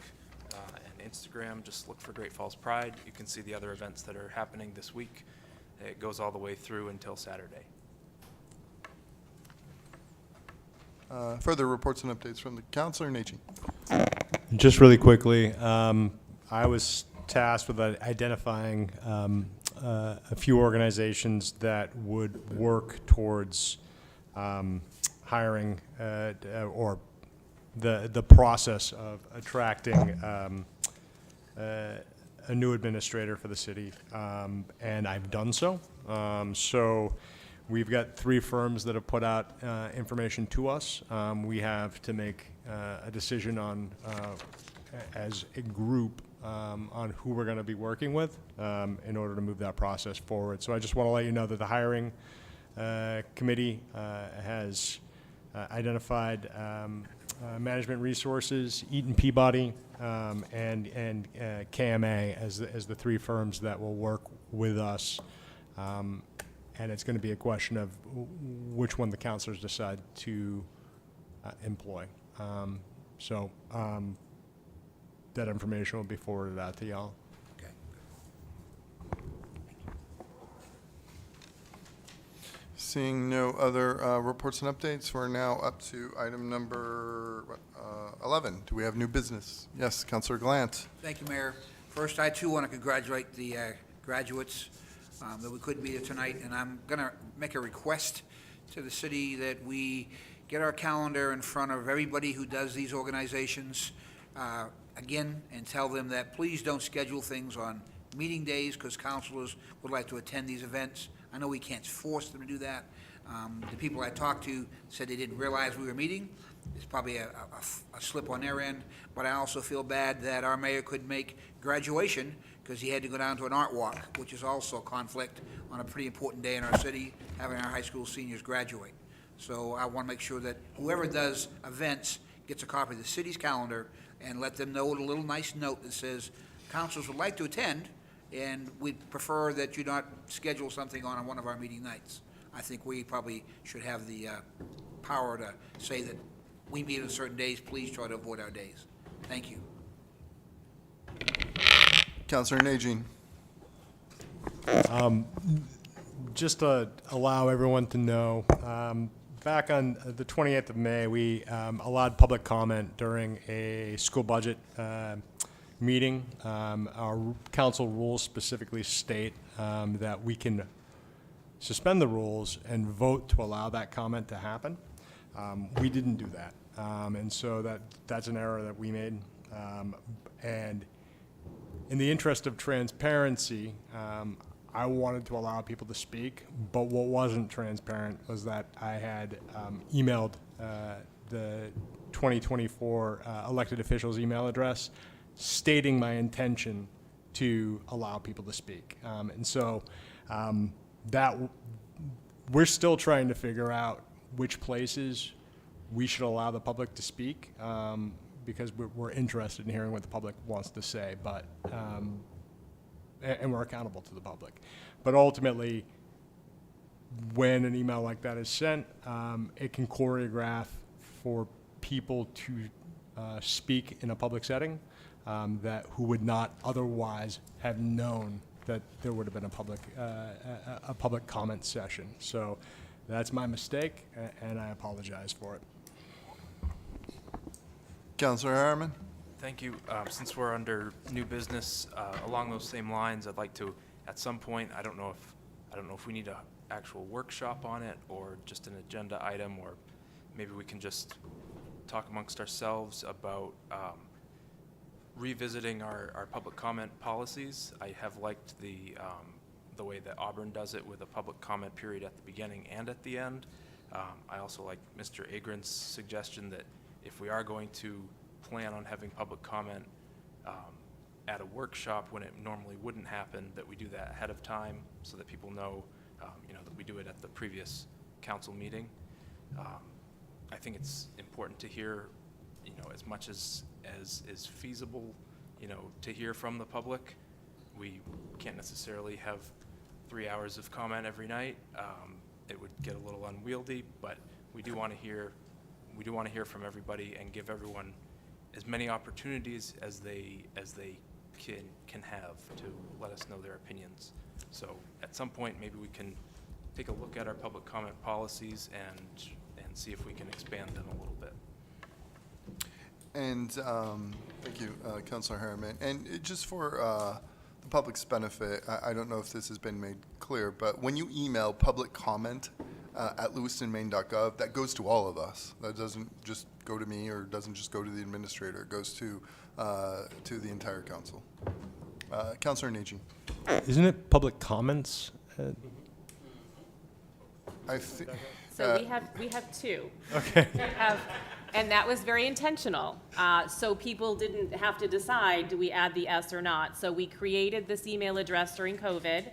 and Instagram, just look for Great Falls Pride. You can see the other events that are happening this week. It goes all the way through until Saturday. Further reports and updates from the Councilor Naji. Just really quickly, I was tasked with identifying a few organizations that would work towards hiring or the process of attracting a new administrator for the city, and I've done so. So we've got 3 firms that have put out information to us. We have to make a decision on, as a group, on who we're going to be working with in order to move that process forward. So I just want to let you know that the hiring committee has identified Management Resources, Eaton Peabody, and KMA as the 3 firms that will work with us. And it's going to be a question of which one the councilors decide to employ. So that information will be forwarded out to y'all. Okay. Seeing no other reports and updates, we're now up to item number 11. Do we have new business? Yes, Councilor Glant. Thank you, Mayor. First, I too want to congratulate the graduates that we couldn't be there tonight, and I'm going to make a request to the city that we get our calendar in front of everybody who does these organizations again, and tell them that please don't schedule things on meeting days because councilors would like to attend these events. I know we can't force them to do that. The people I talked to said they didn't realize we were meeting. It's probably a slip on their end, but I also feel bad that our mayor couldn't make graduation because he had to go down to an art walk, which is also a conflict on a pretty important day in our city, having our high school seniors graduate. So I want to make sure that whoever does events gets a copy of the city's calendar and let them know with a little nice note that says, councilors would like to attend, and we'd prefer that you not schedule something on one of our meeting nights. I think we probably should have the power to say that we meet on certain days, please try to avoid our days. Thank you. Councilor Najin. Just to allow everyone to know, back on the 28th of May, we allowed public comment during a school budget meeting. Our council rules specifically state that we can suspend the rules and vote to allow that comment to happen. We didn't do that, and so that's an error that we made. And in the interest of transparency, I wanted to allow people to speak, but what wasn't transparent was that I had emailed the 2024 elected officials' email address stating my intention to allow people to speak. And so that we're still trying to figure out which places we should allow the public to speak, because we're interested in hearing what the public wants to say, but and we're accountable to the public. But ultimately, when an email like that is sent, it can choreograph for people to speak in a public setting who would not otherwise have known that there would have been a public comment session. So that's my mistake, and I apologize for it. Councilor Harriman. Thank you. Since we're under new business, along those same lines, I'd like to, at some point, I don't know if we need an actual workshop on it or just an agenda item, or maybe we can just talk amongst ourselves about revisiting our public comment policies. I have liked the way that Auburn does it with a public comment period at the beginning and at the end. I also like Mr. Agron's suggestion that if we are going to plan on having public comment at a workshop when it normally wouldn't happen, that we do that ahead of time so that people know, that we do it at the previous council meeting. I think it's important to hear, as much as is feasible, to hear from the public. We can't necessarily have 3 hours of comment every night. It would get a little unwieldy, but we do want to hear from everybody and give everyone as many opportunities as they can have to let us know their opinions. So at some point, maybe we can take a look at our public comment policies and see if we can expand them a little bit. And thank you, Councilor Harriman. And just for the public's benefit, I don't know if this has been made clear, but when you email public comment at lewistonmaine.gov, that goes to all of us. That doesn't just go to me or doesn't just go to the administrator. It goes to the entire council. Councilor Nagy. Isn't it public comments? I think. So we have two. Okay. And that was very intentional. So people didn't have to decide, do we add the S or not? So we created this email address during COVID,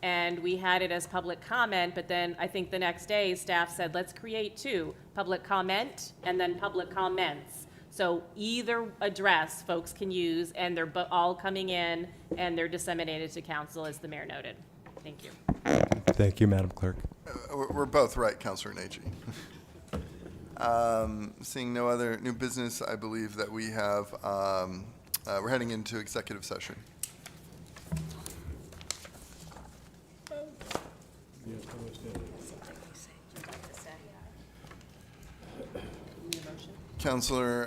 and we had it as public comment, but then I think the next day, staff said, let's create two, public comment and then public comments. So either address folks can use, and they're all coming in, and they're disseminated to council, as the mayor noted. Thank you. Thank you, Madam Clerk. We're both right, Councilor Nagy. Seeing no other new business, I believe that we have, we're heading into executive session. Councilor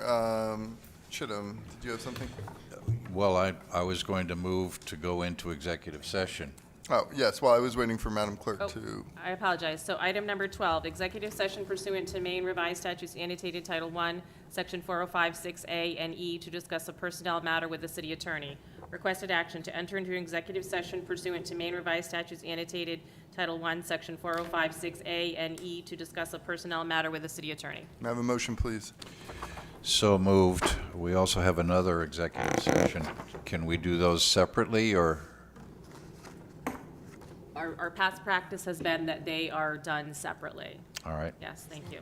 Chittum, did you have something? Well, I was going to move to go into executive session. Oh, yes, well, I was waiting for Madam Clerk Oh, to. I apologize. So item number 12, executive session pursuant to Maine Revised Statutes annotated Title I, Section 405(6)A and E to discuss a personnel matter with the city attorney. Requested action to enter into an executive session pursuant to Maine Revised Statutes annotated Title I, Section 405(6)A and E to discuss a personnel matter with the city attorney. May I have a motion, please? So moved. We also have another executive session. Can we do those separately, or? Our past practice has been that they are done separately. All right. Yes, thank you.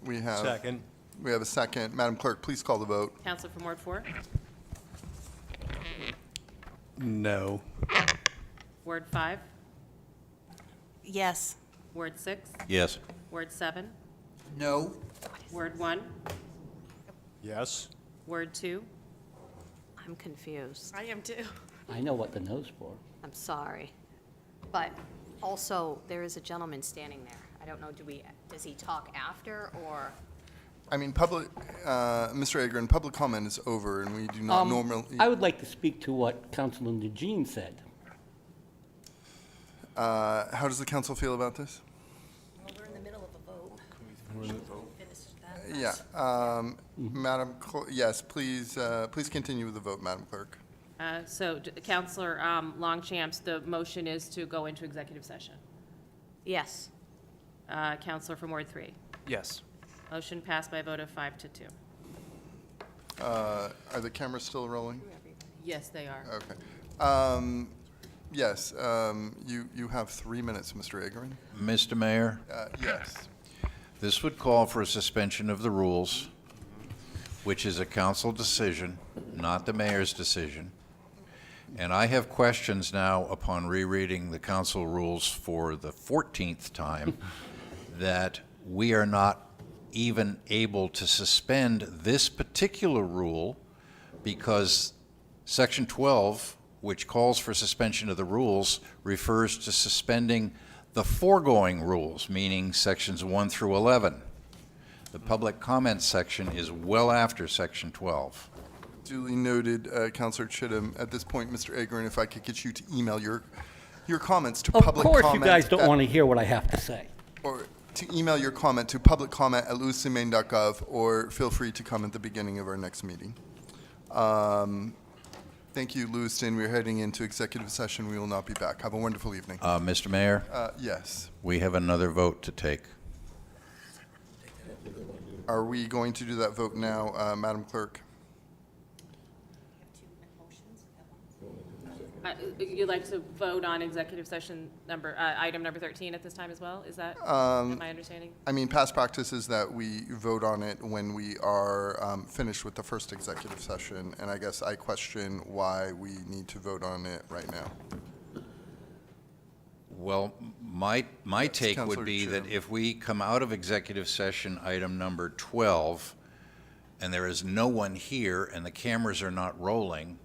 We have. Second. We have a second. Madam Clerk, please call the vote. Counselor from Ward 4? No. Ward 5? Yes. Ward 6? Yes. Ward 7? No. Ward 1? Yes. Word 2? I'm confused. I am too. I know what the no's for. I'm sorry. But also, there is a gentleman standing there. I don't know, does he talk after, or? I mean, Mr. Agron, public comment is over, and we do not normally. I would like to speak to what Councilor Najin said. How does the council feel about this? Well, we're in the middle of a vote. Yeah, Madam, yes, please, please continue with the vote, Madam Clerk. So Counselor Longchamps, the motion is to go into executive session. Yes. Counselor from Ward 3? Yes. Motion passed by a vote of 5 to 2. Are the cameras still rolling? Yes, they are. Okay. Yes, you have 3 minutes, Mr. Agron. Mr. Mayor? Yes. This would call for a suspension of the rules, which is a council decision, not the mayor's decision. And I have questions now upon rereading the council rules for the 14th time that we are not even able to suspend this particular rule because Section 12, which calls for suspension of the rules, refers to suspending the foregoing rules, meaning sections 1 through 11. The public comment section is well after Section 12. Duly noted, Councilor Chittum. At this point, Mr. Agron, if I could get you to email your comments to public comment. Of course you guys don't want to hear what I have to say. Or to email your comment to publiccomment@lewistonmaine.gov, or feel free to come at the beginning of our next meeting. Thank you, Lewiston. We're heading into executive session. We will not be back. Have a wonderful evening. Mr. Mayor? Yes. We have another vote to take. Are we going to do that vote now, Madam Clerk? You'd like to vote on executive session item number 13 at this time as well? Is that my understanding? I mean, past practice is that we vote on it when we are finished with the first executive session, and I guess I question why we need to vote on it right now. Well, my take would Councilor be that Chittum. if we come out of executive session item number 12 and there is no one here and the cameras are not rolling,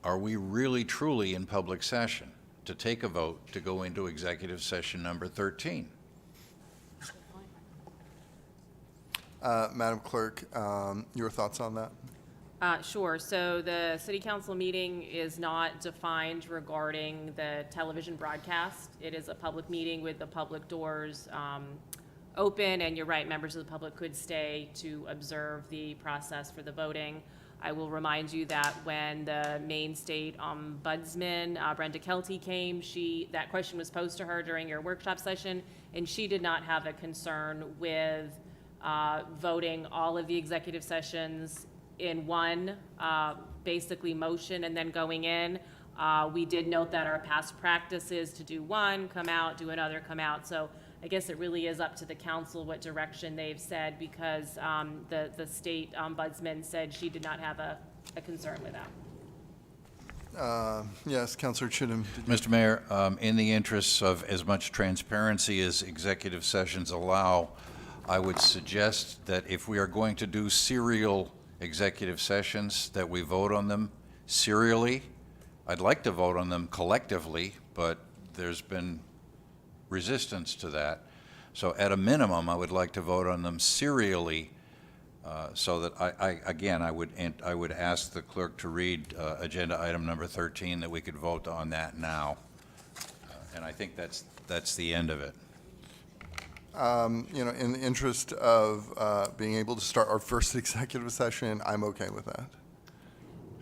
are we really truly in public session to take a vote to go into executive session number 13? Madam Clerk, your thoughts on that? Sure. So the city council meeting is not defined regarding the television broadcast. It is a public meeting with the public doors open, and you're right, members of the public could stay to observe the process for the voting. I will remind you that when the Maine State Ombudsman, Brenda Kelty, came, that question was posed to her during your workshop session, and she did not have a concern with voting all of the executive sessions in one, basically motion and then going in. We did note that our past practice is to do one, come out, do another, come out. So I guess it really is up to the council what direction they've said, because the state ombudsman said she did not have a concern with that. Yes, Councilor Chittum. Mr. Mayor, in the interests of as much transparency as executive sessions allow, I would suggest that if we are going to do serial executive sessions, that we vote on them serially. I'd like to vote on them collectively, but there's been resistance to that. So at a minimum, I would like to vote on them serially, so that I would ask the clerk to read agenda item number 13, that we could vote on that now. And I think that's the end of it. You know, in the interest of being able to start our first executive session, I'm okay with that.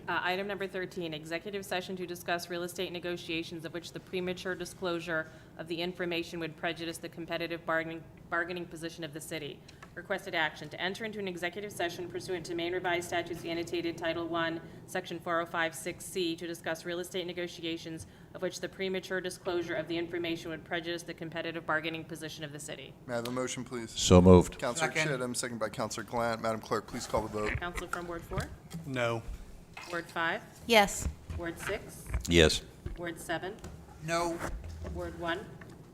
Item number 13, executive session to discuss real estate negotiations of which the premature disclosure of the information would prejudice the competitive bargaining position of the city. Requested action, to enter into an executive session pursuant to Maine Revised Statutes annotated Title I, Section 4056C, to discuss real estate negotiations of which the premature disclosure of the information would prejudice the competitive bargaining position of the city. May I have a motion, please? So moved. Councilor Chittum, second by Councilor Glant. Madam Clerk, please call the vote. Council from Ward 4? No. Ward 5? Yes. Ward 6? Yes. Ward 7? No. Ward 1?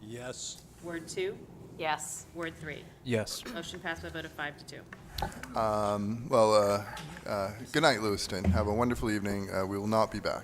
Yes. Ward 2? Yes. Ward 3? Yes. Motion passed by a vote of 5 to 2. Good night, Lewiston. Have a wonderful evening. We will not be back.